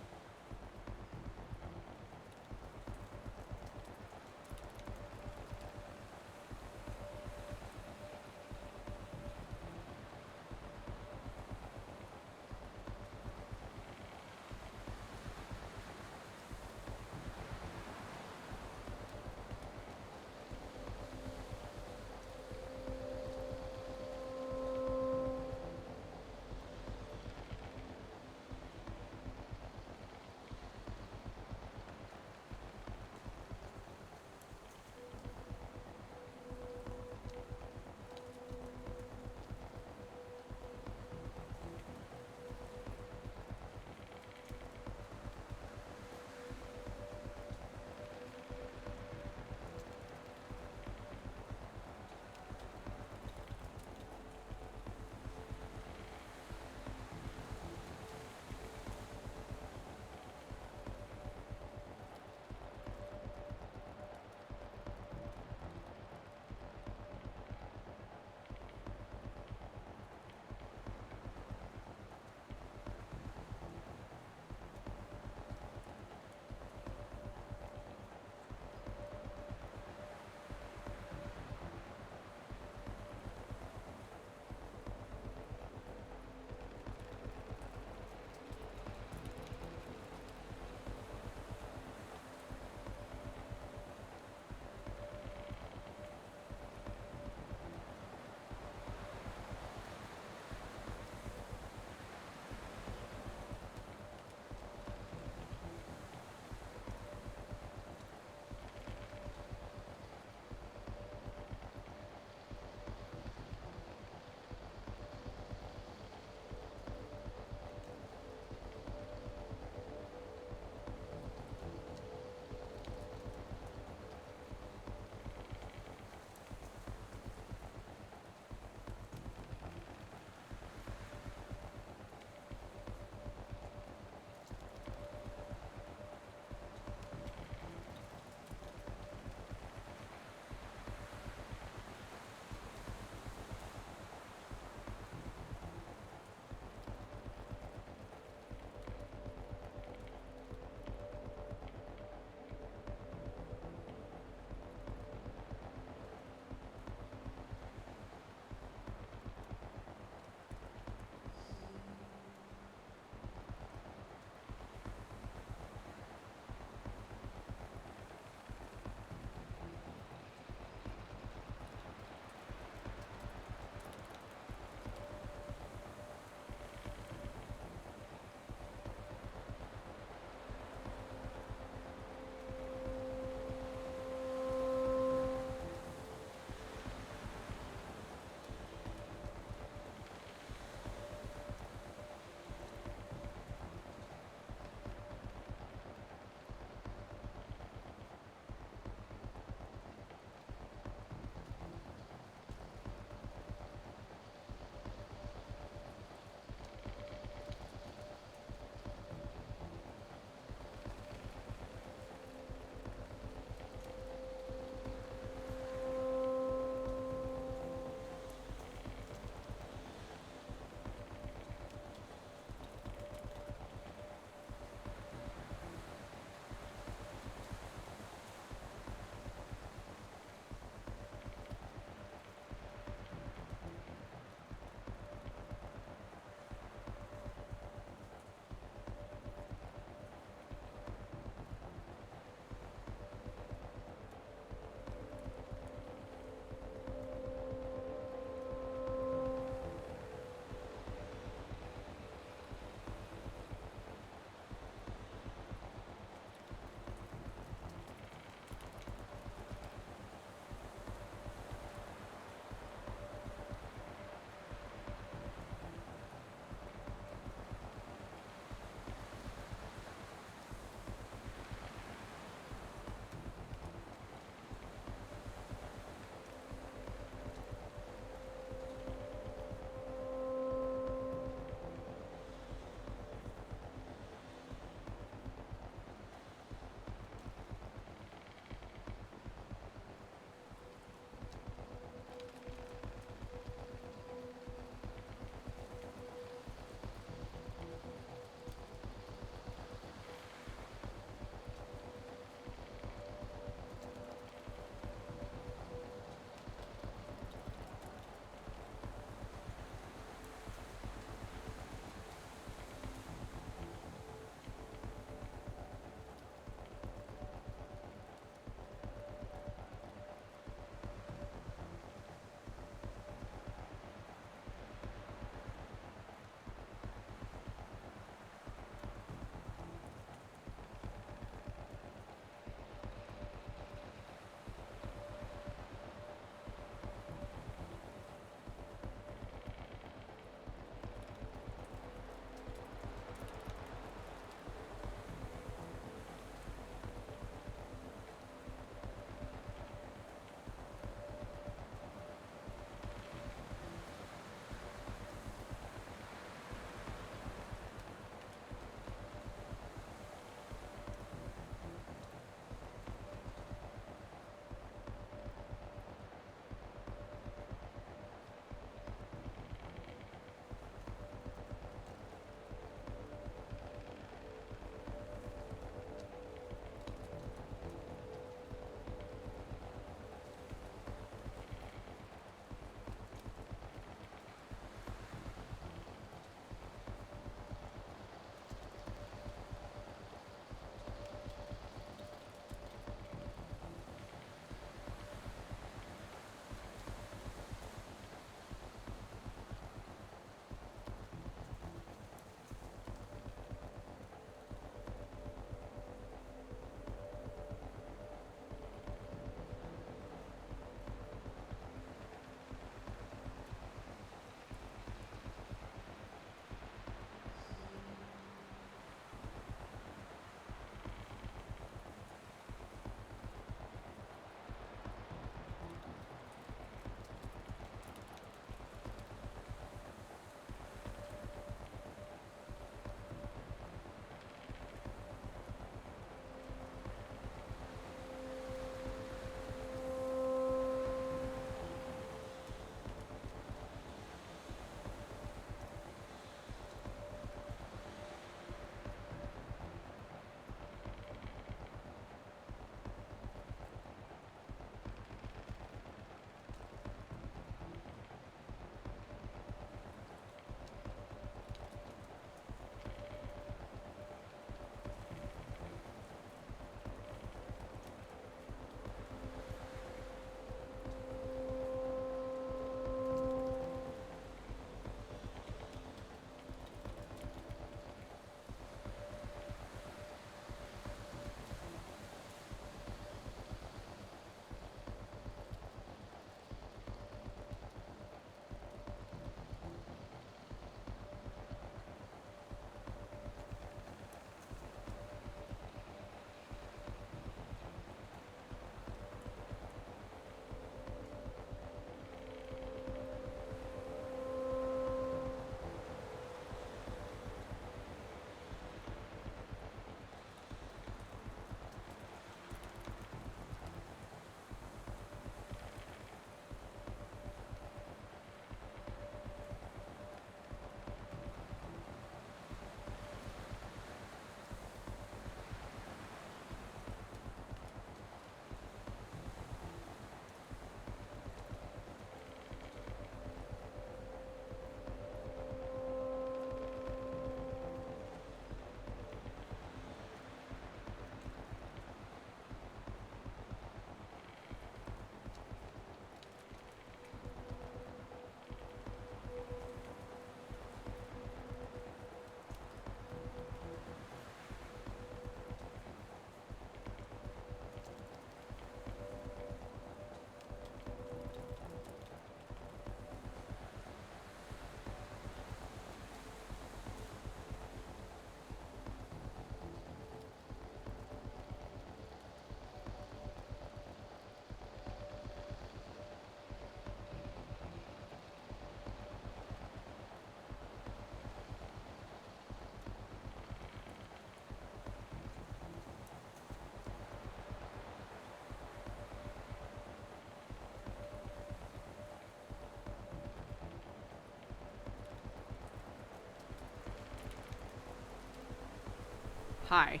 Speaker 2: Hi.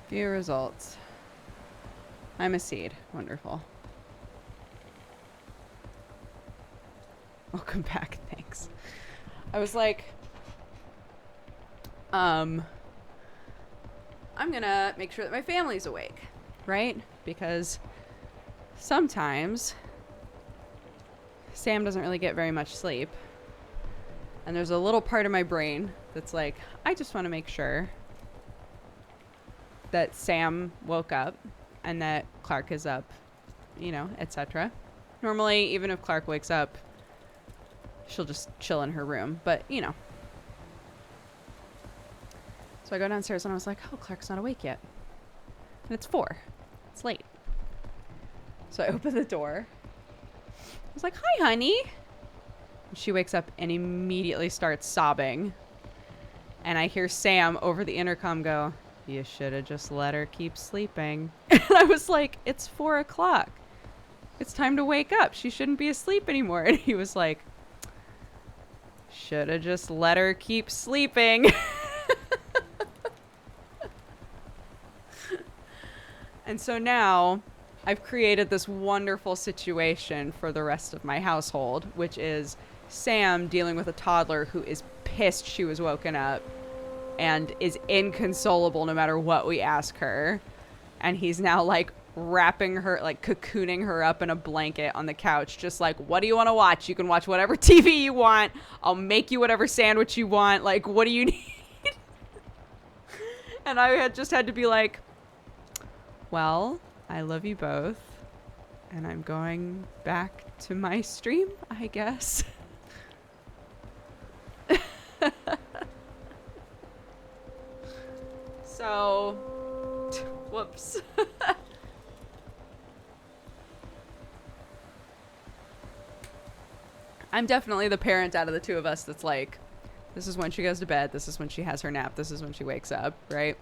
Speaker 1: View results. I'm a seed. Wonderful. Welcome back. Thanks. I was like, I'm gonna make sure that my family's awake, right? Because sometimes Sam doesn't really get very much sleep. And there's a little part of my brain that's like, I just want to make sure that Sam woke up and that Clark is up, you know, etc. Normally, even if Clark wakes up, she'll just chill in her room, but you know. So I go downstairs and I was like, oh, Clark's not awake yet. And it's 4. It's late. So I open the door. I was like, hi, honey. And she wakes up and immediately starts sobbing. And I hear Sam over the intercom go, you should have just let her keep sleeping. And I was like, it's 4 o'clock. It's time to wake up. She shouldn't be asleep anymore. And he was like, should have just let her keep sleeping. And so now I've created this wonderful situation for the rest of my household, which is Sam dealing with a toddler who is pissed she was woken up and is inconsolable no matter what we ask her. And he's now like wrapping her, like cocooning her up in a blanket on the couch, just like, what do you want to watch? You can watch whatever TV you want. I'll make you whatever sandwich you want. Like, what do you need? And I had to be like, well, I love you both. And I'm going back to my stream, I guess. So, whoops. I'm definitely the parent out of the two of us that's like, this is when she goes to bed, this is when she has her nap, this is when she wakes up, right?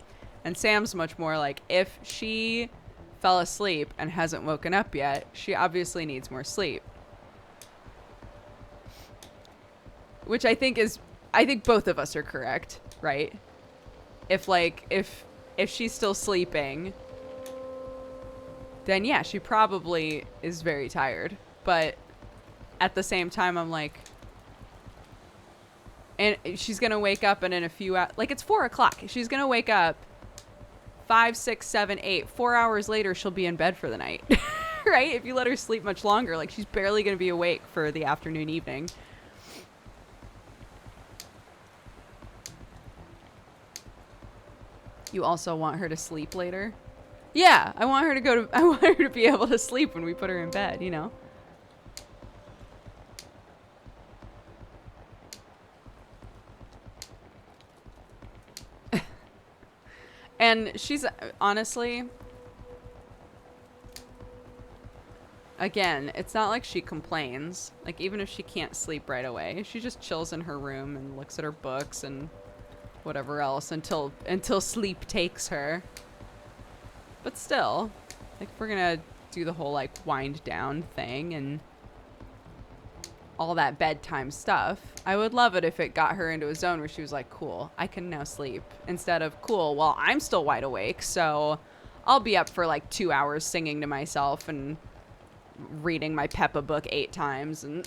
Speaker 1: And Sam's much more like, if she fell asleep and hasn't woken up yet, she obviously needs more sleep. Which I think both of us are correct, right? If she's still sleeping, then yeah, she probably is very tired. But at the same time, I'm like, and she's gonna wake up and in a few hours, like it's 4 o'clock. She's gonna wake up 5, 6, 7, 8. 4 hours later, she'll be in bed for the night, right? If you let her sleep much longer, like she's barely gonna be awake for the afternoon, evening. You also want her to sleep later? Yeah, I want her to be able to sleep when we put her in bed, you know? And she's honestly, again, it's not like she complains. Like even if she can't sleep right away, she just chills in her room and looks at her books and whatever else until sleep takes her. But still, like if we're gonna do the whole like wind down thing and all that bedtime stuff, I would love it if it got her into a zone where she was like, cool, I can now sleep, instead of, cool, well, I'm still wide awake, so I'll be up for like 2 hours singing to myself and reading my Peppa book 8 times and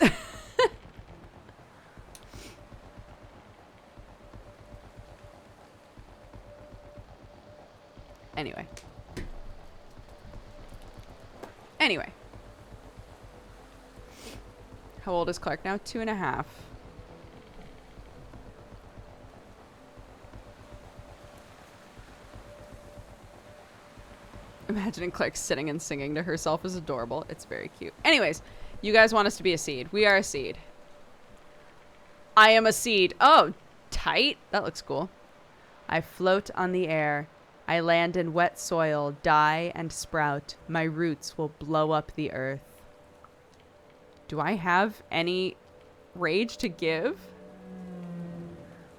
Speaker 1: Anyway. How old is Clark now? 2.5. Imagining Clark sitting and singing to herself is adorable. It's very cute. Anyways, you guys want us to be a seed. We are a seed. I am a seed. Oh, tight. That looks cool. I float on the air. I land in wet soil, die and sprout. My roots will blow up the earth. Do I have any rage to give?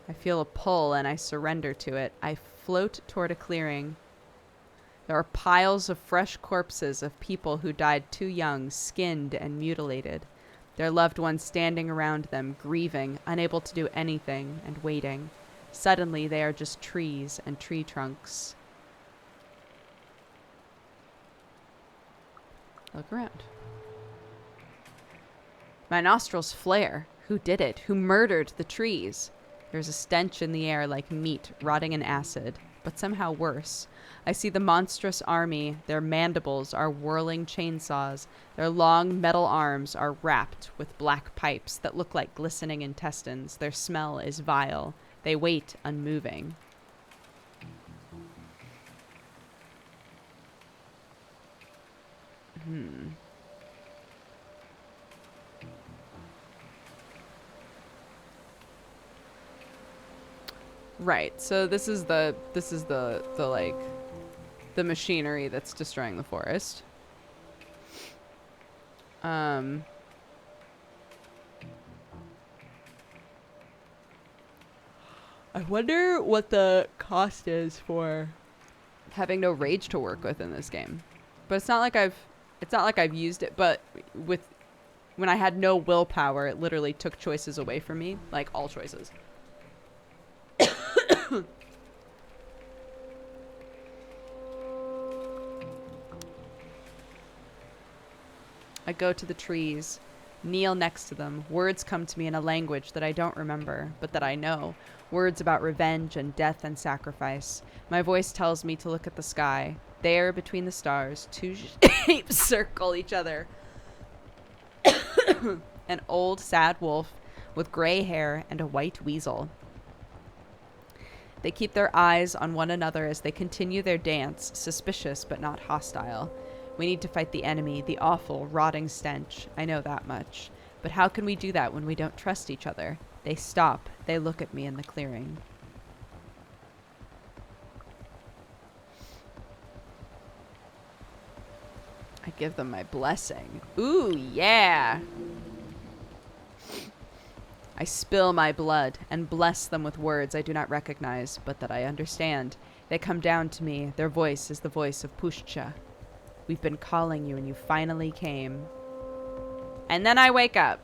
Speaker 1: I feel a pull and I surrender to it. I float toward a clearing.
Speaker 2: There are piles of fresh corpses of people who died too young, skinned and mutilated. Their loved ones standing around them, grieving, unable to do anything, and waiting. Suddenly, they are just trees and tree trunks. Look around. My nostrils flare. Who did it? Who murdered the trees? There's a stench in the air like meat rotting in acid, but somehow worse. I see the monstrous army. Their mandibles are whirling chainsaws. Their long metal arms are wrapped with black pipes that look like glistening intestines. Their smell is vile. They wait unmoving. Right. So this is the like the machinery that's destroying the forest. I wonder what the cost is for having no rage to work with in this game. But it's not like I've used it, but when I had no willpower, it literally took choices away from me, like all choices. I go to the trees, kneel next to them. Words come to me in a language that I don't remember, but that I know. Words about revenge and death and sacrifice. My voice tells me to look at the sky. There, between the stars, two shapes circle each other. An old, sad wolf with gray hair and a white weasel. They keep their eyes on one another as they continue their dance, suspicious but not hostile. We need to fight the enemy, the awful, rotting stench. I know that much. But how can we do that when we don't trust each other? They stop. They look at me in the clearing. I give them my blessing. Ooh, yeah! I spill my blood and bless them with words I do not recognize, but that I understand. They come down to me. Their voice is the voice of Pushcha. We've been calling you and you finally came. And then I wake up.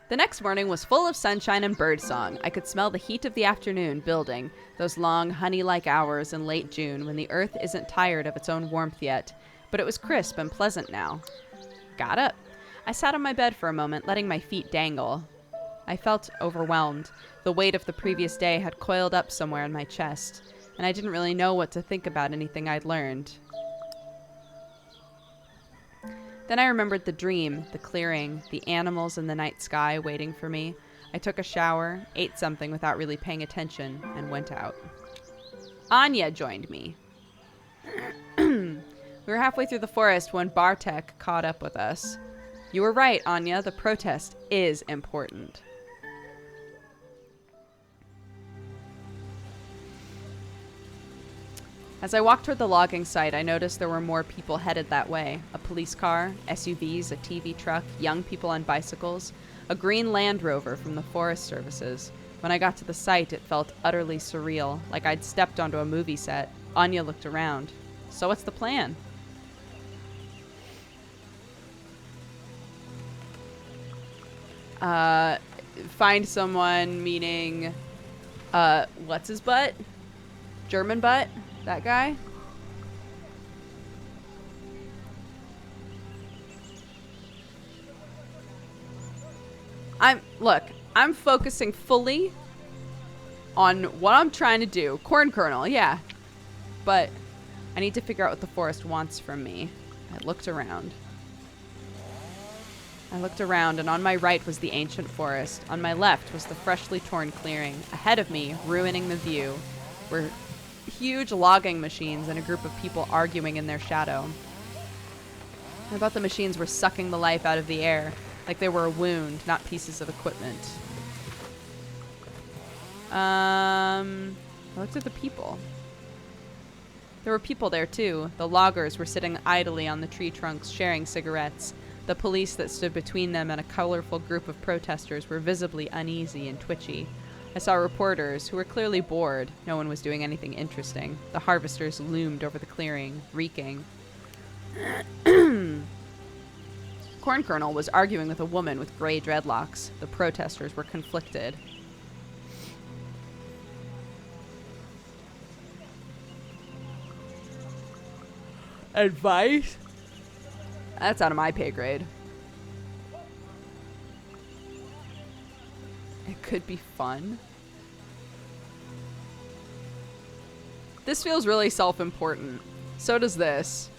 Speaker 2: The next morning was full of sunshine and birdsong. I could smell the heat of the afternoon building, those long honey-like hours in late June when the earth isn't tired of its own warmth yet. But it was crisp and pleasant now. Got up. I sat on my bed for a moment, letting my feet dangle. I felt overwhelmed. The weight of the previous day had coiled up somewhere in my chest, and I didn't really know what to think about anything I'd learned. Then I remembered the dream, the clearing, the animals in the night sky waiting for me. I took a shower, ate something without really paying attention, and went out. Anya joined me. We were halfway through the forest when Bartek caught up with us. You were right, Anya. The protest is important. As I walked toward the logging site, I noticed there were more people headed that way. A police car, SUVs, a TV truck, young people on bicycles, a green Land Rover from the Forest Services. When I got to the site, it felt utterly surreal, like I'd stepped onto a movie set. Anya looked around. So what's the plan? Find someone, meaning, what's his butt? German butt? That guy? I'm focusing fully on what I'm trying to do. Corn kernel, yeah. But I need to figure out what the forest wants from me. I looked around. And on my right was the ancient forest. On my left was the freshly torn clearing. Ahead of me, ruining the view, were huge logging machines and a group of people arguing in their shadow. I thought the machines were sucking the life out of the air, like they were a wound, not pieces of equipment. I looked at the people. There were people there, too. The loggers were sitting idly on the tree trunks, sharing cigarettes. The police that stood between them and a colorful group of protesters were visibly uneasy and twitchy. I saw reporters who were clearly bored. No one was doing anything interesting. The harvesters loomed over the clearing, reeking. Corn Kernel was arguing with a woman with gray dreadlocks. The protesters were conflicted.
Speaker 1: Advice?
Speaker 2: That's out of my pay grade. It could be fun. This feels really self-important. So does this.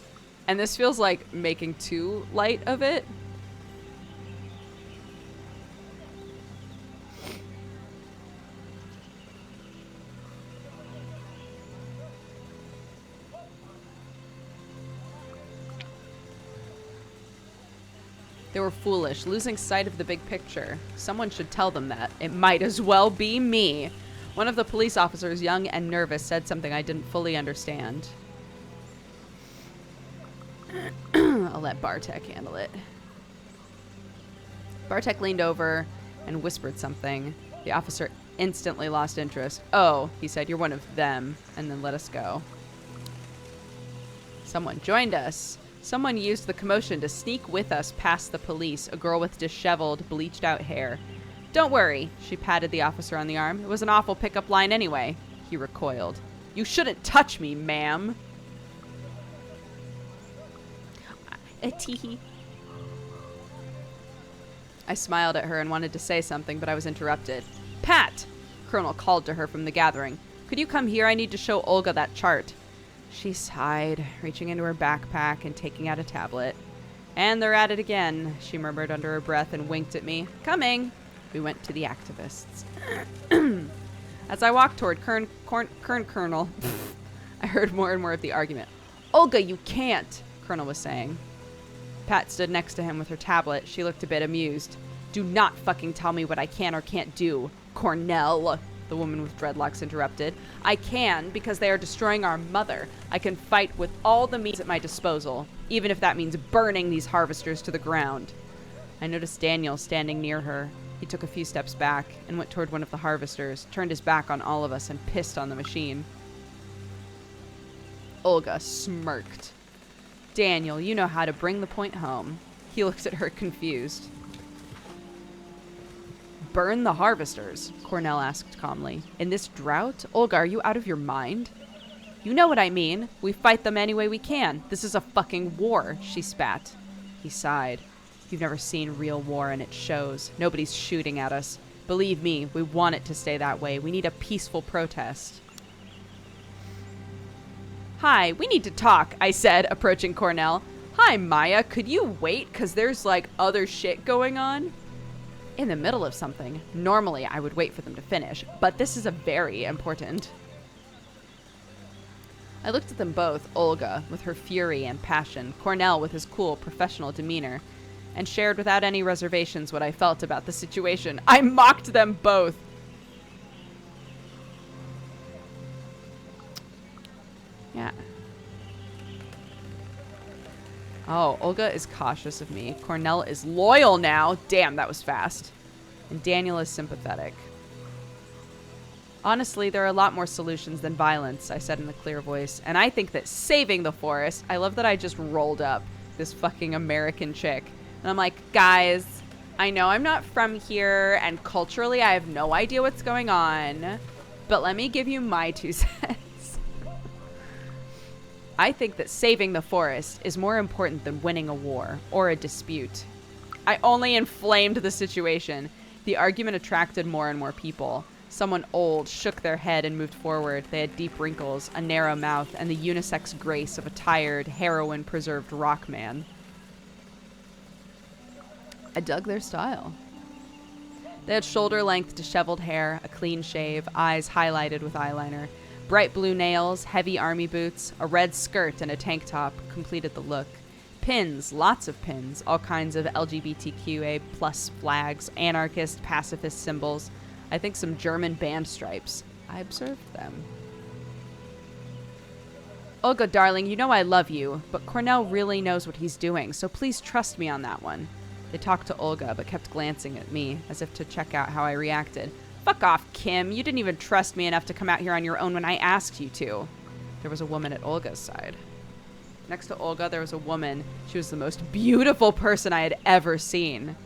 Speaker 2: And this feels like making too light of it. They were foolish, losing sight of the big picture. Someone should tell them that. It might as well be me. One of the police officers, young and nervous, said something I didn't fully understand. I'll let Bartek handle it. Bartek leaned over and whispered something. The officer instantly lost interest. Oh, he said, you're one of them, and then let us go. Someone joined us. Someone used the commotion to sneak with us past the police, a girl with disheveled, bleached-out hair. Don't worry, she patted the officer on the arm. It was an awful pickup line anyway. He recoiled. You shouldn't touch me, ma'am. Teehee. I smiled at her and wanted to say something, but I was interrupted. Pat! Colonel called to her from the gathering. Could you come here? I need to show Olga that chart. She sighed, reaching into her backpack and taking out a tablet. And they're at it again, she murmured under her breath and winked at me. Coming! We went to the activists. As I walked toward Colonel, I heard more and more of the argument. Olga, you can't, Colonel was saying. Pat stood next to him with her tablet. She looked a bit amused. Do not fucking tell me what I can or can't do, Cornell, the woman with dreadlocks interrupted. I can because they are destroying our mother. I can fight with all the means at my disposal, even if that means burning these harvesters to the ground. I noticed Daniel standing near her. He took a few steps back and went toward one of the harvesters, turned his back on all of us, and pissed on the machine. Olga smirked. Daniel, you know how to bring the point home. He looked at her confused. Burn the harvesters? Cornell asked calmly. In this drought? Olga, are you out of your mind? You know what I mean. We fight them any way we can. This is a fucking war, she spat. He sighed. You've never seen real war and it shows. Nobody's shooting at us. Believe me, we want it to stay that way. We need a peaceful protest. Hi, we need to talk, I said, approaching Cornell. Hi, Maya, could you wait? 'Cause there's like other shit going on. In the middle of something. Normally, I would wait for them to finish, but this is a very important. I looked at them both, Olga with her fury and passion, Cornell with his cool, professional demeanor, and shared without any reservations what I felt about the situation. I mocked them both. Yeah. Oh, Olga is cautious of me. Cornell is loyal now. Damn, that was fast. And Daniel is sympathetic. Honestly, there are a lot more solutions than violence, I said in a clear voice. And I think that saving the forest... I love that I just rolled up this fucking American chick. And I'm like, guys, I know I'm not from here, and culturally I have no idea what's going on. But let me give you my 2 cents. I think that saving the forest is more important than winning a war or a dispute. I only inflamed the situation. The argument attracted more and more people. Someone old shook their head and moved forward. They had deep wrinkles, a narrow mouth, and the unisex grace of a tired, heroin-preserved rock man. I dug their style. They had shoulder-length, disheveled hair, a clean shave, eyes highlighted with eyeliner. Bright blue nails, heavy army boots, a red skirt, and a tank top completed the look. Pins, lots of pins, all kinds of LGBTQA plus flags, anarchist, pacifist symbols. I think some German band stripes. I observed them. Olga, darling, you know I love you, but Cornell really knows what he's doing, so please trust me on that one. They talked to Olga, but kept glancing at me, as if to check out how I reacted. Fuck off, Kim. You didn't even trust me enough to come out here on your own when I asked you to. There was a woman at Olga's side. Next to Olga, there was a woman. She was the most beautiful person I had ever seen.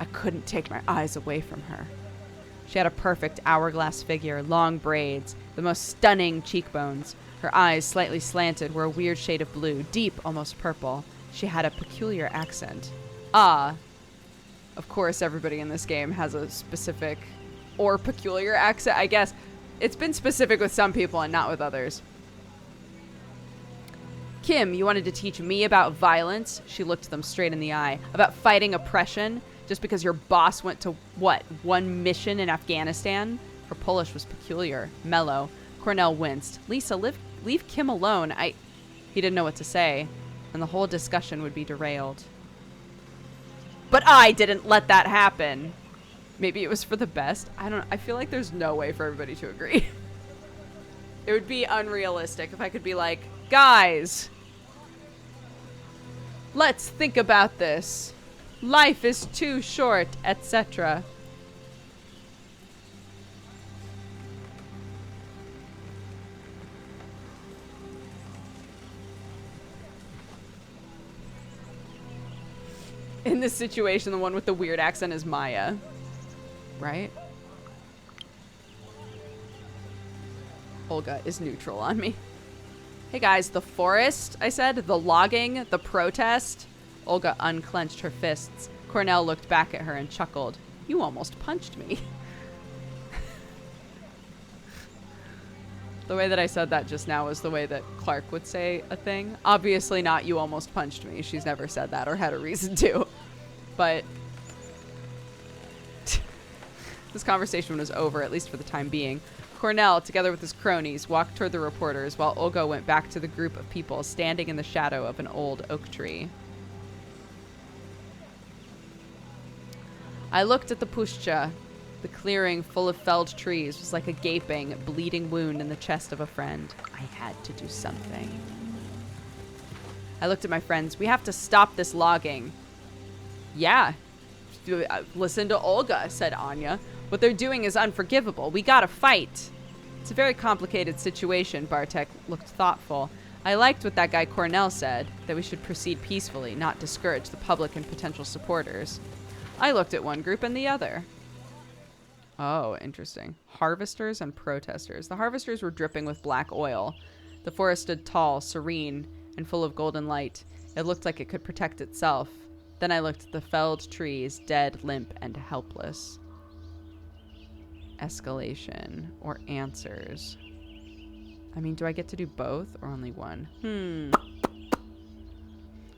Speaker 2: I couldn't take my eyes away from her. She had a perfect hourglass figure, long braids, the most stunning cheekbones. Her eyes, slightly slanted, were a weird shade of blue, deep, almost purple. She had a peculiar accent. Of course, everybody in this game has a specific or peculiar accent. I guess it's been specific with some people and not with others. Kim, you wanted to teach me about violence? She looked them straight in the eye. About fighting oppression? Just because your boss went to, what, one mission in Afghanistan? Her Polish was peculiar, mellow. Cornell winced. Lisa, leave Kim alone. He didn't know what to say, and the whole discussion would be derailed. But I didn't let that happen. Maybe it was for the best. I feel like there's no way for everybody to agree. It would be unrealistic if I could be like, guys, let's think about this. Life is too short, etc. In this situation, the one with the weird accent is Maya. Right? Olga is neutral on me. Hey guys, the forest, I said. The logging, the protest. Olga unclenched her fists. Cornell looked back at her and chuckled. You almost punched me. The way that I said that just now was the way that Clark would say a thing. Obviously not you almost punched me. She's never said that or had a reason to. But this conversation was over, at least for the time being. Cornell, together with his cronies, walked toward the reporters while Olga went back to the group of people standing in the shadow of an old oak tree. I looked at the puszcha. The clearing full of felled trees was like a gaping, bleeding wound in the chest of a friend. I had to do something. I looked at my friends. We have to stop this logging. Yeah. Listen to Olga, said Anya. What they're doing is unforgivable. We gotta fight. It's a very complicated situation, Bartek looked thoughtful. I liked what that guy Cornell said, that we should proceed peacefully, not discourage the public and potential supporters. I looked at one group and the other. Oh, interesting. Harvesters and protesters. The harvesters were dripping with black oil. The forest stood tall, serene, and full of golden light. It looked like it could protect itself. Then I looked at the felled trees, dead, limp, and helpless. Escalation or answers. I mean, do I get to do both or only one?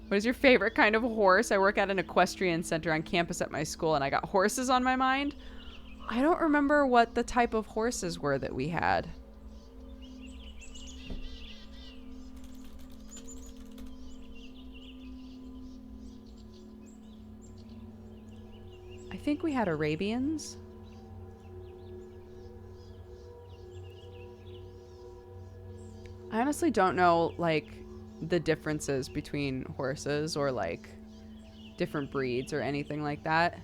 Speaker 2: What is your favorite kind of horse? I work at an equestrian center on campus at my school, and I got horses on my mind. I don't remember what the type of horses were that we had. I think we had Arabians. I honestly don't know, like, the differences between horses or, like, different breeds or anything like that.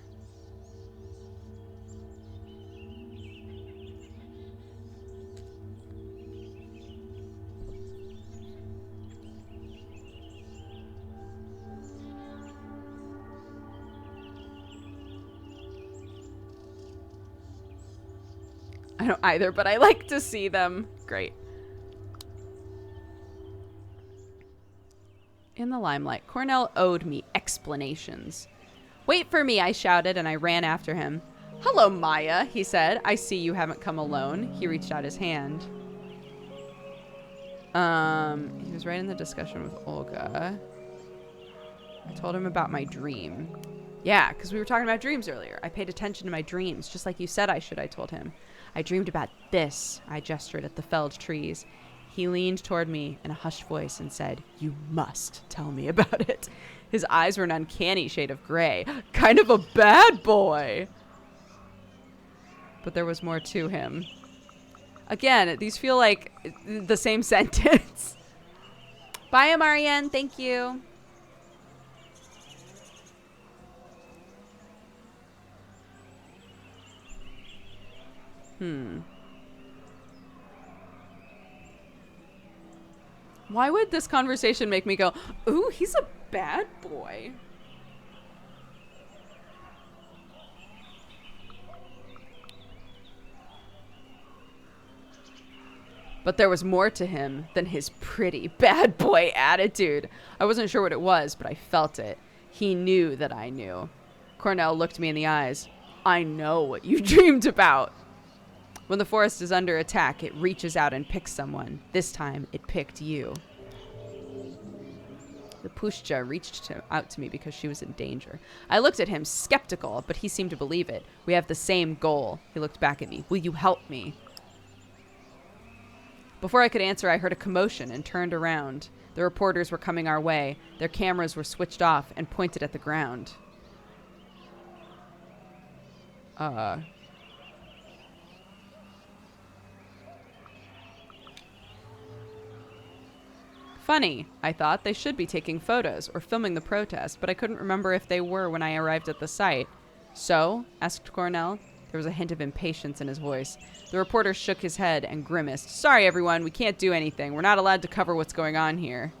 Speaker 2: I don't either, but I like to see them. Great. In the limelight, Cornell owed me explanations. Wait for me, I shouted, and I ran after him. Hello, Maya, he said. I see you haven't come alone. He reached out his hand. He was right in the discussion with Olga. I told him about my dream. Yeah, because we were talking about dreams earlier. I paid attention to my dreams, just like you said I should, I told him. I dreamed about this. I gestured at the felled trees. He leaned toward me in a hushed voice and said, you must tell me about it. His eyes were an uncanny shade of gray. Kind of a bad boy. But there was more to him. Again, these feel like the same sentence. Bye, Amarian. Thank you.
Speaker 1: Why would this conversation make me go, ooh, he's a bad boy? But there was more to him than his pretty bad boy attitude. I wasn't sure what it was, but I felt it. He knew that I knew. Cornell looked me in the eyes. I know what you dreamed about. When the forest is under attack, it reaches out and picks someone. This time, it picked you. The Pushcha reached out to me because she was in danger. I looked at him, skeptical, but he seemed to believe it. We have the same goal. He looked back at me. Will you help me? Before I could answer, I heard a commotion and turned around. The reporters were coming our way. Their cameras were switched off and pointed at the ground. Funny, I thought. They should be taking photos or filming the protest, but I couldn't remember if they were when I arrived at the site. So? Asked Cornell. There was a hint of impatience in his voice. The reporter shook his head and grimaced. Sorry, everyone. We can't do anything. We're not allowed to cover what's going on here.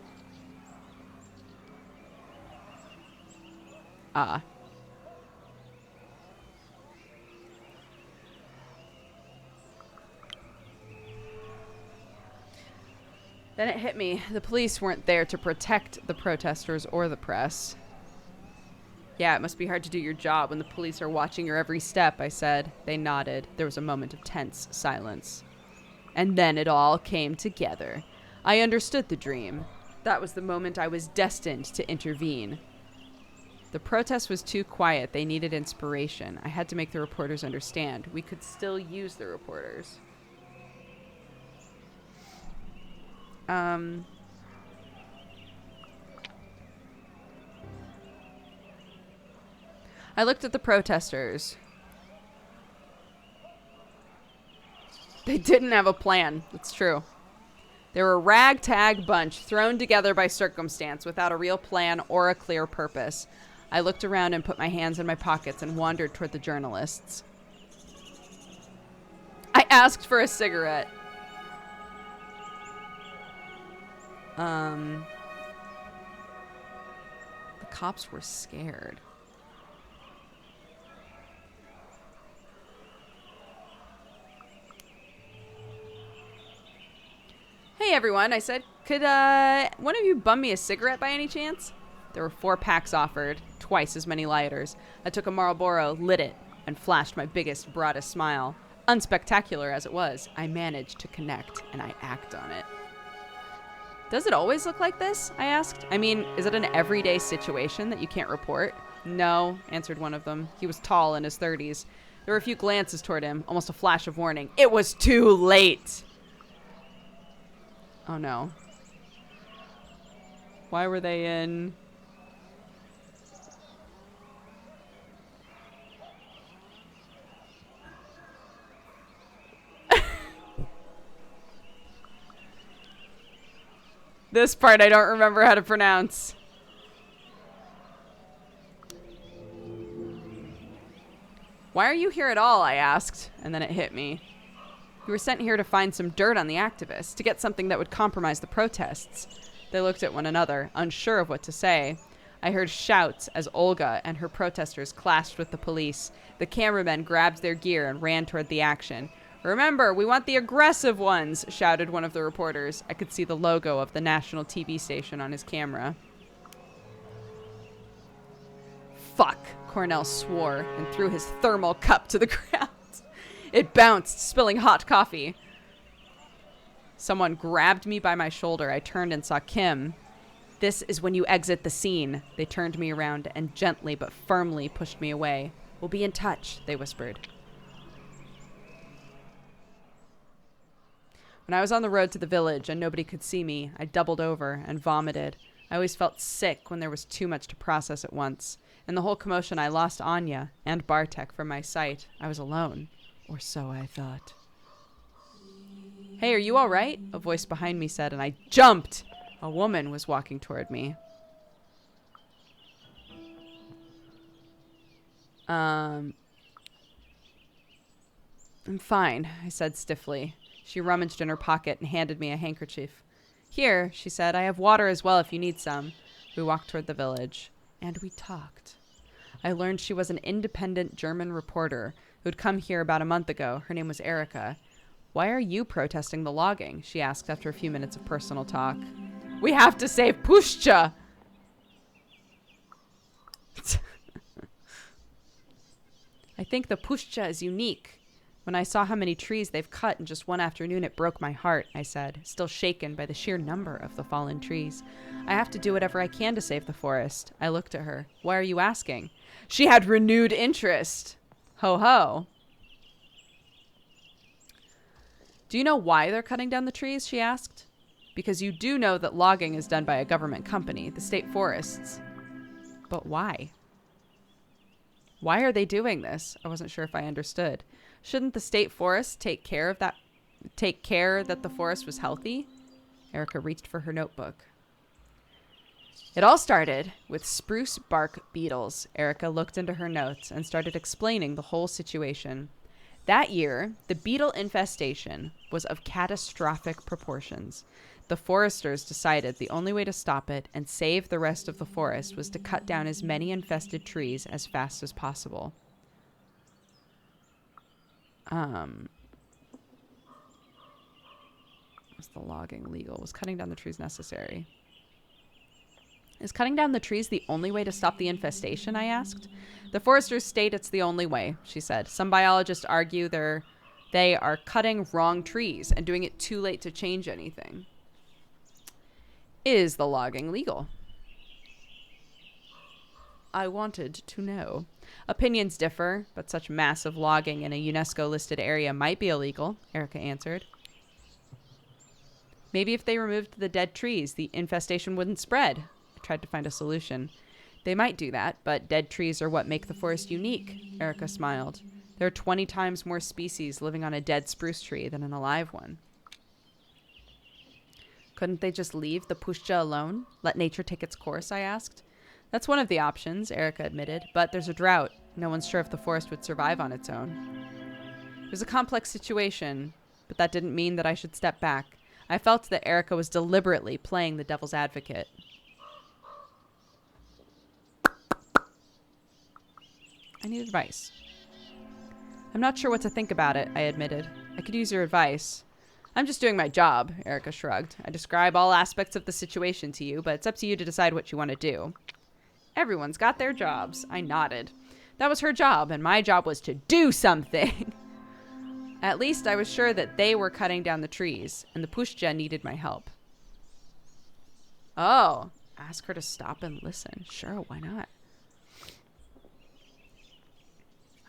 Speaker 1: Then it hit me. The police weren't there to protect the protesters or the press. Yeah, it must be hard to do your job when the police are watching your every step, I said. They nodded. There was a moment of tense silence. And then it all came together. I understood the dream. That was the moment I was destined to intervene. The protest was too quiet. They needed inspiration. I had to make the reporters understand. We could still use the reporters. I looked at the protesters. They didn't have a plan. It's true. They were a ragtag bunch thrown together by circumstance without a real plan or a clear purpose. I looked around and put my hands in my pockets and wandered toward the journalists. I asked for a cigarette. The cops were scared. Hey everyone, I said, could one of you bum me a cigarette by any chance? There were 4 packs offered, twice as many lighters. I took a Marlboro, lit it, and flashed my biggest, broadest smile. Unspectacular as it was, I managed to connect, and I act on it. Does it always look like this? I asked. I mean, is it an everyday situation that you can't report? No, answered one of them. He was tall, in his 30s. There were a few glances toward him, almost a flash of warning. It was too late! Oh no. Why were they in... This part I don't remember how to pronounce. Why are you here at all? I asked, and then it hit me. You were sent here to find some dirt on the activists, to get something that would compromise the protests. They looked at one another, unsure of what to say. I heard shouts as Olga and her protesters clashed with the police. The cameramen grabbed their gear and ran toward the action. Remember, we want the aggressive ones, shouted one of the reporters. I could see the logo of the national TV station on his camera. Fuck, Cornell swore and threw his thermal cup to the ground. It bounced, spilling hot coffee. Someone grabbed me by my shoulder. I turned and saw Kim. This is when you exit the scene. They turned me around and gently but firmly pushed me away. We'll be in touch, they whispered. When I was on the road to the village and nobody could see me, I doubled over and vomited. I always felt sick when there was too much to process at once. In the whole commotion, I lost Anya and Bartek from my sight. I was alone. Or so I thought. Hey, are you all right? A voice behind me said, and I jumped.
Speaker 2: A woman was walking toward me. I'm fine, I said stiffly. She rummaged in her pocket and handed me a handkerchief. Here, she said, I have water as well if you need some. We walked toward the village, and we talked. I learned she was an independent German reporter who'd come here about a month ago. Her name was Erica. Why are you protesting the logging? She asked after a few minutes of personal talk. We have to save Pushcha! I think the Pushcha is unique. When I saw how many trees they've cut in just one afternoon, it broke my heart, I said, still shaken by the sheer number of the fallen trees. I have to do whatever I can to save the forest. I looked at her. Why are you asking? She had renewed interest. Ho ho. Do you know why they're cutting down the trees? She asked. Because you do know that logging is done by a government company, the state forests. But why? Why are they doing this? I wasn't sure if I understood. Shouldn't the state forest take care that the forest was healthy? Erica reached for her notebook. It all started with spruce bark beetles. Erica looked into her notes and started explaining the whole situation. That year, the beetle infestation was of catastrophic proportions. The foresters decided the only way to stop it and save the rest of the forest was to cut down as many infested trees as fast as possible. Was the logging legal? Was cutting down the trees necessary? Is cutting down the trees the only way to stop the infestation? I asked. The foresters state it's the only way, she said. Some biologists argue they are cutting wrong trees and doing it too late to change anything. Is the logging legal? I wanted to know. Opinions differ, but such massive logging in a UNESCO-listed area might be illegal, Erica answered. Maybe if they removed the dead trees, the infestation wouldn't spread. I tried to find a solution. They might do that, but dead trees are what make the forest unique, Erica smiled. There are 20 times more species living on a dead spruce tree than an alive one. Couldn't they just leave the Pushcha alone? Let nature take its course, I asked. That's one of the options, Erica admitted, but there's a drought. No one's sure if the forest would survive on its own. It was a complex situation, but that didn't mean that I should step back. I felt that Erica was deliberately playing the devil's advocate. I need advice. I'm not sure what to think about it, I admitted. I could use your advice. I'm just doing my job, Erica shrugged. I describe all aspects of the situation to you, but it's up to you to decide what you want to do. Everyone's got their jobs. I nodded. That was her job, and my job was to do something. At least I was sure that they were cutting down the trees, and the Pushcha needed my help. Oh, ask her to stop and listen. Sure, why not?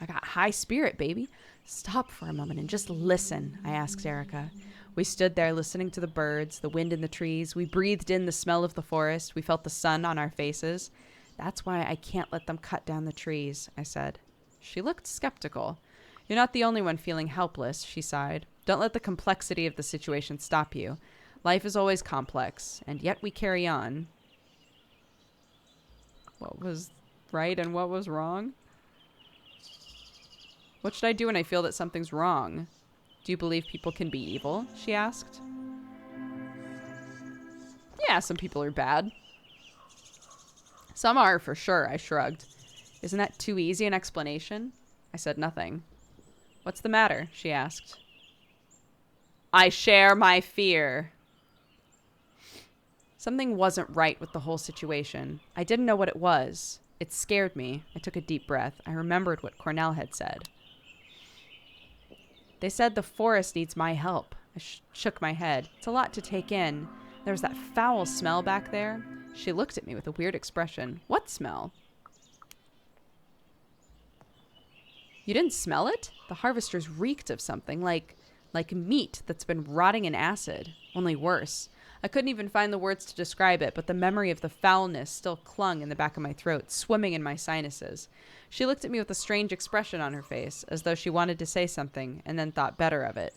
Speaker 2: I got high spirit, baby. Stop for a moment and just listen, I asked Erica. We stood there listening to the birds, the wind in the trees. We breathed in the smell of the forest. We felt the sun on our faces. That's why I can't let them cut down the trees, I said. She looked skeptical. You're not the only one feeling helpless, she sighed. Don't let the complexity of the situation stop you. Life is always complex, and yet we carry on. What was right and what was wrong? What should I do when I feel that something's wrong? Do you believe people can be evil? She asked. Yeah, some people are bad. Some are, for sure, I shrugged. Isn't that too easy an explanation? I said nothing. What's the matter? She asked. I share my fear. Something wasn't right with the whole situation. I didn't know what it was. It scared me. I took a deep breath. I remembered what Cornell had said. They said the forest needs my help. I shook my head. It's a lot to take in. There was that foul smell back there. She looked at me with a weird expression. What smell? You didn't smell it? The harvesters reeked of something, like meat that's been rotting in acid, only worse. I couldn't even find the words to describe it, but the memory of the foulness still clung in the back of my throat, swimming in my sinuses. She looked at me with a strange expression on her face, as though she wanted to say something, and then thought better of it.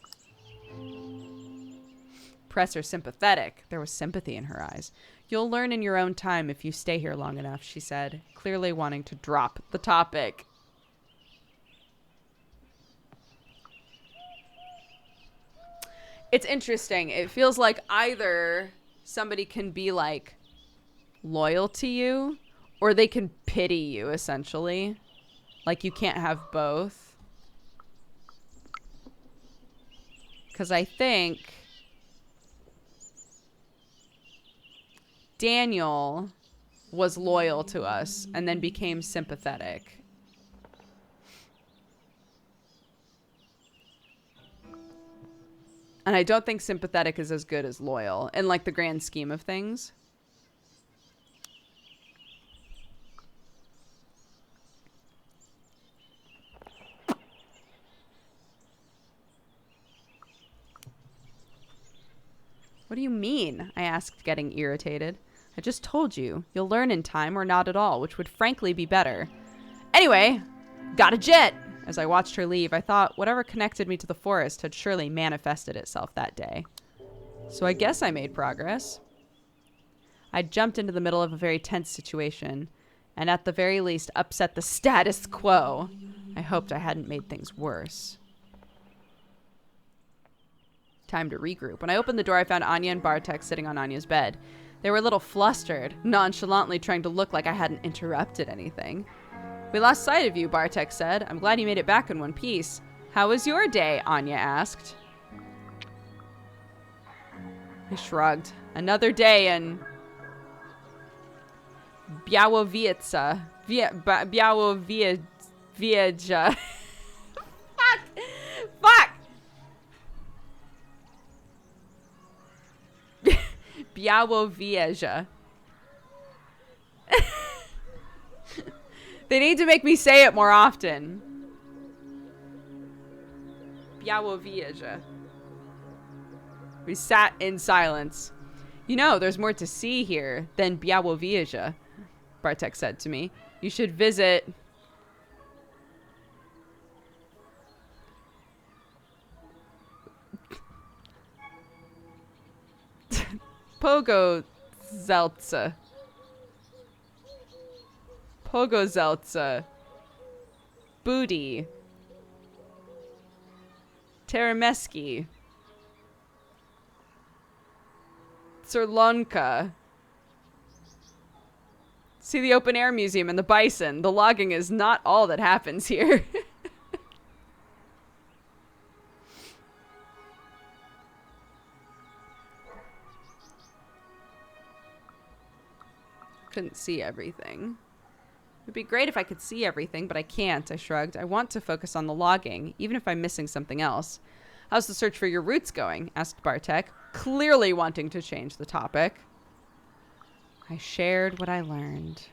Speaker 2: press or sympathetic. There was sympathy in her eyes. You'll learn in your own time if you stay here long enough, she said, clearly wanting to drop the topic. It's interesting. It feels like either somebody can be like loyal to you or they can pity you, essentially. Like you can't have both. Because I think Daniel was loyal to us and then became sympathetic. And I don't think sympathetic is as good as loyal in like the grand scheme of things. What do you mean? I asked, getting irritated. I just told you. You'll learn in time or not at all, which would frankly be better. Anyway, got a jet! As I watched her leave, I thought whatever connected me to the forest had surely manifested itself that day. So I guess I made progress. I'd jumped into the middle of a very tense situation, and at the very least upset the status quo. I hoped I hadn't made things worse. Time to regroup. When I opened the door, I found Anya and Bartek sitting on Anya's bed. They were a little flustered, nonchalantly trying to look like I hadn't interrupted anything. We lost sight of you, Bartek said. I'm glad you made it back in one piece. How was your day? Anya asked. I shrugged. Another day in Białowieża. Białowieża. Fuck! Białowieża. They need to make me say it more often. Białowieża. We sat in silence. You know, there's more to see here than Białowieża, Bartek said to me. You should visit... Pogozelce. Pogozelce. Booty. Teremeski. Sirlonka. See the open air museum and the bison. The logging is not all that happens here. Couldn't see everything. It'd be great if I could see everything, but I can't, I shrugged. I want to focus on the logging, even if I'm missing something else. How's the search for your roots going? Asked Bartek, clearly wanting to change the topic. I shared what I learned.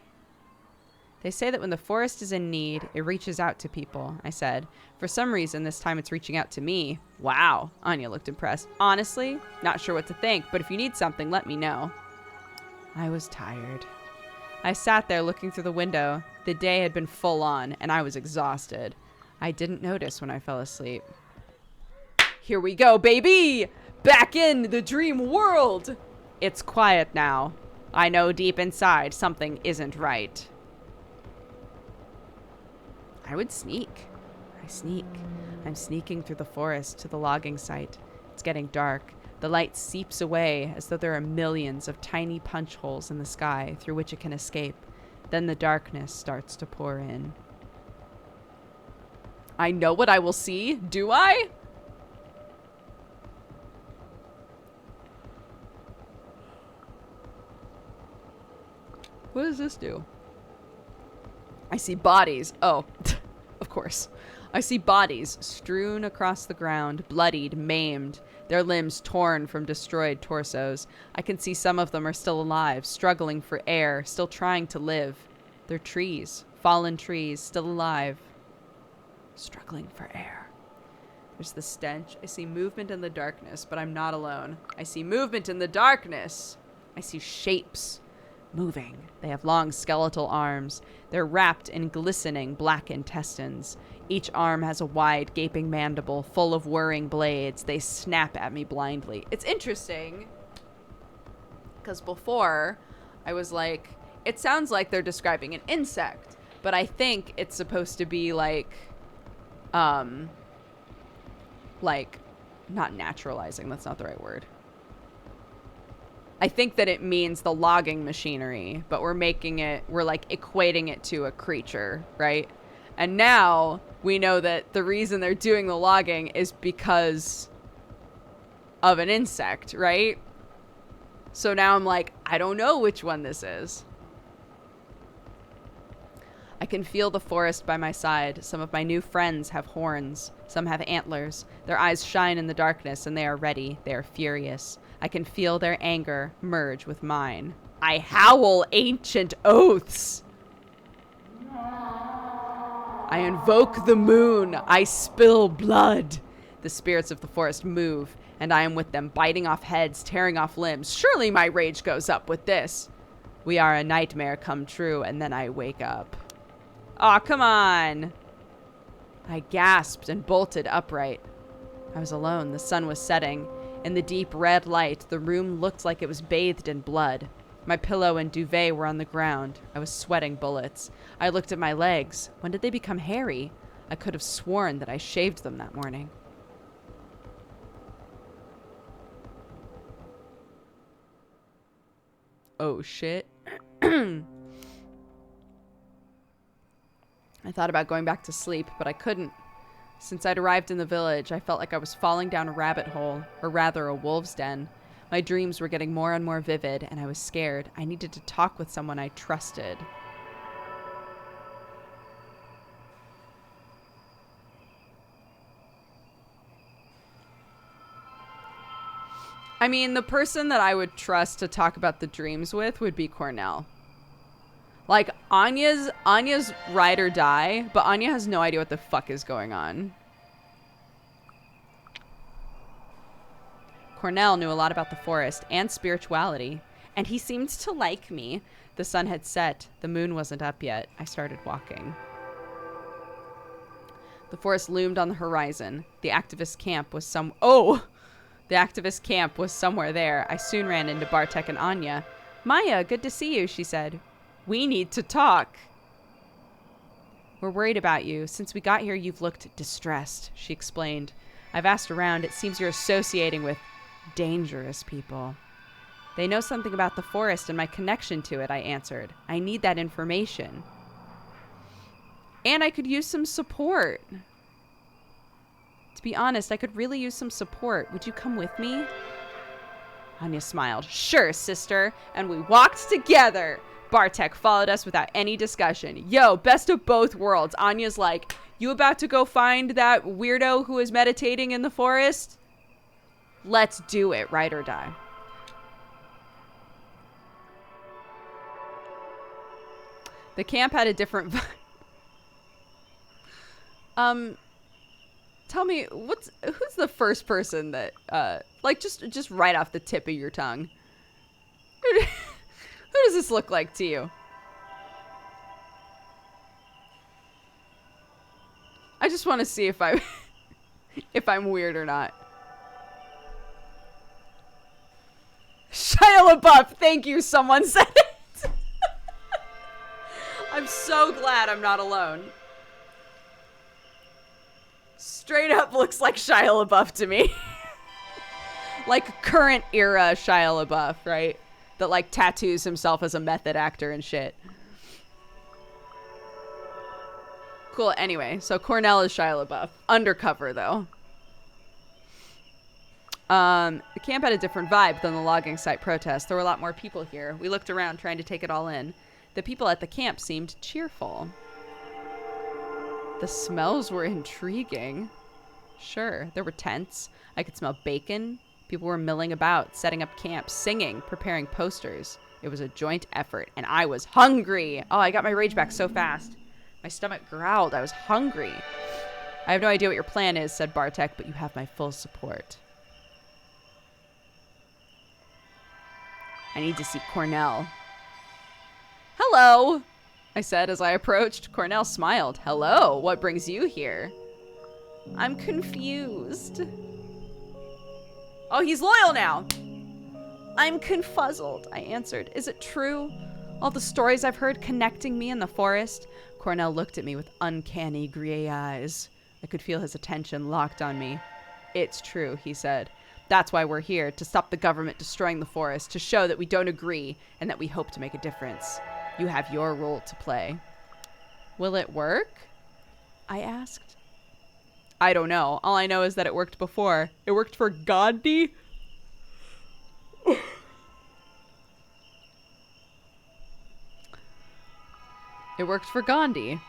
Speaker 2: They say that when the forest is in need, it reaches out to people, I said. For some reason, this time it's reaching out to me. Wow, Anya looked impressed. Honestly, not sure what to think, but if you need something, let me know. I was tired. I sat there looking through the window. The day had been full on, and I was exhausted. I didn't notice when I fell asleep. Here we go, baby! Back in the dream world! It's quiet now. I know deep inside something isn't right. I would sneak. I sneak. I'm sneaking through the forest to the logging site. It's getting dark. The light seeps away as though there are millions of tiny punch holes in the sky through which it can escape. Then the darkness starts to pour in. I know what I will see, do I? What does this do? I see bodies. Oh, of course. I see bodies strewn across the ground, bloodied, maimed, their limbs torn from destroyed torsos. I can see some of them are still alive, struggling for air, still trying to live. They're trees, fallen trees, still alive, struggling for air. There's the stench. I see movement in the darkness, but I'm not alone. I see movement in the darkness. I see shapes. moving. They have long skeletal arms. They're wrapped in glistening black intestines. Each arm has a wide, gaping mandible full of whirring blades. They snap at me blindly. It's interesting, because before I was like, it sounds like they're describing an insect, but I think it's supposed to be like not naturalizing. That's not the right word. I think that it means the logging machinery, but we're like equating it to a creature, right? And now we know that the reason they're doing the logging is because of an insect, right? So now I'm like, I don't know which one this is. I can feel the forest by my side. Some of my new friends have horns. Some have antlers. Their eyes shine in the darkness, and they are ready. They are furious. I can feel their anger merge with mine. I howl ancient oaths. I invoke the moon. I spill blood. The spirits of the forest move, and I am with them, biting off heads, tearing off limbs. Surely my rage goes up with this. We are a nightmare come true, and then I wake up. Aw, come on. I gasped and bolted upright. I was alone. The sun was setting. In the deep red light, the room looked like it was bathed in blood. My pillow and duvet were on the ground. I was sweating bullets. I looked at my legs. When did they become hairy? I could have sworn that I shaved them that morning. Oh, shit. I thought about going back to sleep, but I couldn't. Since I'd arrived in the village, I felt like I was falling down a rabbit hole, or rather a wolf's den. My dreams were getting more and more vivid, and I was scared. I needed to talk with someone I trusted. I mean, the person that I would trust to talk about the dreams with would be Cornell. Like, Anya's ride or die, but Anya has no idea what the fuck is going on. Cornell knew a lot about the forest and spirituality, and he seemed to like me. The sun had set. The moon wasn't up yet. I started walking. The forest loomed on the horizon. The activist camp was The activist camp was somewhere there. I soon ran into Bartek and Anya. Maya, good to see you, she said. We need to talk. We're worried about you. Since we got here, you've looked distressed, she explained. I've asked around. It seems you're associating with dangerous people. They know something about the forest and my connection to it, I answered. I need that information. And I could use some support. To be honest, I could really use some support. Would you come with me? Anya smiled. Sure, sister. And we walked together. Bartek followed us without any discussion. Yo, best of both worlds. Anya's like, you about to go find that weirdo who is meditating in the forest? Let's do it, ride or die. The camp had a different tell me, who's the first person that like just right off the tip of your tongue? Who does this look like to you? I just want to see if I'm weird or not. Shia LaBeouf, thank you, someone said it. I'm so glad I'm not alone. Straight up looks like Shia LaBeouf to me. Like current era Shia LaBeouf, right? That like tattoos himself as a method actor and shit. Cool, anyway, so Cornell is Shia LaBeouf. Undercover, though. The camp had a different vibe than the logging site protest. There were a lot more people here. We looked around trying to take it all in. The people at the camp seemed cheerful. The smells were intriguing. Sure, there were tents. I could smell bacon. People were milling about, setting up camp, singing, preparing posters. It was a joint effort, and I was hungry. Oh, I got my rage back so fast. My stomach growled. I was hungry. I have no idea what your plan is, said Bartek, but you have my full support. I need to see Cornell. Hello, I said as I approached. Cornell smiled. Hello, what brings you here? I'm confused. Oh, he's loyal now. I'm confuzzled, I answered. Is it true? All the stories I've heard connecting me in the forest? Cornell looked at me with uncanny gray eyes. I could feel his attention locked on me. It's true, he said. That's why we're here, to stop the government destroying the forest, to show that we don't agree and that we hope to make a difference. You have your role to play. Will it work? I asked. I don't know. All I know is that it worked before. It worked for Gandhi. It worked for Gandhi.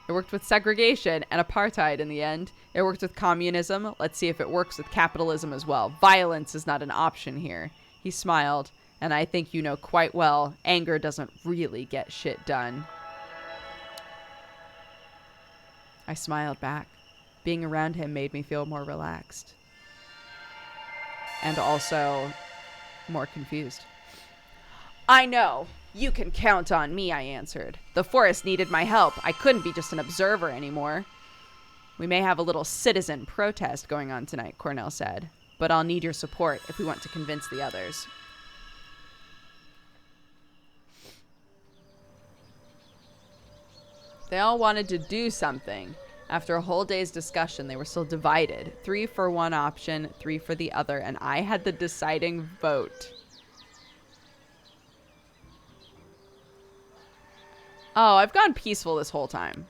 Speaker 2: It worked with segregation and apartheid in the end. It worked with communism. Let's see if it works with capitalism as well. Violence is not an option here. He smiled, and I think you know quite well, anger doesn't really get shit done. I smiled back. Being around him made me feel more relaxed. And also more confused. I know. You can count on me, I answered. The forest needed my help. I couldn't be just an observer anymore. We may have a little citizen protest going on tonight, Cornell said. But I'll need your support if we want to convince the others. They all wanted to do something. After a whole day's discussion, they were still divided. 3 for one option, 3 for the other, and I had the deciding vote. Oh, I've gone peaceful this whole time.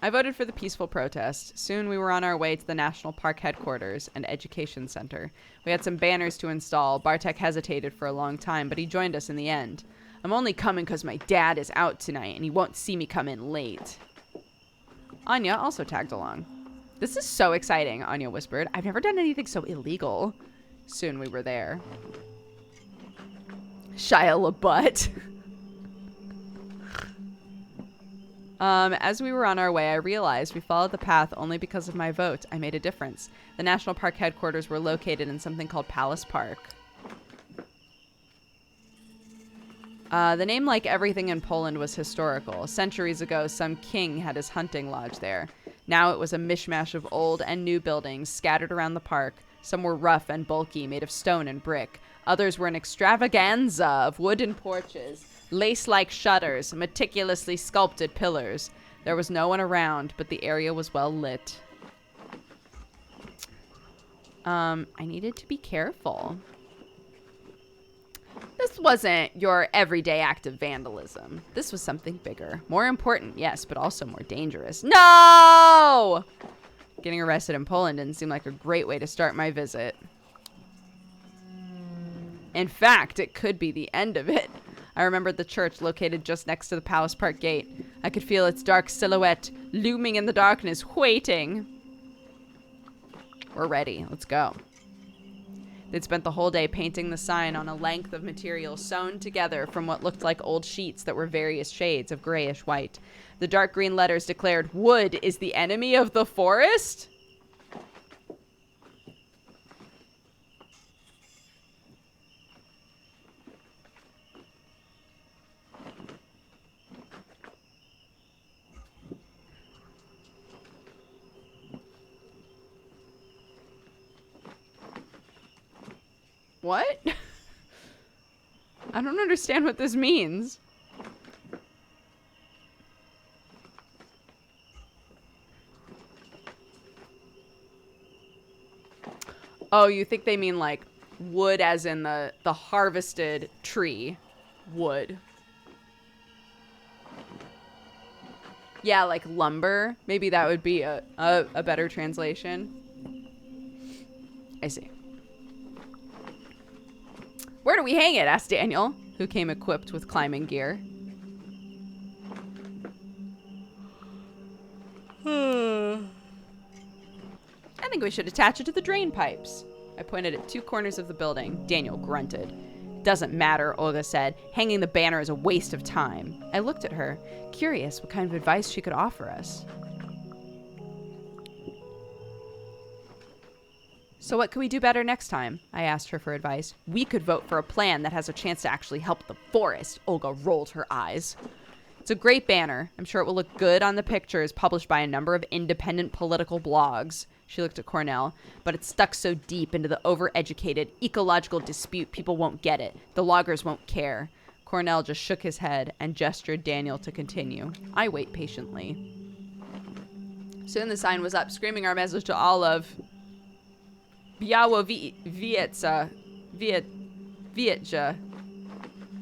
Speaker 2: I voted for the peaceful protest. Soon we were on our way to the National Park headquarters and education center. We had some banners to install. Bartek hesitated for a long time, but he joined us in the end. I'm only coming because my dad is out tonight and he won't see me come in late. Anya also tagged along. This is so exciting, Anya whispered. I've never done anything so illegal. Soon we were there. Shia LaBeouf. As we were on our way, I realized we followed the path only because of my vote. I made a difference. The National Park headquarters were located in something called Palace Park. The name, like everything in Poland, was historical. Centuries ago, some king had his hunting lodge there. Now it was a mishmash of old and new buildings scattered around the park. Some were rough and bulky, made of stone and brick. Others were an extravaganza of wooden porches, lace-like shutters, meticulously sculpted pillars. There was no one around, but the area was well lit. I needed to be careful. This wasn't your everyday act of vandalism. This was something bigger. More important, yes, but also more dangerous. No! Getting arrested in Poland didn't seem like a great way to start my visit. In fact, it could be the end of it. I remembered the church located just next to the Palace Park gate. I could feel its dark silhouette looming in the darkness, waiting. We're ready. Let's go. They'd spent the whole day painting the sign on a length of material sewn together from what looked like old sheets that were various shades of grayish white. The dark green letters declared, "Wood is the enemy of the forest?" What? I don't understand what this means. Oh, you think they mean like wood as in the harvested tree wood. Yeah, like lumber. Maybe that would be a better translation. I see. Where do we hang it? Asked Daniel, who came equipped with climbing gear. I think we should attach it to the drain pipes. I pointed at 2 corners of the building. Daniel grunted. Doesn't matter, Olga said. Hanging the banner is a waste of time. I looked at her, curious what kind of advice she could offer us. So what could we do better next time? I asked her for advice. We could vote for a plan that has a chance to actually help the forest. Olga rolled her eyes. It's a great banner. I'm sure it will look good on the pictures published by a number of independent political blogs. She looked at Cornell, but it's stuck so deep into the overeducated ecological dispute, people won't get it. The loggers won't care. Cornell just shook his head and gestured Daniel to continue. I wait patiently. Soon the sign was up, screaming our message to all of Białowice.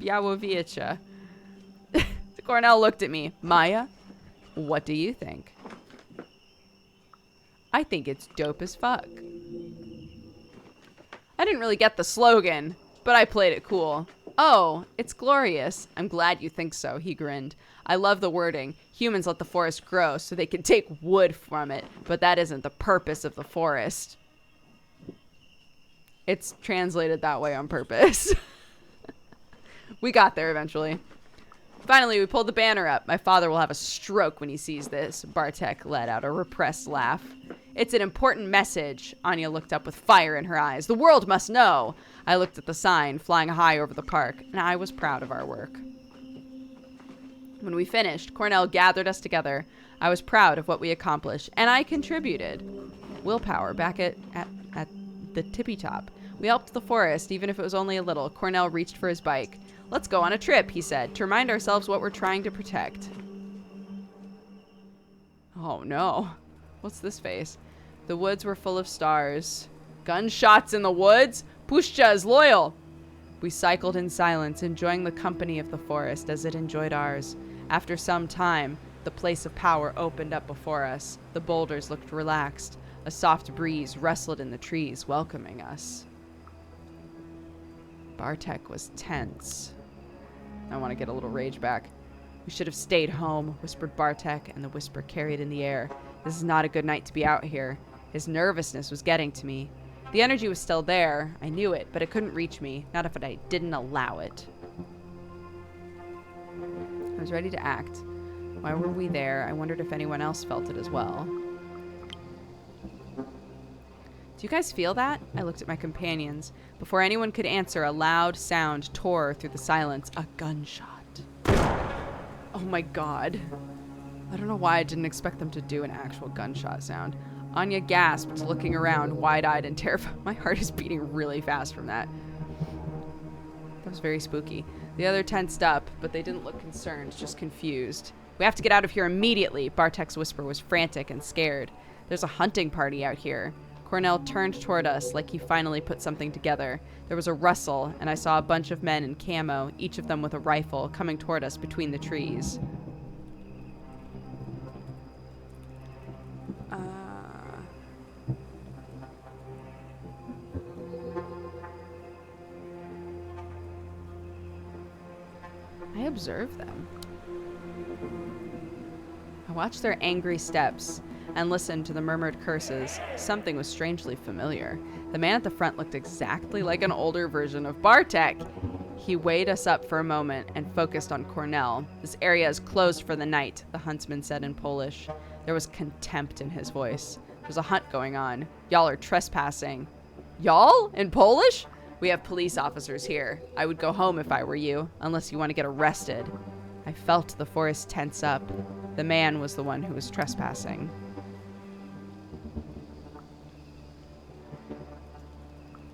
Speaker 2: Białowice. Cornell looked at me. Maya, what do you think? I think it's dope as fuck. I didn't really get the slogan, but I played it cool. Oh, it's glorious. I'm glad you think so, he grinned. I love the wording. Humans let the forest grow so they can take wood from it, but that isn't the purpose of the forest. It's translated that way on purpose. We got there eventually. Finally, we pulled the banner up. My father will have a stroke when he sees this. Bartek let out a repressed laugh. It's an important message. Anya looked up with fire in her eyes. The world must know. I looked at the sign flying high over the park, and I was proud of our work. When we finished, Cornell gathered us together. I was proud of what we accomplished, and I contributed. Willpower back at the tippy top. We helped the forest, even if it was only a little. Cornell reached for his bike. Let's go on a trip, he said, to remind ourselves what we're trying to protect. Oh no. What's this face? The woods were full of stars. Gunshots in the woods? Pushcha is loyal. We cycled in silence, enjoying the company of the forest as it enjoyed ours. After some time, the place of power opened up before us. The boulders looked relaxed. A soft breeze rustled in the trees, welcoming us. Bartek was tense. I want to get a little rage back. We should have stayed home, whispered Bartek, and the whisper carried in the air. This is not a good night to be out here. His nervousness was getting to me. The energy was still there. I knew it, but it couldn't reach me, not if I didn't allow it. I was ready to act. Why were we there? I wondered if anyone else felt it as well. Do you guys feel that? I looked at my companions. Before anyone could answer, a loud sound tore through the silence. A gunshot. Oh my god. I don't know why I didn't expect them to do an actual gunshot sound. Anya gasped, looking around, wide-eyed and terrified. My heart is beating really fast from that. That was very spooky. The other tensed up, but they didn't look concerned, just confused. We have to get out of here immediately. Bartek's whisper was frantic and scared. There's a hunting party out here. Cornell turned toward us like he finally put something together. There was a rustle, and I saw a bunch of men in camo, each of them with a rifle, coming toward us between the trees. I observed them. I watched their angry steps and listened to the murmured curses. Something was strangely familiar. The man at the front looked exactly like an older version of Bartek. He weighed us up for a moment and focused on Cornell. This area is closed for the night, the huntsman said in Polish. There was contempt in his voice. There's a hunt going on. Y'all are trespassing. Y'all? In Polish? We have police officers here. I would go home if I were you, unless you want to get arrested. I felt the forest tense up. The man was the one who was trespassing.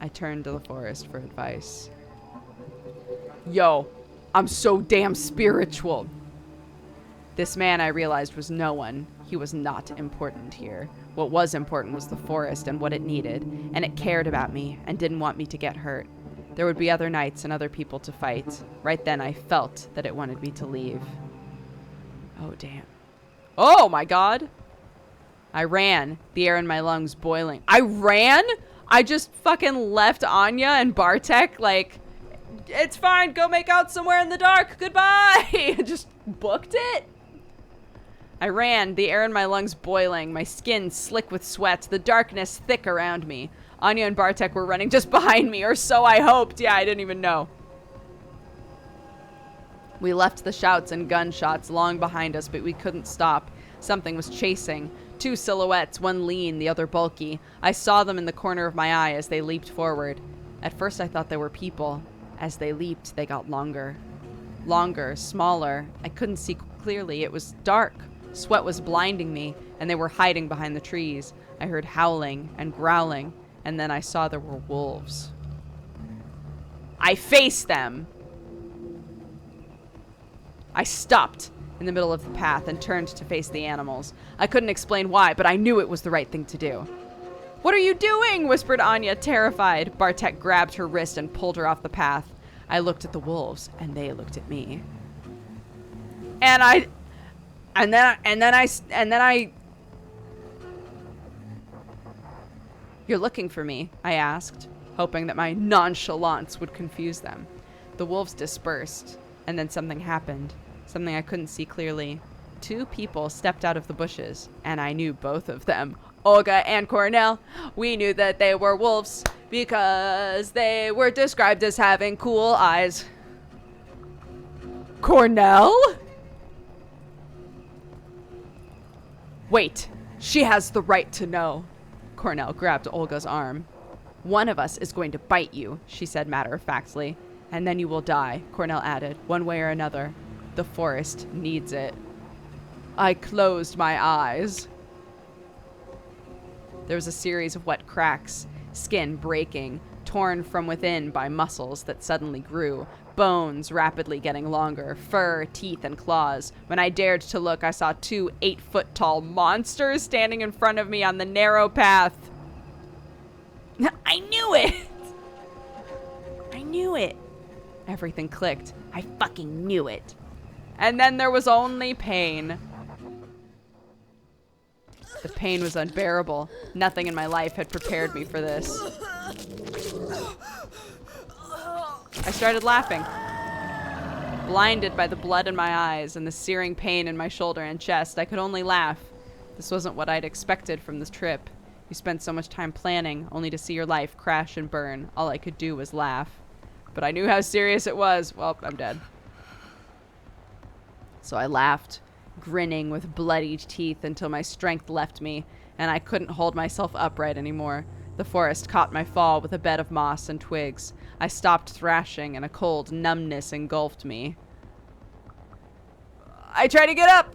Speaker 2: I turned to the forest for advice. Yo, I'm so damn spiritual. This man, I realized, was no one. He was not important here. What was important was the forest and what it needed, and it cared about me and didn't want me to get hurt. There would be other nights and other people to fight. Right then, I felt that it wanted me to leave. Oh, damn. Oh, my God. I ran, the air in my lungs boiling. I ran? I just fucking left Anya and Bartek, like, it's fine, go make out somewhere in the dark, goodbye! Just booked it? I ran, the air in my lungs boiling, my skin slick with sweat, the darkness thick around me. Anya and Bartek were running just behind me, or so I hoped. Yeah, I didn't even know. We left the shouts and gunshots long behind us, but we couldn't stop. Something was chasing. 2 silhouettes, one lean, the other bulky. I saw them in the corner of my eye as they leaped forward. At first I thought they were people. As they leaped, they got longer. Longer, smaller. I couldn't see clearly. It was dark. Sweat was blinding me, and they were hiding behind the trees. I heard howling and growling, and then I saw there were wolves. I faced them. I stopped in the middle of the path and turned to face the animals. I couldn't explain why, but I knew it was the right thing to do. "What are you doing?" whispered Anya, terrified. Bartek grabbed her wrist and pulled her off the path. I looked at the wolves, and they looked at me. And then I. "You're looking for me?" I asked, hoping that my nonchalance would confuse them. The wolves dispersed, and then something happened. Something I couldn't see clearly. 2 people stepped out of the bushes, and I knew both of them. Olga and Cornell. We knew that they were wolves because they were described as having cool eyes. Cornell? Wait, she has the right to know. Cornell grabbed Olga's arm. "One of us is going to bite you," she said matter-of-factly. "And then you will die," Cornell added, "one way or another. The forest needs it." I closed my eyes. There was a series of wet cracks, skin breaking, torn from within by muscles that suddenly grew, bones rapidly getting longer, fur, teeth, and claws. When I dared to look, I saw 2 8-foot-tall monsters standing in front of me on the narrow path. I knew it! I knew it. Everything clicked. I fucking knew it. And then there was only pain. The pain was unbearable. Nothing in my life had prepared me for this. I started laughing. Blinded by the blood in my eyes and the searing pain in my shoulder and chest, I could only laugh. This wasn't what I'd expected from this trip. You spent so much time planning, only to see your life crash and burn. All I could do was laugh. But I knew how serious it was. Well, I'm dead. So I laughed, grinning with bloodied teeth until my strength left me, and I couldn't hold myself upright anymore. The forest caught my fall with a bed of moss and twigs. I stopped thrashing, and a cold numbness engulfed me. I tried to get up.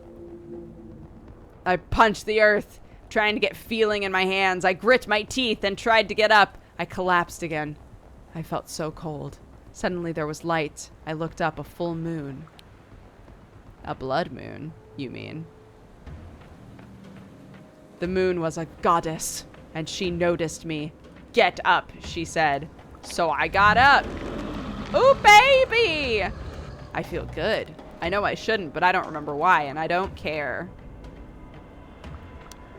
Speaker 2: I punched the earth, trying to get feeling in my hands. I grit my teeth and tried to get up. I collapsed again. I felt so cold. Suddenly there was light. I looked up, a full moon. A blood moon, you mean? The moon was a goddess, and she noticed me. "Get up," she said. So I got up. Ooh, baby! I feel good. I know I shouldn't, but I don't remember why, and I don't care.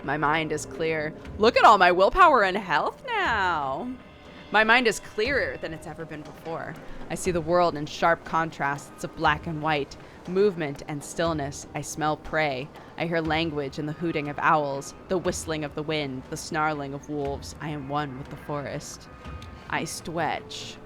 Speaker 2: My mind is clear. Look at all my willpower and health now. My mind is clearer than it's ever been before. I see the world in sharp contrasts of black and white, movement and stillness. I smell prey. I hear language and the hooting of owls, the whistling of the wind, the snarling of wolves. I am one with the forest. I stretch.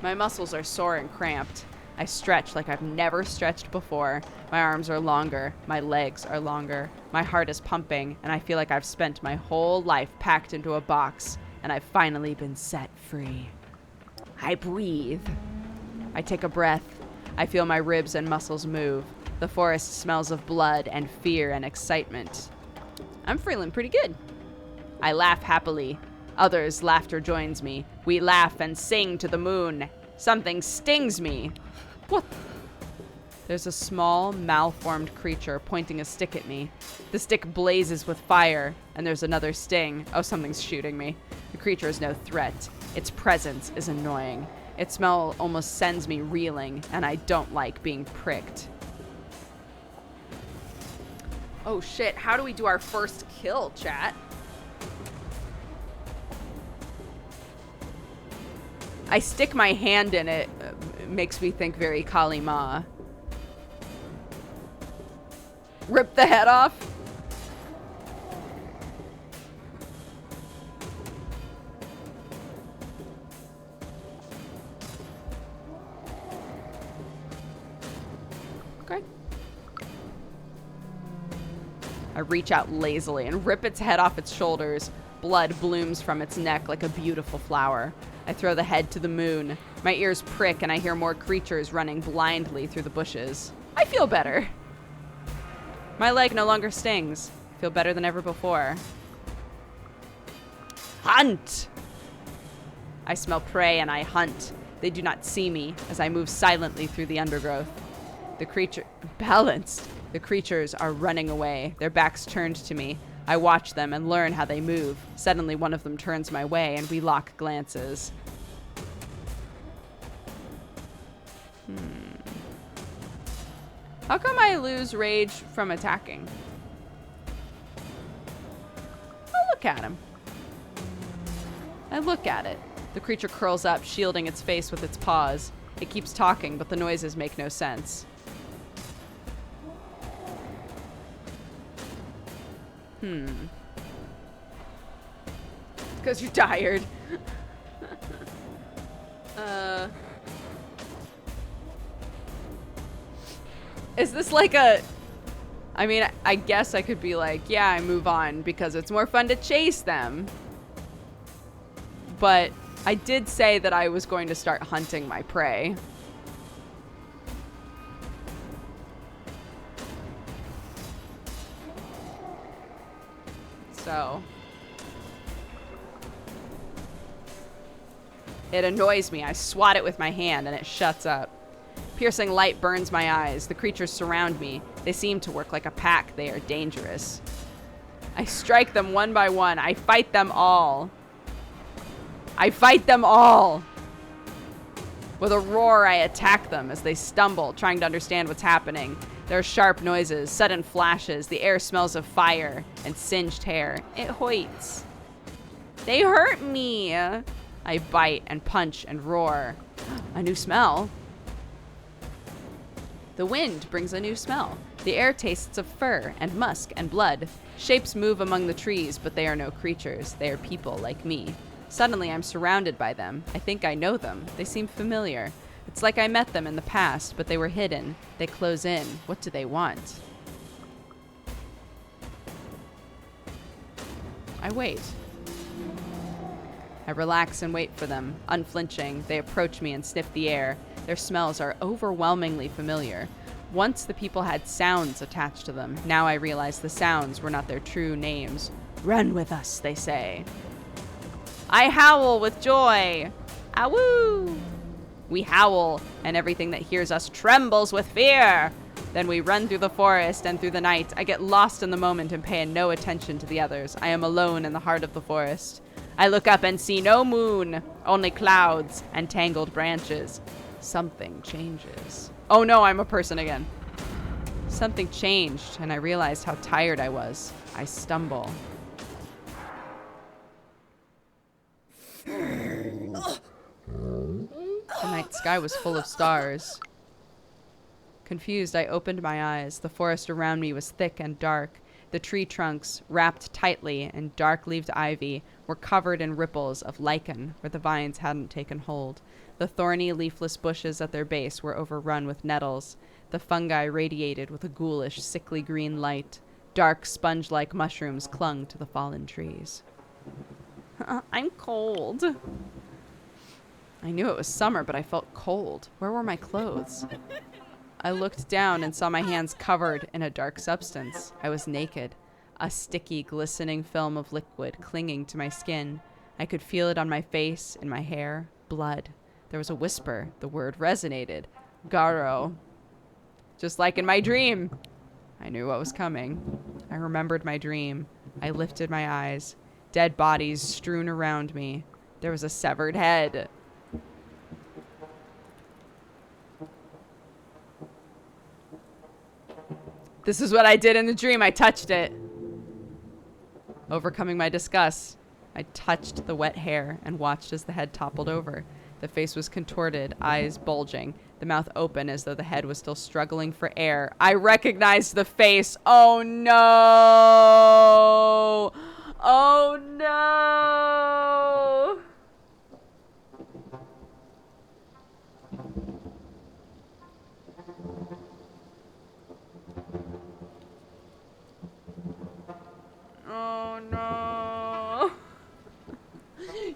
Speaker 2: My muscles are sore and cramped. I stretch like I've never stretched before. My arms are longer. My legs are longer. My heart is pumping, and I feel like I've spent my whole life packed into a box, and I've finally been set free. I breathe. I take a breath. I feel my ribs and muscles move. The forest smells of blood and fear and excitement. I'm feeling pretty good. I laugh happily. Others' laughter joins me. We laugh and sing to the moon. Something stings me. What? There's a small, malformed creature pointing a stick at me. The stick blazes with fire, and there's another sting. Oh, something's shooting me. The creature is no threat. Its presence is annoying. Its smell almost sends me reeling, and I don't like being pricked. Oh shit, how do we do our first kill, chat? I stick my hand in it. Makes me think very Kali Ma. Rip the head off. Okay. I reach out lazily and rip its head off its shoulders. Blood blooms from its neck like a beautiful flower. I throw the head to the moon. My ears prick and I hear more creatures running blindly through the bushes. I feel better. My leg no longer stings. I feel better than ever before. Hunt! I smell prey and I hunt. They do not see me as I move silently through the undergrowth. Balanced. The creatures are running away, their backs turned to me. I watch them and learn how they move. Suddenly, one of them turns my way and we lock glances. How come I lose rage from attacking? I'll look at him. I look at it. The creature curls up, shielding its face with its paws. It keeps talking, but the noises make no sense. Because you're tired. Is this like a... I mean, I guess I could be like, yeah, I move on because it's more fun to chase them. But I did say that I was going to start hunting my prey. So it annoys me. I swat it with my hand and it shuts up. Piercing light burns my eyes. The creatures surround me. They seem to work like a pack. They are dangerous. I strike them one by one. I fight them all. I fight them all. With a roar, I attack them as they stumble, trying to understand what's happening. There are sharp noises, sudden flashes. The air smells of fire and singed hair. It hoits. They hurt me. I bite and punch and roar. A new smell. The wind brings a new smell. The air tastes of fur and musk and blood. Shapes move among the trees, but they are no creatures. They are people like me. Suddenly, I'm surrounded by them. I think I know them. They seem familiar. It's like I met them in the past, but they were hidden. They close in. What do they want? I wait. I relax and wait for them. Unflinching, they approach me and sniff the air. Their smells are overwhelmingly familiar. Once the people had sounds attached to them. Now I realize the sounds were not their true names. Run with us, they say. I howl with joy. Awoo! We howl, and everything that hears us trembles with fear. Then we run through the forest and through the night. I get lost in the moment and pay no attention to the others. I am alone in the heart of the forest. I look up and see no moon, only clouds and tangled branches. Something changes. Oh no, I'm a person again. Something changed, and I realized how tired I was. I stumble. The night sky was full of stars. Confused, I opened my eyes. The forest around me was thick and dark. The tree trunks, wrapped tightly in dark-leaved ivy, were covered in ripples of lichen where the vines hadn't taken hold. The thorny, leafless bushes at their base were overrun with nettles. The fungi radiated with a ghoulish, sickly green light. Dark, sponge-like mushrooms clung to the fallen trees. I'm cold. I knew it was summer, but I felt cold. Where were my clothes? I looked down and saw my hands covered in a dark substance. I was naked, a sticky, glistening film of liquid clinging to my skin. I could feel it on my face, in my hair, blood. There was a whisper. The word resonated. Garo. Just like in my dream. I knew what was coming. I remembered my dream. I lifted my eyes. Dead bodies strewn around me. There was a severed head. This is what I did in the dream. I touched it. Overcoming my disgust, I touched the wet hair and watched as the head toppled over. The face was contorted, eyes bulging, the mouth open as though the head was still struggling for air. I recognized the face. Oh no! Oh no!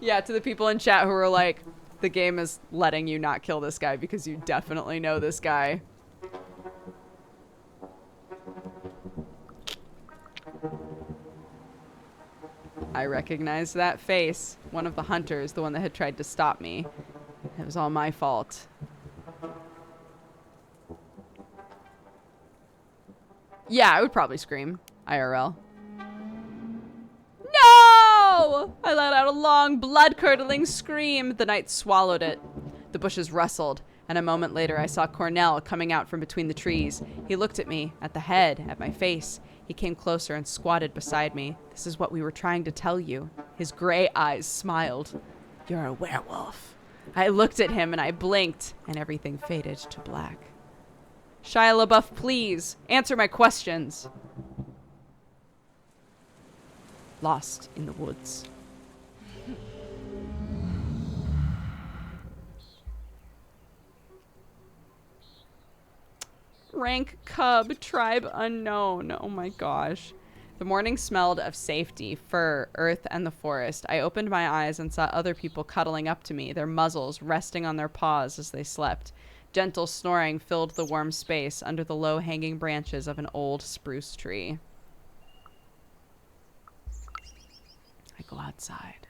Speaker 2: Yeah, to the people in chat who are like, the game is letting you not kill this guy because you definitely know this guy. I recognized that face. One of the hunters, the one that had tried to stop me. It was all my fault. Yeah, I would probably scream. IRL. No! I let out a long, blood-curdling scream. The night swallowed it. The bushes rustled, and a moment later I saw Cornell coming out from between the trees. He looked at me, at the head, at my face. He came closer and squatted beside me. This is what we were trying to tell you. His gray eyes smiled. You're a werewolf. I looked at him and I blinked, and everything faded to black. Shia LaBeouf, please, answer my questions. Lost in the woods. Rank cub, tribe unknown. Oh my gosh. The morning smelled of safety, fur, earth, and the forest. I opened my eyes and saw other people cuddling up to me, their muzzles resting on their paws as they slept. Gentle snoring filled the warm space under the low-hanging branches of an old spruce tree. I go outside.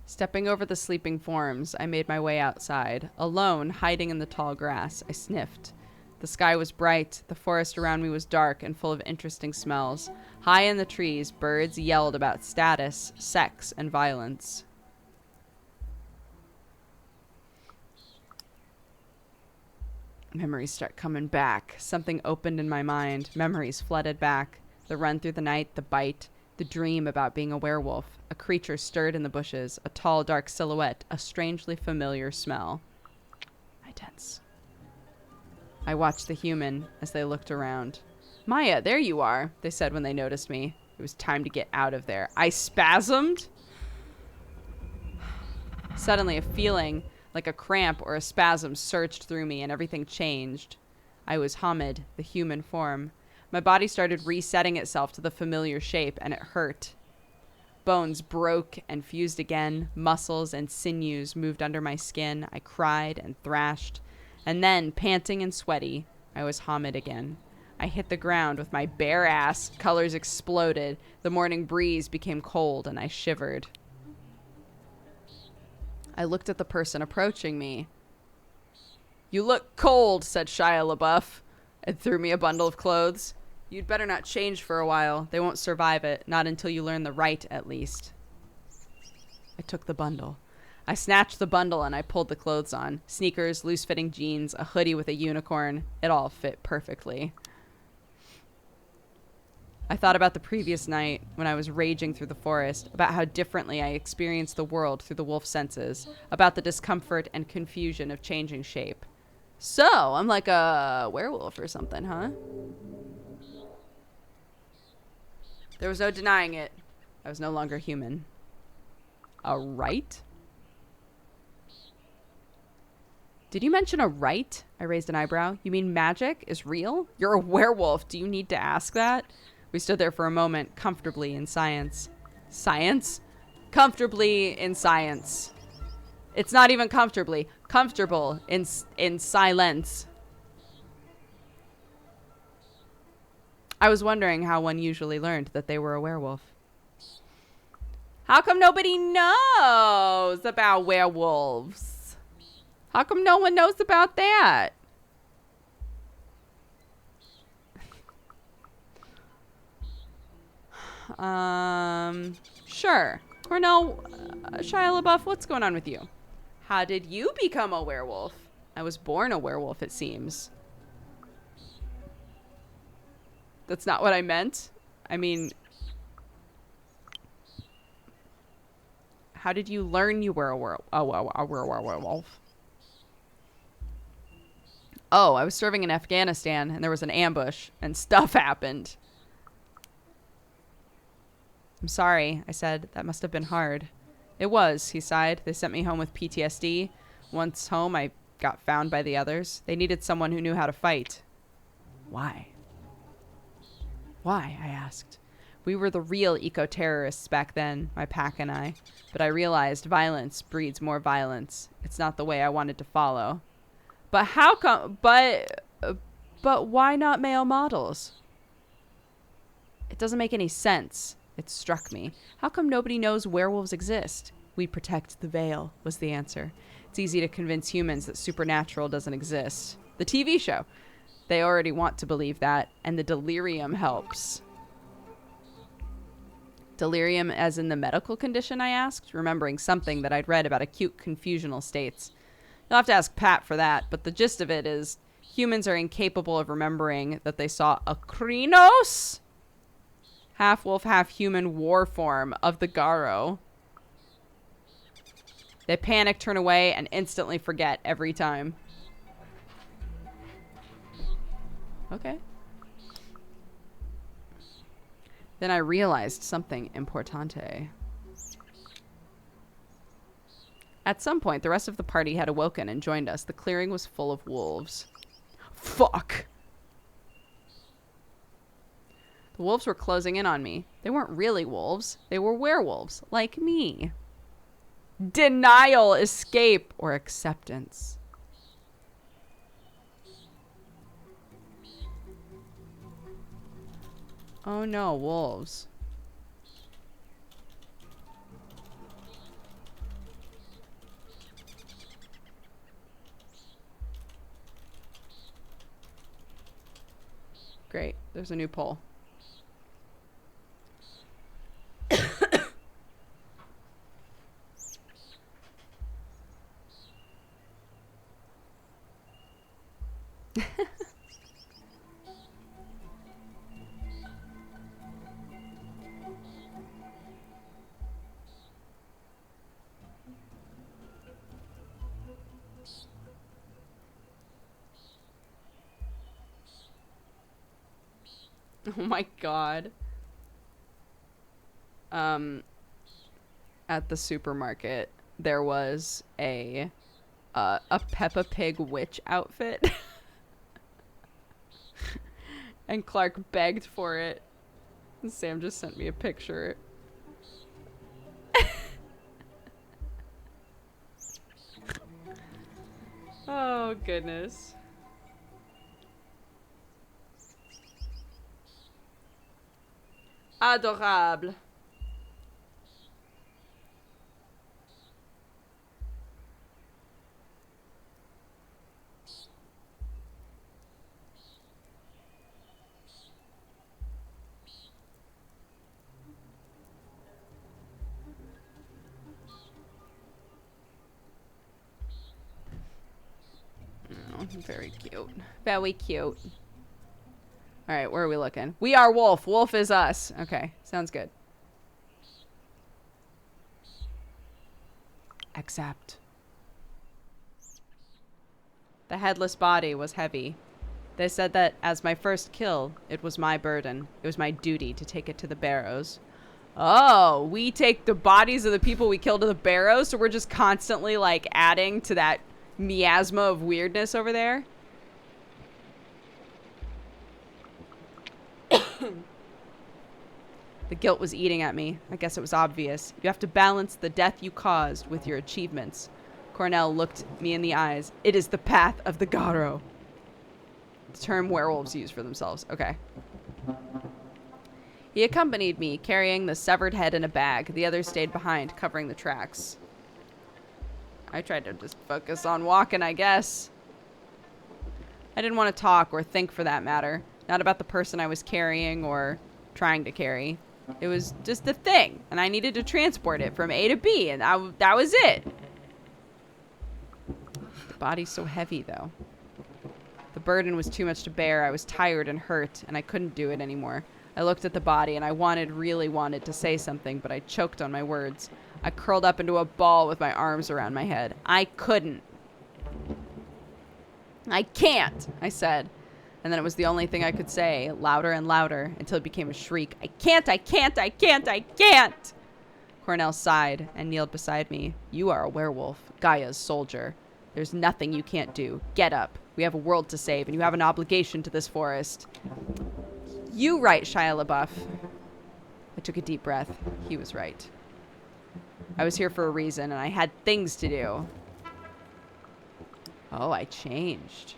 Speaker 2: Stepping over the sleeping forms, I made my way outside. Alone, hiding in the tall grass, I sniffed. The sky was bright, the forest around me was dark and full of interesting smells. High in the trees, birds yelled about status, sex, and violence. Memories start coming back. Something opened in my mind. Memories flooded back. The run through the night, the bite, the dream about being a werewolf. A creature stirred in the bushes, a tall, dark silhouette, a strangely familiar smell. I tense. I watched the human as they looked around. Maya, there you are, they said when they noticed me. It was time to get out of there. I spasmed. Suddenly, a feeling like a cramp or a spasm surged through me and everything changed. I was Hamid, the human form. My body started resetting itself to the familiar shape, and it hurt. Bones broke and fused again. Muscles and sinews moved under my skin. I cried and thrashed. And then, panting and sweaty, I was Hamid again. I hit the ground with my bare ass. Colors exploded. The morning breeze became cold, and I shivered. I looked at the person approaching me. You look cold, said Shia LaBeouf, and threw me a bundle of clothes. You'd better not change for a while. They won't survive it, not until you learn the right, at least. I took the bundle. I snatched the bundle and I pulled the clothes on. Sneakers, loose-fitting jeans, a hoodie with a unicorn. It all fit perfectly. I thought about the previous night when I was raging through the forest, about how differently I experienced the world through the wolf senses, about the discomfort and confusion of changing shape. So, I'm like a werewolf or something, huh? There was no denying it. I was no longer human. A right? Did you mention a right? I raised an eyebrow. You mean magic is real? You're a werewolf. Do you need to ask that? We stood there for a moment, comfortably in science. Science? Comfortably in science. It's not even comfortably. Comfortable in silence. I was wondering how one usually learned that they were a werewolf. How come nobody knows about werewolves? How come no one knows about that? Sure. Cornell, Shia LaBeouf, what's going on with you? How did you become a werewolf? I was born a werewolf, it seems. That's not what I meant. I mean, how did you learn you were a werewolf? Oh, I was serving in Afghanistan, and there was an ambush, and stuff happened. I'm sorry, I said. That must have been hard. It was, he sighed. They sent me home with PTSD. Once home, I got found by the others. They needed someone who knew how to fight. Why? Why? I asked. We were the real eco-terrorists back then, my pack and I. But I realized violence breeds more violence. It's not the way I wanted to follow. But how come... But why not male models? It doesn't make any sense. It struck me. How come nobody knows werewolves exist? We protect the veil, was the answer. It's easy to convince humans that supernatural doesn't exist. The TV show. They already want to believe that, and the delirium helps. Delirium as in the medical condition, I asked, remembering something that I'd read about acute confusional states. You'll have to ask Pat for that, but the gist of it is humans are incapable of remembering that they saw a Krynos, half-wolf, half-human war form of the Garo. They panic, turn away, and instantly forget every time. Okay. Then I realized something importante. At some point, the rest of the party had awoken and joined us. The clearing was full of wolves. Fuck! The wolves were closing in on me. They weren't really wolves. They were werewolves, like me. Denial, escape, or acceptance. Oh no, wolves. Great, there's a new poll. Oh my god. At the supermarket, there was a Peppa Pig witch outfit. And Clark begged for it. And Sam just sent me a picture. Oh, goodness. Adorable. Oh, very cute. Very cute. All right, where are we looking? We are Wolf. Wolf is us. Okay, sounds good. Accept. The headless body was heavy. They said that as my first kill, it was my burden. It was my duty to take it to the barrows. Oh, we take the bodies of the people we killed to the barrows, so we're just constantly, like, adding to that miasma of weirdness over there? The guilt was eating at me. I guess it was obvious. You have to balance the death you caused with your achievements. Cornell looked me in the eyes. It is the path of the Garo. The term werewolves use for themselves. Okay. He accompanied me, carrying the severed head in a bag. The others stayed behind, covering the tracks. I tried to just focus on walking, I guess. I didn't want to talk or think, for that matter. Not about the person I was carrying or trying to carry. It was just a thing, and I needed to transport it from A to B, and that was it. The body's so heavy, though. The burden was too much to bear. I was tired and hurt, and I couldn't do it anymore. I looked at the body, and I really wanted to say something, but I choked on my words. I curled up into a ball with my arms around my head. I couldn't. I can't, I said. And then it was the only thing I could say, louder and louder, until it became a shriek. I can't, I can't, I can't, I can't! Cornell sighed and kneeled beside me. You are a werewolf, Gaia's soldier. There's nothing you can't do. Get up. We have a world to save, and you have an obligation to this forest. You right, Shia LaBeouf. took a deep breath. He was right. I was here for a reason, and I had things to do. Oh, I changed.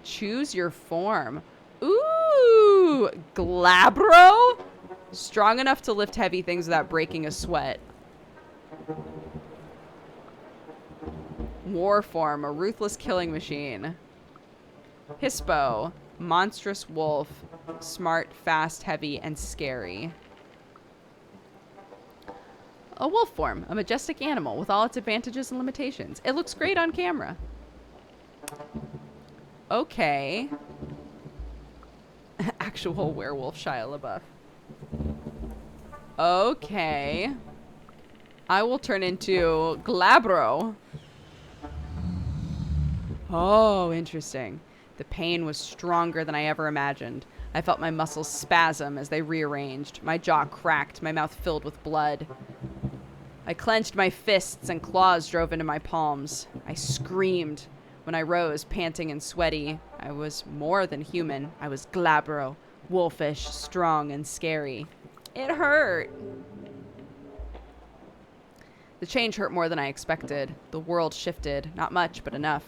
Speaker 2: Choose your form. Ooh, Glabro? Strong enough to lift heavy things without breaking a sweat. War form, a ruthless killing machine. Hispo, monstrous wolf, smart, fast, heavy, and scary. A wolf form, a majestic animal with all its advantages and limitations. It looks great on camera. Okay. Actual werewolf Shia LaBeouf. Okay. I will turn into Glabro. Oh, interesting. The pain was stronger than I ever imagined. I felt my muscles spasm as they rearranged. My jaw cracked, my mouth filled with blood. I clenched my fists and claws drove into my palms. I screamed. When I rose, panting and sweaty, I was more than human. I was Glabro, wolfish, strong, and scary. It hurt. The change hurt more than I expected. The world shifted. Not much, but enough.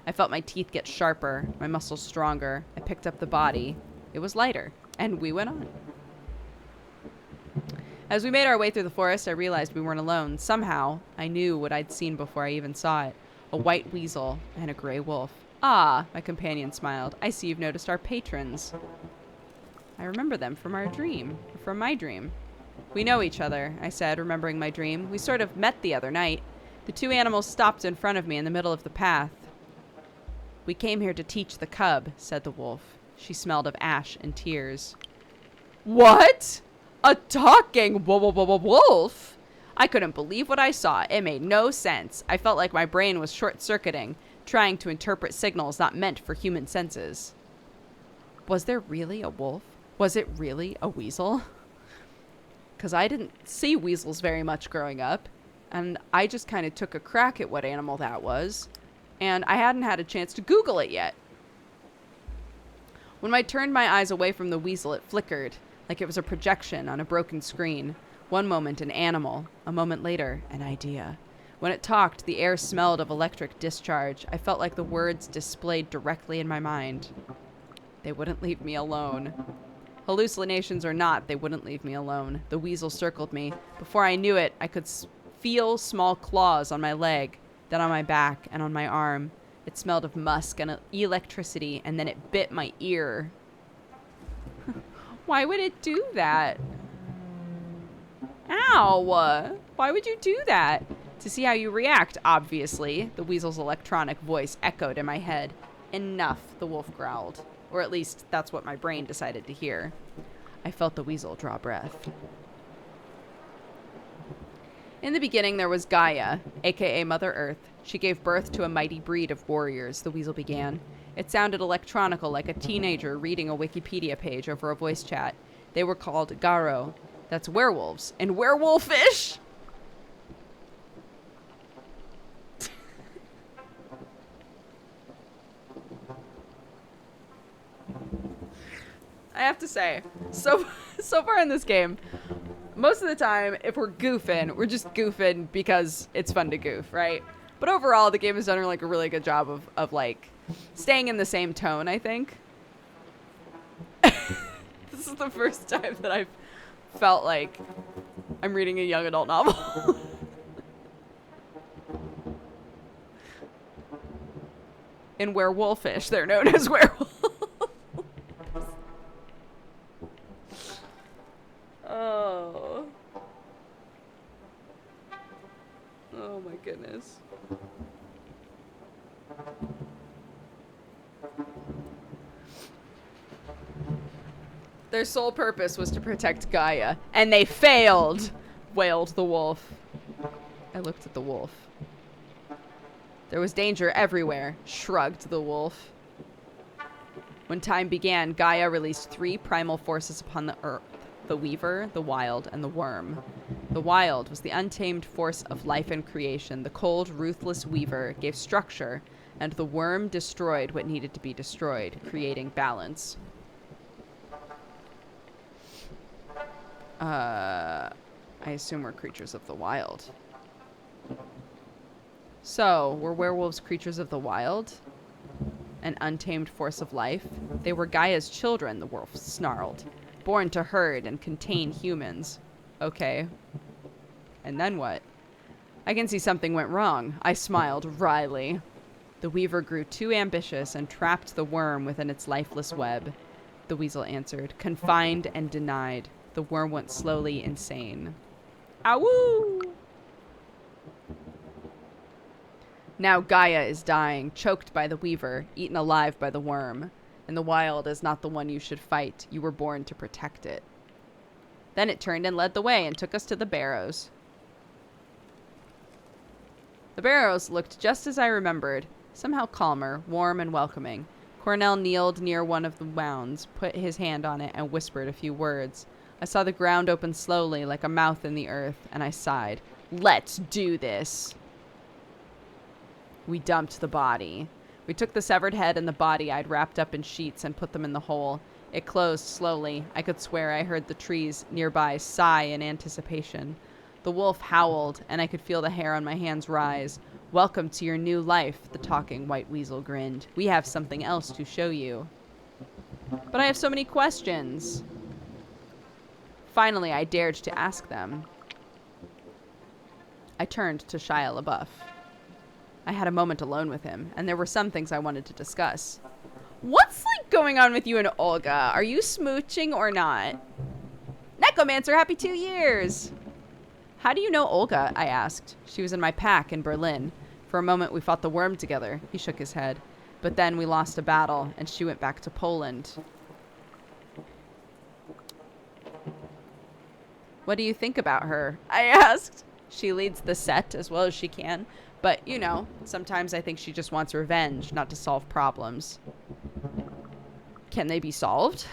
Speaker 2: I felt my teeth get sharper, my muscles stronger. I picked up the body. It was lighter, and we went on. As we made our way through the forest, I realized we weren't alone. Somehow, I knew what I'd seen before I even saw it. A white weasel and a gray wolf. Ah, my companion smiled. I see you've noticed our patrons. I remember them from my dream. We know each other, I said, remembering my dream. We sort of met the other night. The two animals stopped in front of me in the middle of the path. We came here to teach the cub, said the wolf. She smelled of ash and tears. What? A talking wolf? I couldn't believe what I saw. It made no sense. I felt like my brain was short-circuiting, trying to interpret signals not meant for human senses. Was there really a wolf? Was it really a weasel? Because I didn't see weasels very much growing up, and I just kind of took a crack at what animal that was, and I hadn't had a chance to Google it yet. When I turned my eyes away from the weasel, it flickered, like it was a projection on a broken screen. One moment, an animal. A moment later, an idea. When it talked, the air smelled of electric discharge. I felt like the words displayed directly in my mind. They wouldn't leave me alone. Hallucinations or not, they wouldn't leave me alone. The weasel circled me. Before I knew it, I could feel small claws on my leg, then on my back and on my arm. It smelled of musk and electricity, and then it bit my ear. Why would it do that? Ow! Why would you do that? To see how you react, obviously. The weasel's electronic voice echoed in my head. Enough, the wolf growled. Or at least, that's what my brain decided to hear. I felt the weasel draw breath. In the beginning, there was Gaia, aka Mother Earth. She gave birth to a mighty breed of warriors, the weasel began. It sounded electronical, like a teenager reading a Wikipedia page over a voice chat. They were called Garo. That's werewolves. And werewolfish! I have to say, so far in this game, most of the time, if we're goofing, we're just goofing because it's fun to goof, right? But overall, the game has done like a really good job of like staying in the same tone, I think. This is the first time that I've felt like I'm reading a young adult novel. In Werewolfish, they're known as werewolves. Oh. Oh my goodness. Their sole purpose was to protect Gaia, and they failed, wailed the wolf. I looked at the wolf. There was danger everywhere, shrugged the wolf. When time began, Gaia released 3 primal forces upon the earth. The weaver, the wild, and the worm. The wild was the untamed force of life and creation. The cold, ruthless weaver gave structure, and the worm destroyed what needed to be destroyed, creating balance. I assume we're creatures of the wild. So, were werewolves creatures of the wild? An untamed force of life? They were Gaia's children, the wolf snarled. Born to herd and contain humans. Okay. And then what? I can see something went wrong. I smiled wryly. The weaver grew too ambitious and trapped the worm within its lifeless web. The weasel answered, confined and denied. The worm went slowly insane. Awoo! Now Gaia is dying, choked by the weaver, eaten alive by the worm. And the wild is not the one you should fight. You were born to protect it. Then it turned and led the way and took us to the barrows. The barrows looked just as I remembered, somehow calmer, warm, and welcoming. Cornell kneeled near one of the mounds, put his hand on it, and whispered a few words. I saw the ground open slowly, like a mouth in the earth, and I sighed. Let's do this! We dumped the body. We took the severed head and the body I'd wrapped up in sheets and put them in the hole. It closed slowly. I could swear I heard the trees nearby sigh in anticipation. The wolf howled, and I could feel the hair on my hands rise. Welcome to your new life, the talking white weasel grinned. We have something else to show you. But I have so many questions. Finally, I dared to ask them. I turned to Shia LaBeouf. I had a moment alone with him, and there were some things I wanted to discuss. What's, like, going on with you and Olga? Are you smooching or not? Necromancer, happy 2 years! How do you know Olga? I asked. She was in my pack in Berlin. For a moment, we fought the worm together. He shook his head. But then we lost a battle, and she went back to Poland. What do you think about her? I asked. She leads the set as well as she can. But, you know, sometimes I think she just wants revenge, not to solve problems. Can they be solved?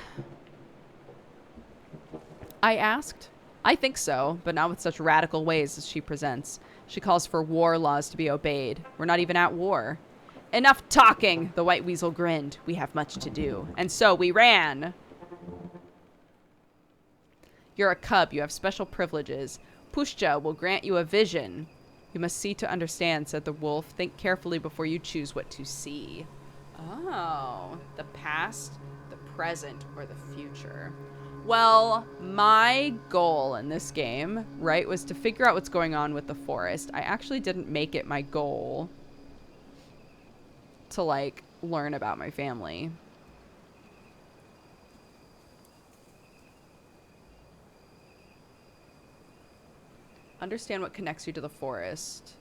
Speaker 2: I asked. I think so, but not with such radical ways as she presents. She calls for war laws to be obeyed. We're not even at war. Enough talking, the white weasel grinned. We have much to do. And so we ran. You're a cub. You have special privileges. Pushcha will grant you a vision. You must see to understand, said the wolf. Think carefully before you choose what to see. Oh, the past, the present, or the future. Well, my goal in this game, right, was to figure out what's going on with the forest. I actually didn't make it my goal to, like, learn about my family. Understand what connects you to the forest.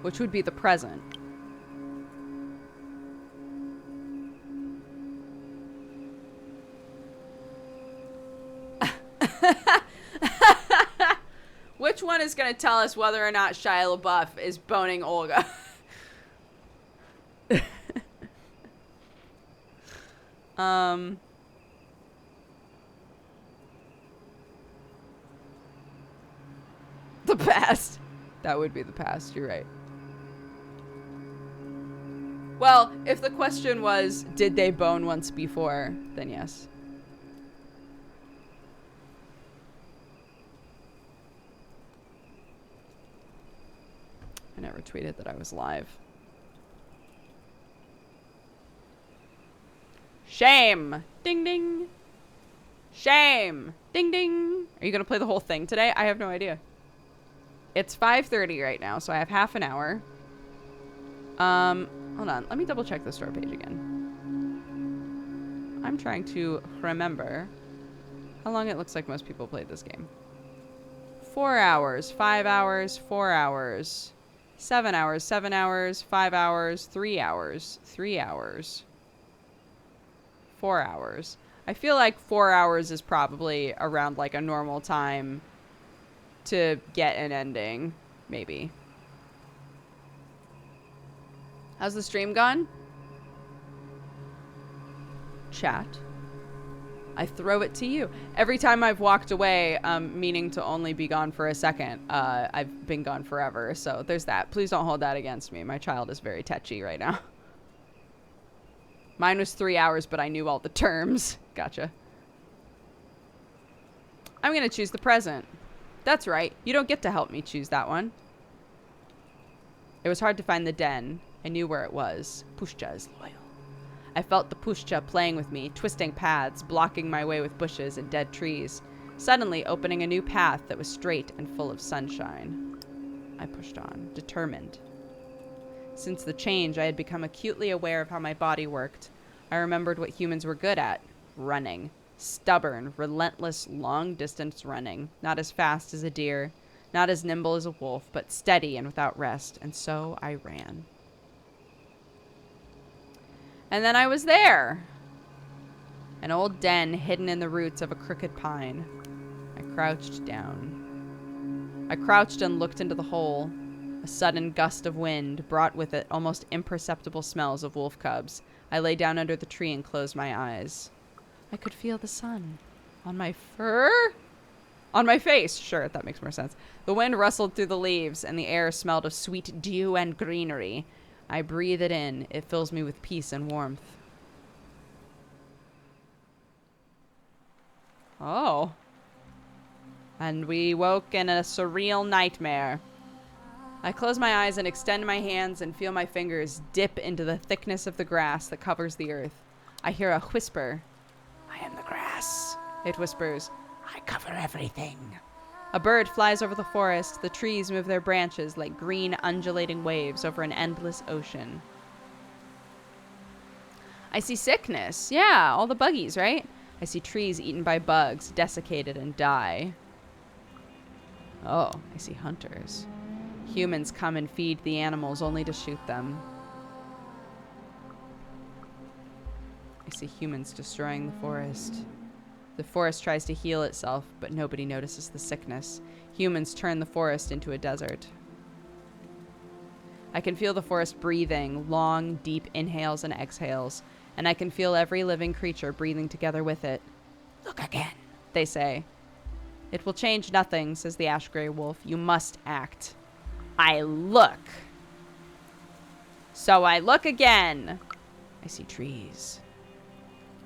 Speaker 2: Which would be the present. Which one is going to tell us whether or not Shia LaBeouf is boning Olga? The past. That would be the past, you're right. Well, if the question was, did they bone once before, then yes. I never tweeted that I was live. Shame! Ding ding! Shame! Ding ding! Are you gonna play the whole thing today? I have no idea. It's 5:30 right now, so I have half an hour. Hold on. Let me double check the store page again. I'm trying to remember how long it looks like most people played this game. 4 hours, 5 hours, 4 hours, 7 hours, 7 hours, 5 hours, 3 hours, 3 hours, 4 hours. I feel like 4 hours is probably around like a normal time to get an ending, maybe. How's the stream gone? Chat.
Speaker 1: I throw it to you. Every time I've walked away, meaning to only be gone for a second, I've been gone forever. So there's that. Please don't hold that against me. My child is very tetchy right now. Mine was 3 hours, but I knew all the terms. Gotcha. I'm going to choose the present. That's right. You don't get to help me choose that one. It was hard to find the den. I knew where it was. Pushcha is loyal. I felt the Pushcha playing with me, twisting paths, blocking my way with bushes and dead trees, suddenly opening a new path that was straight and full of sunshine. I pushed on, determined. Since the change, I had become acutely aware of how my body worked. I remembered what humans were good at. Running. Stubborn, relentless, long-distance running. Not as fast as a deer, not as nimble as a wolf, but steady and without rest. And so I ran. And then I was there. An old den hidden in the roots of a crooked pine. I crouched down. I crouched and looked into the hole. A sudden gust of wind brought with it almost imperceptible smells of wolf cubs. I lay down under the tree and closed my eyes. I could feel the sun. On my fur? On my face. Sure, that makes more sense. The wind rustled through the leaves, and the air smelled of sweet dew and greenery. I breathe it in. It fills me with peace and warmth. Oh. And we woke in a surreal nightmare. I close my eyes and extend my hands and feel my fingers dip into the thickness of the grass that covers the earth. I hear a whisper. I am the grass, it whispers. I cover everything. A bird flies over the forest. The trees move their branches like green undulating waves over an endless ocean. I see sickness. Yeah, all the buggies, right? I see trees eaten by bugs, desiccated and die. Oh, I see hunters. Humans come and feed the animals only to shoot them. I see humans destroying the forest. The forest tries to heal itself, but nobody notices the sickness. Humans turn the forest into a desert. I can feel the forest breathing, long, deep inhales and exhales, and I can feel every living creature breathing together with it. Look again, they say. It will change nothing, says the ash gray wolf. You must act. I look. So I look again. I see trees.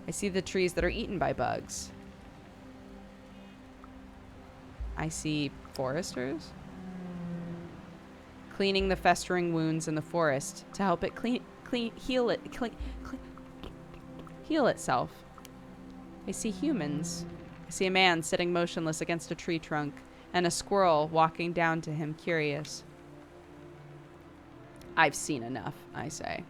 Speaker 1: I see the trees that are eaten by bugs. I see foresters cleaning the festering wounds in the forest to help it heal itself. I see humans. I see a man sitting motionless against a tree trunk and a squirrel walking down to him, curious. I've seen enough, I say.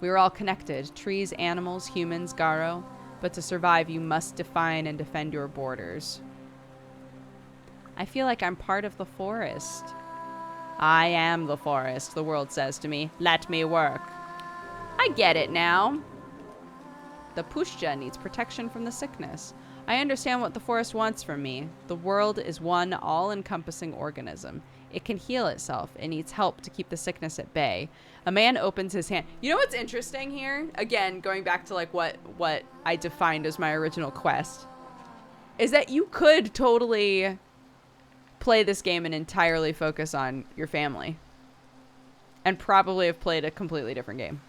Speaker 1: We are all connected, trees, animals, humans, Garo, but to survive you must define and defend your borders. I feel like I'm part of the forest. I am the forest, the world says to me. Let me work. I get it now. The Pushcha needs protection from the sickness. I understand what the forest wants from me. The world is one all-encompassing organism. It can heal itself. It needs help to keep the sickness at bay. A man opens his hand. You know what's interesting here? Again, going back to like what I defined as my original quest, is that you could totally play this game and entirely focus on your family and probably have played a completely different game.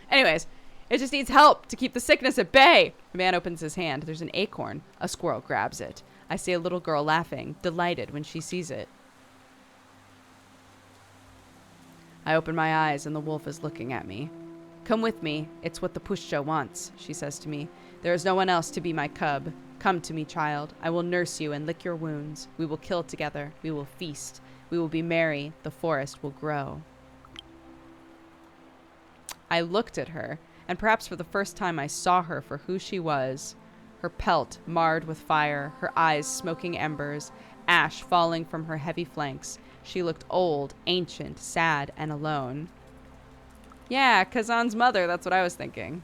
Speaker 1: Anyways, it just needs help to keep the sickness at bay. The man opens his hand. There's an acorn. A squirrel grabs it. I see a little girl laughing, delighted when she sees it. I open my eyes and the wolf is looking at me. Come with me. It's what the Pushcha wants, she says to me. There is no one else to be my cub. Come to me, child. I will nurse you and lick your wounds. We will kill together. We will feast. We will be merry. The forest will grow. I looked at her, and perhaps for the first time I saw her for who she was. Her pelt marred with fire, her eyes smoking embers, ash falling from her heavy flanks. She looked old, ancient, sad, and alone. Yeah, Kazan's mother, that's what I was thinking.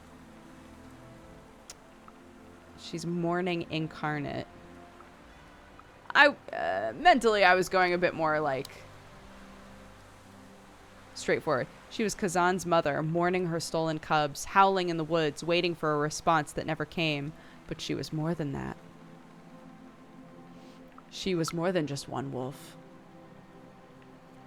Speaker 1: She's mourning incarnate. Mentally, I was going a bit more like
Speaker 2: Straightforward. She was Kazan's mother, mourning her stolen cubs, howling in the woods, waiting for a response that never came. But she was more than that. She was more than just one wolf.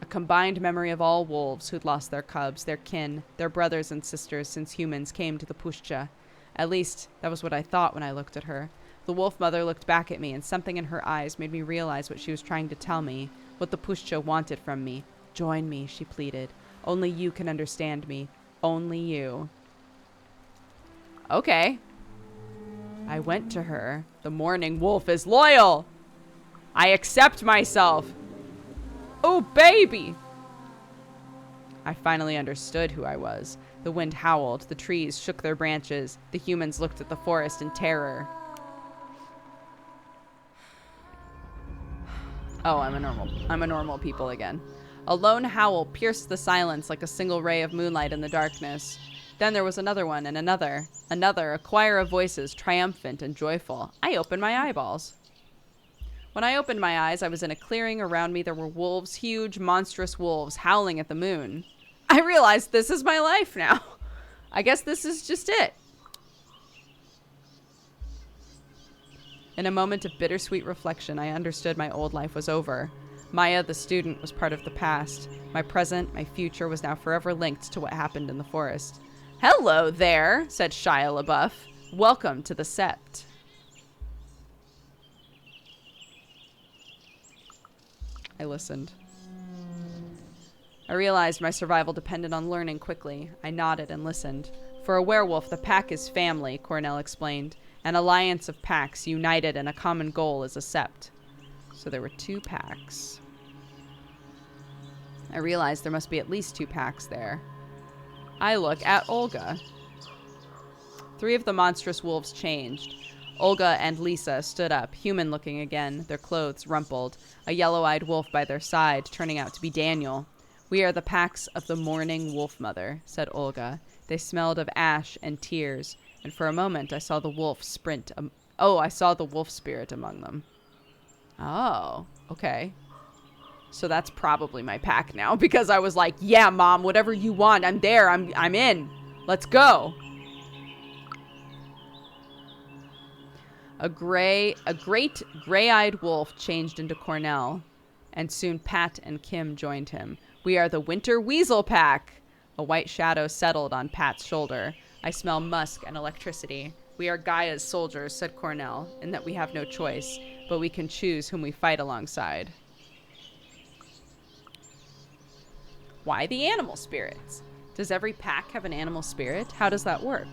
Speaker 2: A combined memory of all wolves who'd lost their cubs, their kin, their brothers and sisters since humans came to the Pushcha. At least, that was what I thought when I looked at her. The wolf mother looked back at me, and something in her eyes made me realize what she was trying to tell me, what the Pushcha wanted from me. Join me, she pleaded. Only you can understand me. Only you. Okay. I went to her. The mourning wolf is loyal. I accept myself. Oh, baby. I finally understood who I was. The wind howled. The trees shook their branches. The humans looked at the forest in terror. Oh, I'm a normal people again. A lone howl pierced the silence like a single ray of moonlight in the darkness. Then there was another one and another. Another, a choir of voices, triumphant and joyful. I opened my eyeballs. When I opened my eyes, I was in a clearing. Around me there were wolves, huge, monstrous wolves, howling at the moon. I realized this is my life now. I guess this is just it. In a moment of bittersweet reflection, I understood my old life was over. Maya, the student, was part of the past. My present, my future, was now forever linked to what happened in the forest. Hello there, said Shia LaBeouf. Welcome to the Sept. I listened. I realized my survival depended on learning quickly. I nodded and listened. For a werewolf, the pack is family, Cornell explained. An alliance of packs united in a common goal is a sept. So there were 2 packs. I realized there must be at least 2 packs there. I look at Olga. 3 of the monstrous wolves changed. Olga and Lisa stood up, human-looking again, their clothes rumpled, a yellow-eyed wolf by their side, turning out to be Daniel. We are the packs of the mourning wolf mother, said Olga. They smelled of ash and tears, and for a moment I saw the wolf sprint. I saw the wolf spirit among them. Oh, okay. So that's probably my pack now, because I was like, yeah, Mom, whatever you want, I'm there, I'm in. Let's go. A great gray-eyed wolf changed into Cornell, and soon Pat and Kim joined him. We are the Winter Weasel Pack. A white shadow settled on Pat's shoulder. I smell musk and electricity. We are Gaia's soldiers, said Cornell, in that we have no choice, but we can choose whom we fight alongside. Why the animal spirits? Does every pack have an animal spirit? How does that work?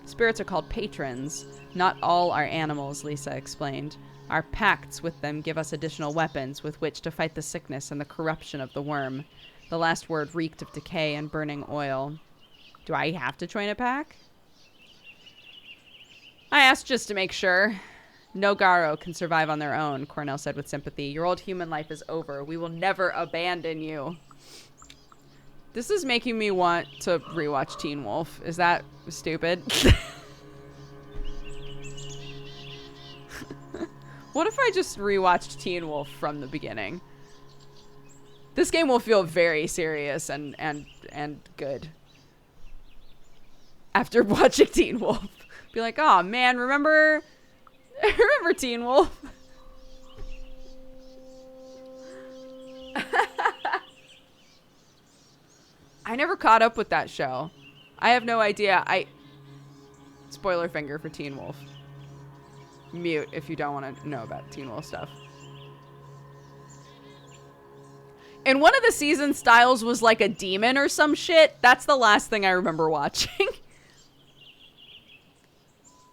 Speaker 2: Spirits are called patrons. Not all are animals, Lisa explained. Our pacts with them give us additional weapons with which to fight the sickness and the corruption of the worm. The last word reeked of decay and burning oil. Do I have to join a pack? I asked just to make sure. No Garo can survive on their own, Cornell said with sympathy. Your old human life is over. We will never abandon you. This is making me want to rewatch Teen Wolf. Is that stupid? What if I just rewatched Teen Wolf from the beginning? This game will feel very serious and good. After watching Teen Wolf. Be like, oh man, remember Teen Wolf? I never caught up with that show. I have no idea. Spoiler finger for Teen Wolf. Mute if you don't want to know about Teen Wolf stuff. And one of the season Styles was like a demon or some shit. That's the last thing I remember watching.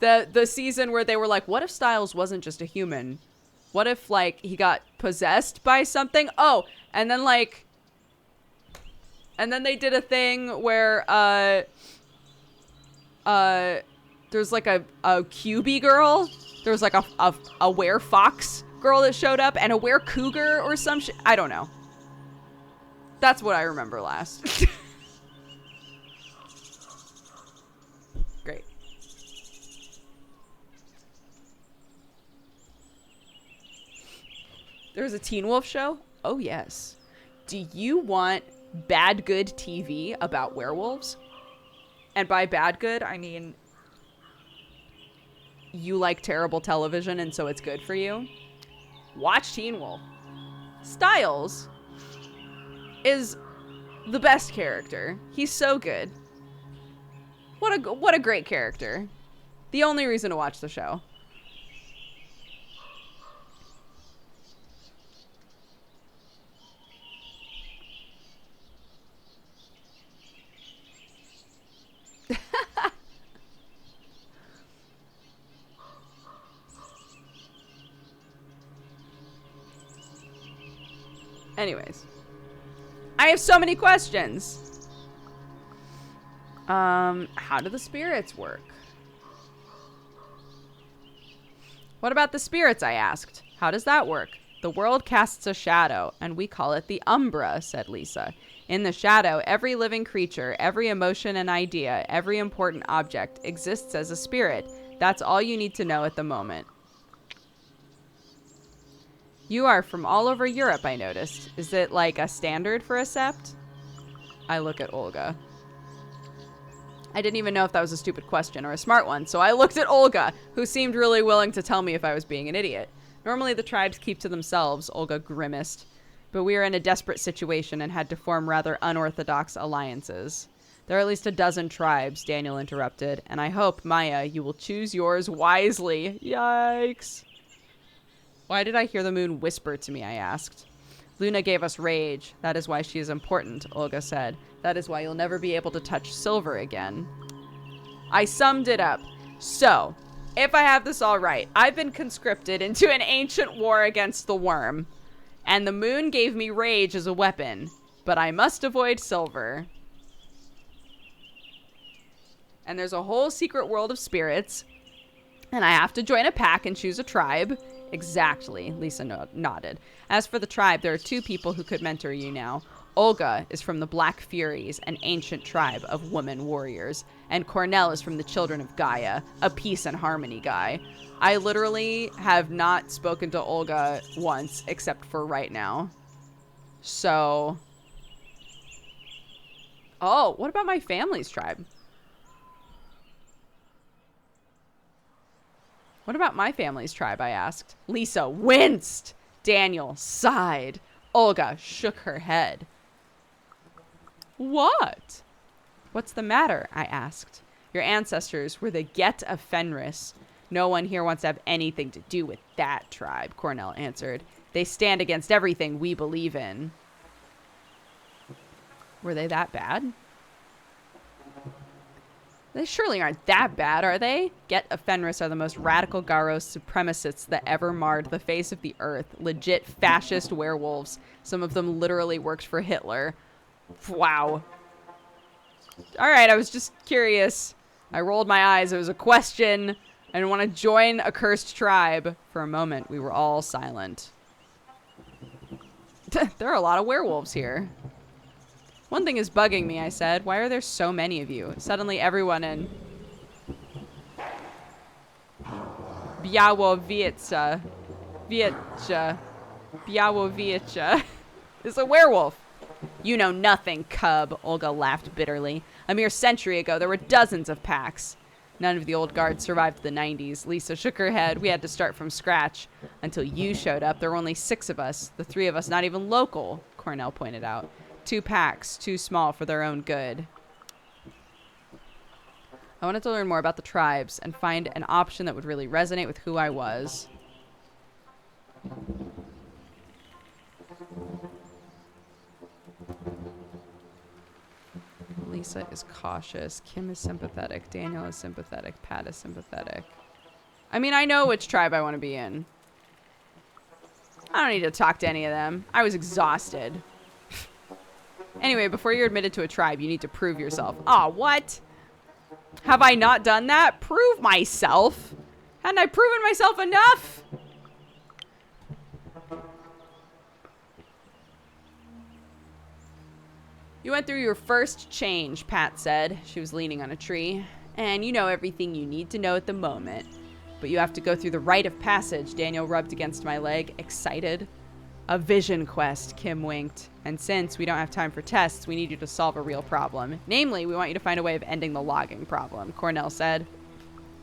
Speaker 2: The season where they were like, what if Styles wasn't just a human? What if, like, he got possessed by something? Oh, and then, like... And then they did a thing where, there's like a QB girl. There was like a werefox girl that showed up and a werecougar or some shit. I don't know. That's what I remember last. Great. There was a Teen Wolf show? Oh, yes. Do you want bad good TV about werewolves. And by bad good, I mean you like terrible television and so it's good for you. Watch Teen Wolf. Styles is the best character. He's so good. What a great character. The only reason to watch the show. Anyways, I have so many questions. How do the spirits work? What about the spirits, I asked. How does that work? The world casts a shadow, and we call it the Umbra, said Lisa. In the shadow, every living creature, every emotion and idea, every important object exists as a spirit. That's all you need to know at the moment. You are from all over Europe, I noticed. Is it like a standard for a sept? I look at Olga. I didn't even know if that was a stupid question or a smart one, so I looked at Olga, who seemed really willing to tell me if I was being an idiot. Normally the tribes keep to themselves, Olga grimaced. But we are in a desperate situation and had to form rather unorthodox alliances. There are at least a dozen tribes, Daniel interrupted, and I hope, Maya, you will choose yours wisely. Yikes. Why did I hear the moon whisper to me, I asked. Luna gave us rage. That is why she is important, Olga said. That is why you'll never be able to touch silver again. I summed it up. So, if I have this all right, I've been conscripted into an ancient war against the worm. And the moon gave me rage as a weapon. But I must avoid silver. And there's a whole secret world of spirits. And I have to join a pack and choose a tribe. Exactly, Lisa nodded. As for the tribe, there are two people who could mentor you now. Olga is from the Black Furies, an ancient tribe of woman warriors. And Cornell is from the Children of Gaia, a peace and harmony guy. I literally have not spoken to Olga once, except for right now. So... Oh, what about my family's tribe? What about my family's tribe, I asked. Lisa winced. Daniel sighed. Olga shook her head. What? What's the matter? I asked. Your ancestors were the Get of Fenris. No one here wants to have anything to do with that tribe, Cornell answered. They stand against everything we believe in. Were they that bad? They surely aren't that bad, are they? Get of Fenris are the most radical Garos supremacists that ever marred the face of the earth. Legit fascist werewolves. Some of them literally worked for Hitler. Wow. All right, I was just curious. I rolled my eyes. It was a question. I didn't want to join a cursed tribe. For a moment, we were all silent. There are a lot of werewolves here. One thing is bugging me, I said. Why are there so many of you? Suddenly everyone in Białowice is a werewolf. You know nothing, cub, Olga laughed bitterly. A mere century ago, there were dozens of packs. None of the old guard survived the 90s. Lisa shook her head. We had to start from scratch. Until you showed up, there were only 6 of us. The 3 of us not even local, Cornell pointed out. 2 packs, too small for their own good. I wanted to learn more about the tribes and find an option that would really resonate with who I was. Lisa is cautious. Kim is sympathetic. Daniel is sympathetic. Pat is sympathetic. I mean, I know which tribe I want to be in. I don't need to talk to any of them. I was exhausted. Anyway, before you're admitted to a tribe, you need to prove yourself. Aw, what? Have I not done that? Prove myself? Hadn't I proven myself enough? You went through your first change, Pat said. She was leaning on a tree. And you know everything you need to know at the moment. But you have to go through the rite of passage. Daniel rubbed against my leg, excited. A vision quest, Kim winked. And since we don't have time for tests, we need you to solve a real problem. Namely, we want you to find a way of ending the logging problem, Cornell said.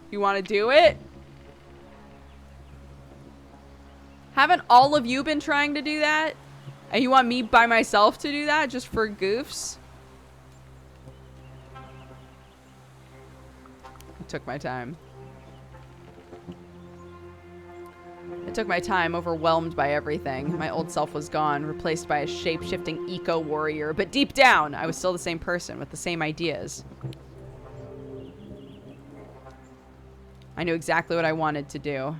Speaker 2: You want to do it? Haven't all of you been trying to do that? And you want me by myself to do that just for goofs? I took my time. I took my time, overwhelmed by everything. My old self was gone, replaced by a shape-shifting eco-warrior. But deep down, I was still the same person with the same ideas. I knew exactly what I wanted to do.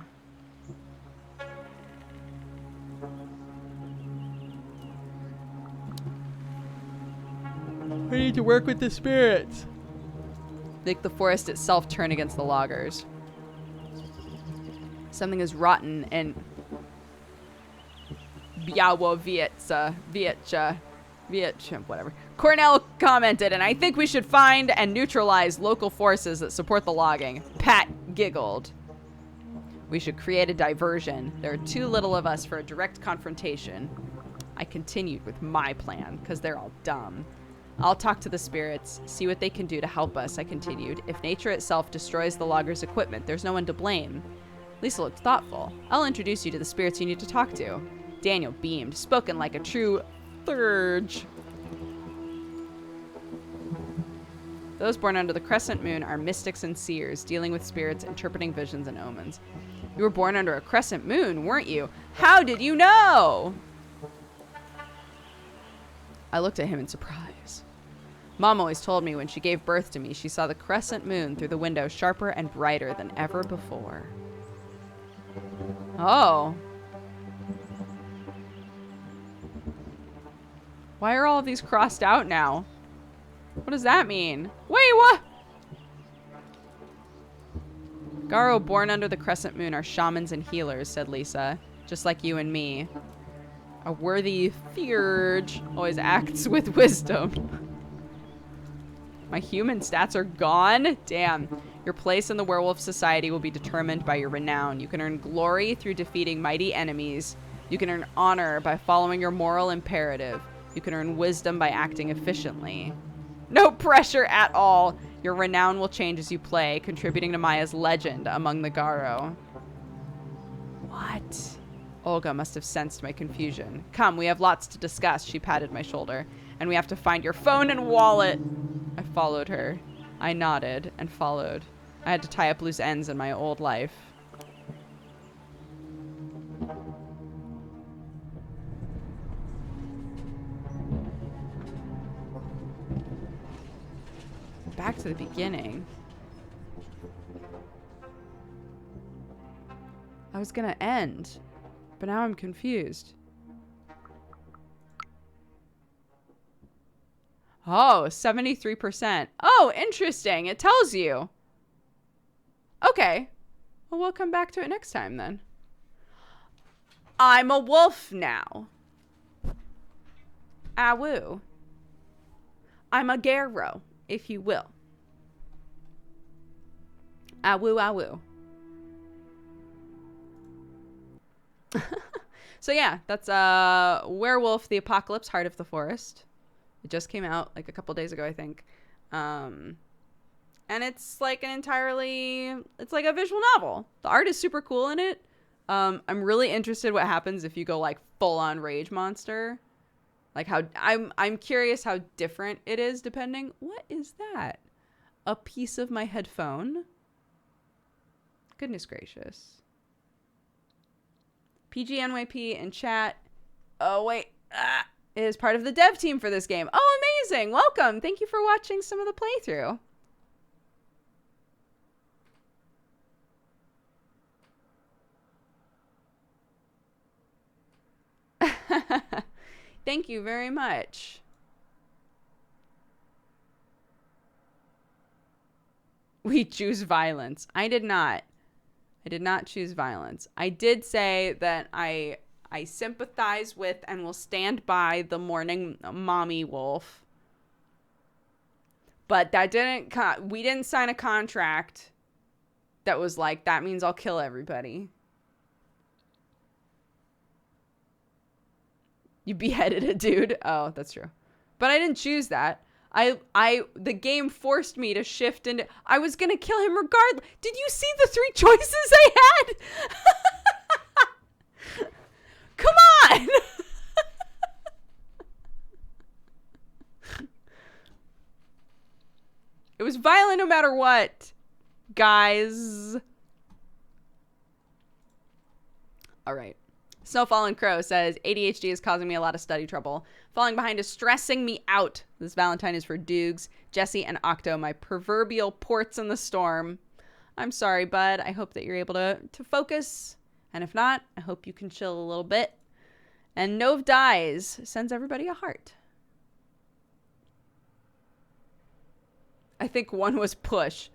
Speaker 2: I need to work with the spirits. Make the forest itself turn against the loggers. Something is rotten and Białowice, whatever. Cornell commented, and I think we should find and neutralize local forces that support the logging. Pat giggled. We should create a diversion. There are too little of us for a direct confrontation. I continued with my plan, because they're all dumb. I'll talk to the spirits, see what they can do to help us, I continued. If nature itself destroys the loggers' equipment, there's no one to blame. Lisa looked thoughtful. I'll introduce you to the spirits you need to talk to. Daniel beamed, spoken like a true Thurge. Those born under the crescent moon are mystics and seers, dealing with spirits, interpreting visions and omens. You were born under a crescent moon, weren't you? How did you know? I looked at him in surprise. Mom always told me when she gave birth to me, she saw the crescent moon through the window sharper and brighter than ever before. Oh. Why are all of these crossed out now? What does that mean? Wait, what? Garo born under the crescent moon are shamans and healers, said Lisa. Just like you and me. A worthy Thurge always acts with wisdom. My human stats are gone? Damn. Your place in the werewolf society will be determined by your renown. You can earn glory through defeating mighty enemies. You can earn honor by following your moral imperative. You can earn wisdom by acting efficiently. No pressure at all. Your renown will change as you play, contributing to Maya's legend among the Garo. What? Olga must have sensed my confusion. Come, we have lots to discuss, she patted my shoulder. And we have to find your phone and wallet. I followed her. I nodded and followed. I had to tie up loose ends in my old life. Back to the beginning. I was gonna end, but now I'm confused. Oh, 73%. Oh, interesting. It tells you. Okay. Well, we'll come back to it next time then. I'm a wolf now. Awoo. I'm a Garo, if you will. Awoo, awoo. So yeah, that's Werewolf, the Apocalypse, Heart of the Forest. It just came out like a couple days ago, I think. And it's like it's like a visual novel. The art is super cool in it. I'm really interested what happens if you go like full on rage monster. Like how I'm curious how different it is depending. What is that? A piece of my headphone? Goodness gracious. PGNYP in chat. Oh wait. Is part of the dev team for this game. Oh, amazing. Welcome. Thank you for watching some of the playthrough. Thank you very much. We choose violence. I did not. I did not choose violence. I did say that I sympathize with and will stand by the mourning mommy wolf. But that we didn't sign a contract that was like, that means I'll kill everybody.
Speaker 1: You beheaded a dude. Oh, that's true. But I didn't choose that. The game forced me to shift into, I was going to kill him regardless. Did you see the 3 choices I had? Come on. It was violent no matter what, guys. All right. Snowfallen Crow says, ADHD is causing me a lot of study trouble. Falling behind is stressing me out. This Valentine is for Dukes, Jesse, and Octo, my proverbial ports in the storm. I'm sorry, bud. I hope that you're able to focus. And if not, I hope you can chill a little bit. And Nove Dies sends everybody a heart. I think one was push.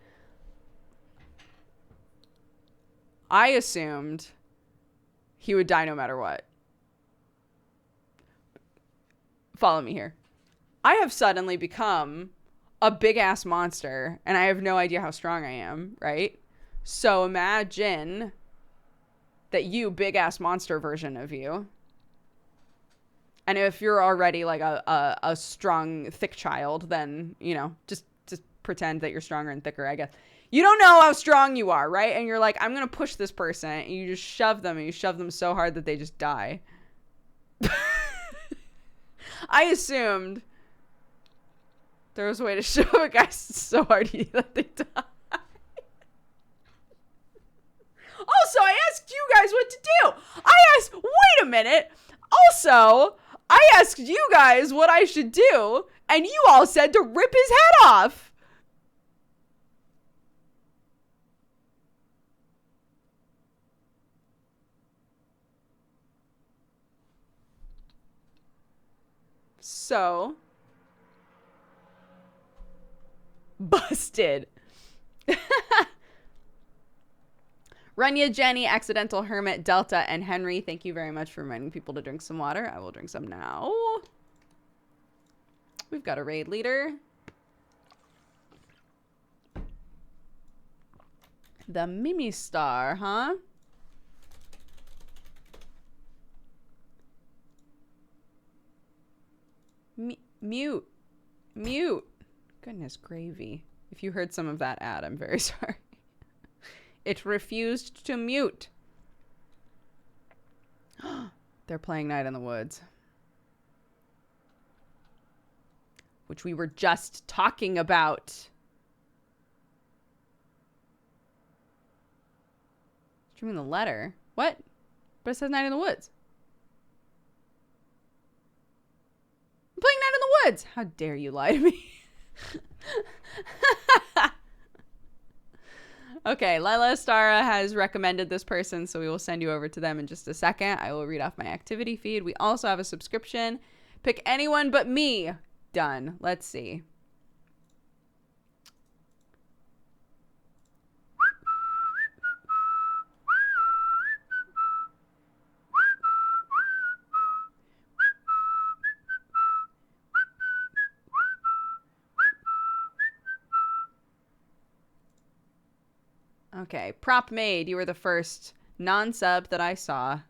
Speaker 1: I assumed he would die no matter what. Follow me here. I have suddenly become a big-ass monster, and I have no idea how strong I am, right? So imagine that you, big-ass monster version of you, and if you're already like a strong, thick child, then, you know, just pretend that you're stronger and thicker, I guess. You don't know how strong you are, right? And you're like, I'm going to push this person. And you just shove them, and you shove them so hard that they just die. I assumed there was a way to shove a guy so hard that they die. Also, I asked you guys what to do. Wait a minute. Also, I asked you guys what I should do, and you all said to rip his head off. So, busted. Runya, Jenny, Accidental Hermit, Delta, and Henry, thank you very much for reminding people to drink some water. I will drink some now. We've got a raid leader. The Mimi Star, huh? Mute. Goodness gravy. If you heard some of that ad, I'm very sorry. It refused to mute. They're playing Night in the Woods, which we were just talking about. Streaming the letter. What? But it says Night in the Woods. I'm playing Night in the Woods. How dare you lie to me? Okay, Lila Stara has recommended this person, so we will send you over to them in just a second. I will read off my activity feed. We also have a subscription. Pick anyone but me. Done. Let's see. Okay, Prop Made, you were the first non-sub that I saw.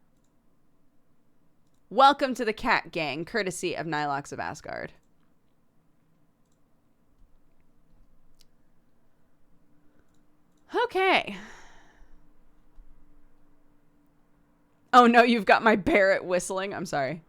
Speaker 1: Welcome to the Cat Gang, courtesy of Nylox of Asgard. Okay. Oh no, you've got my Barrett whistling. I'm sorry.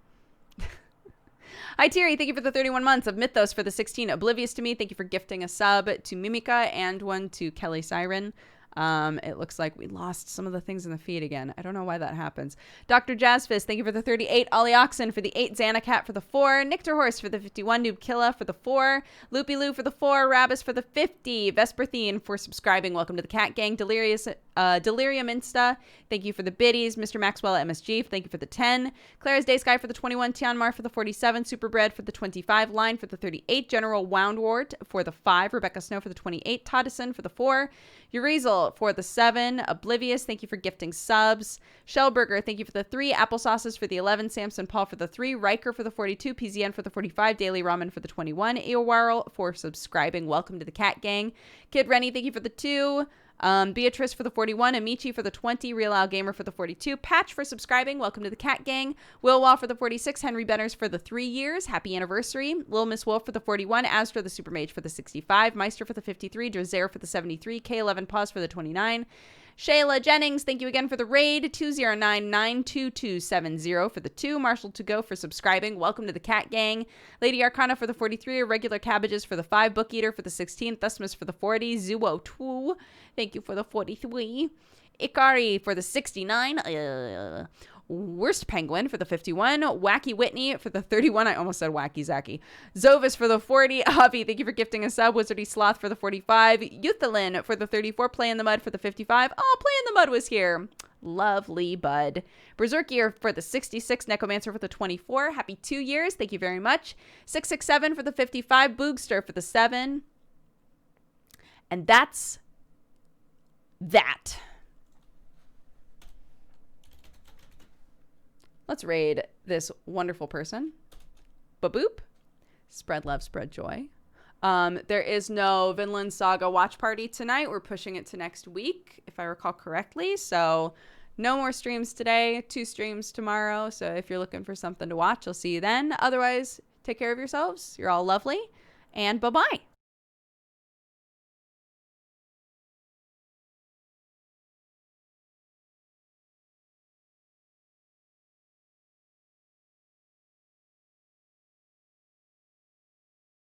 Speaker 1: Hi, Thierry. Thank you for the 31 months of Mythos for the 16. Oblivious to Me. Thank you for gifting a sub to Mimica and one to Kelly Siren. It looks like we lost some of the things in the feed again. I don't know why that happens. Dr. Jazzfist, thank you for the 38. Ollie Oxen for the 8. Xanacat for the 4. Nictor Horse for the 51. Noob Killa for the 4. Loopy Loo for the 4. Rabus for the 50. Vesperthine for subscribing. Welcome to the Cat Gang. Delirium Insta, thank you for the biddies. Mr. Maxwell at MSG, thank you for the 10. Clara's Day Sky for the 21. Tianmar for the 47. Superbread for the 25. Line for the 38. General Woundwort for the 5. Rebecca Snow for the 28. Toddison for the 4. Urizel for the 7. Oblivious, thank you for gifting subs. Shellburger, thank you for the 3. Applesauces for the 11. Samson Paul for the 3. Riker for the 42. PZN for the 45. Daily Ramen for the 21. Eowarl for subscribing. Welcome to the Cat Gang. Kid Rennie, thank you for the 2.
Speaker 2: Beatrice for the 41, Amici for the 20, Real Al Gamer for the 42, Patch for subscribing, welcome to the Cat Gang, Will Wall for the 46, Henry Benners for the 3 years, happy anniversary, Lil Miss Wolf for the 41, Astra the Super Mage for the 65, Meister for the 53, Drazer for the 73, K11 Pause for the 29, Shayla Jennings, thank you again for the raid. 209-92270 for the 2. Marshall to go for subscribing. Welcome to the Cat Gang. Lady Arcana for the 43. Irregular Cabbages for the 5. Book Eater for the 16. Thusmus for the 40. Zuo 2. Thank you for the 43. Ikari for the 69. Worst Penguin for the 51. Wacky Whitney for the 31. I almost said Wacky Zaki. Zovis for the 40. Avi, thank you for gifting a sub. Wizardy Sloth for the 45. Euthelin for the 34. Play in the Mud for the 55. Oh, Play in the Mud was here. Lovely, bud. Berserkier for the 66. Necromancer for the 24. Happy 2 years. Thank you very much. 667 for the 55. Boogster for the 7. And that's that. Let's raid this wonderful person. Ba-boop. Spread love, spread joy. There is no Vinland Saga watch party tonight. We're pushing it to next week, if I recall correctly. So no more streams today, 2 streams tomorrow. So if you're looking for something to watch, I'll see you then. Otherwise, take care of yourselves. You're all lovely. And bye-bye.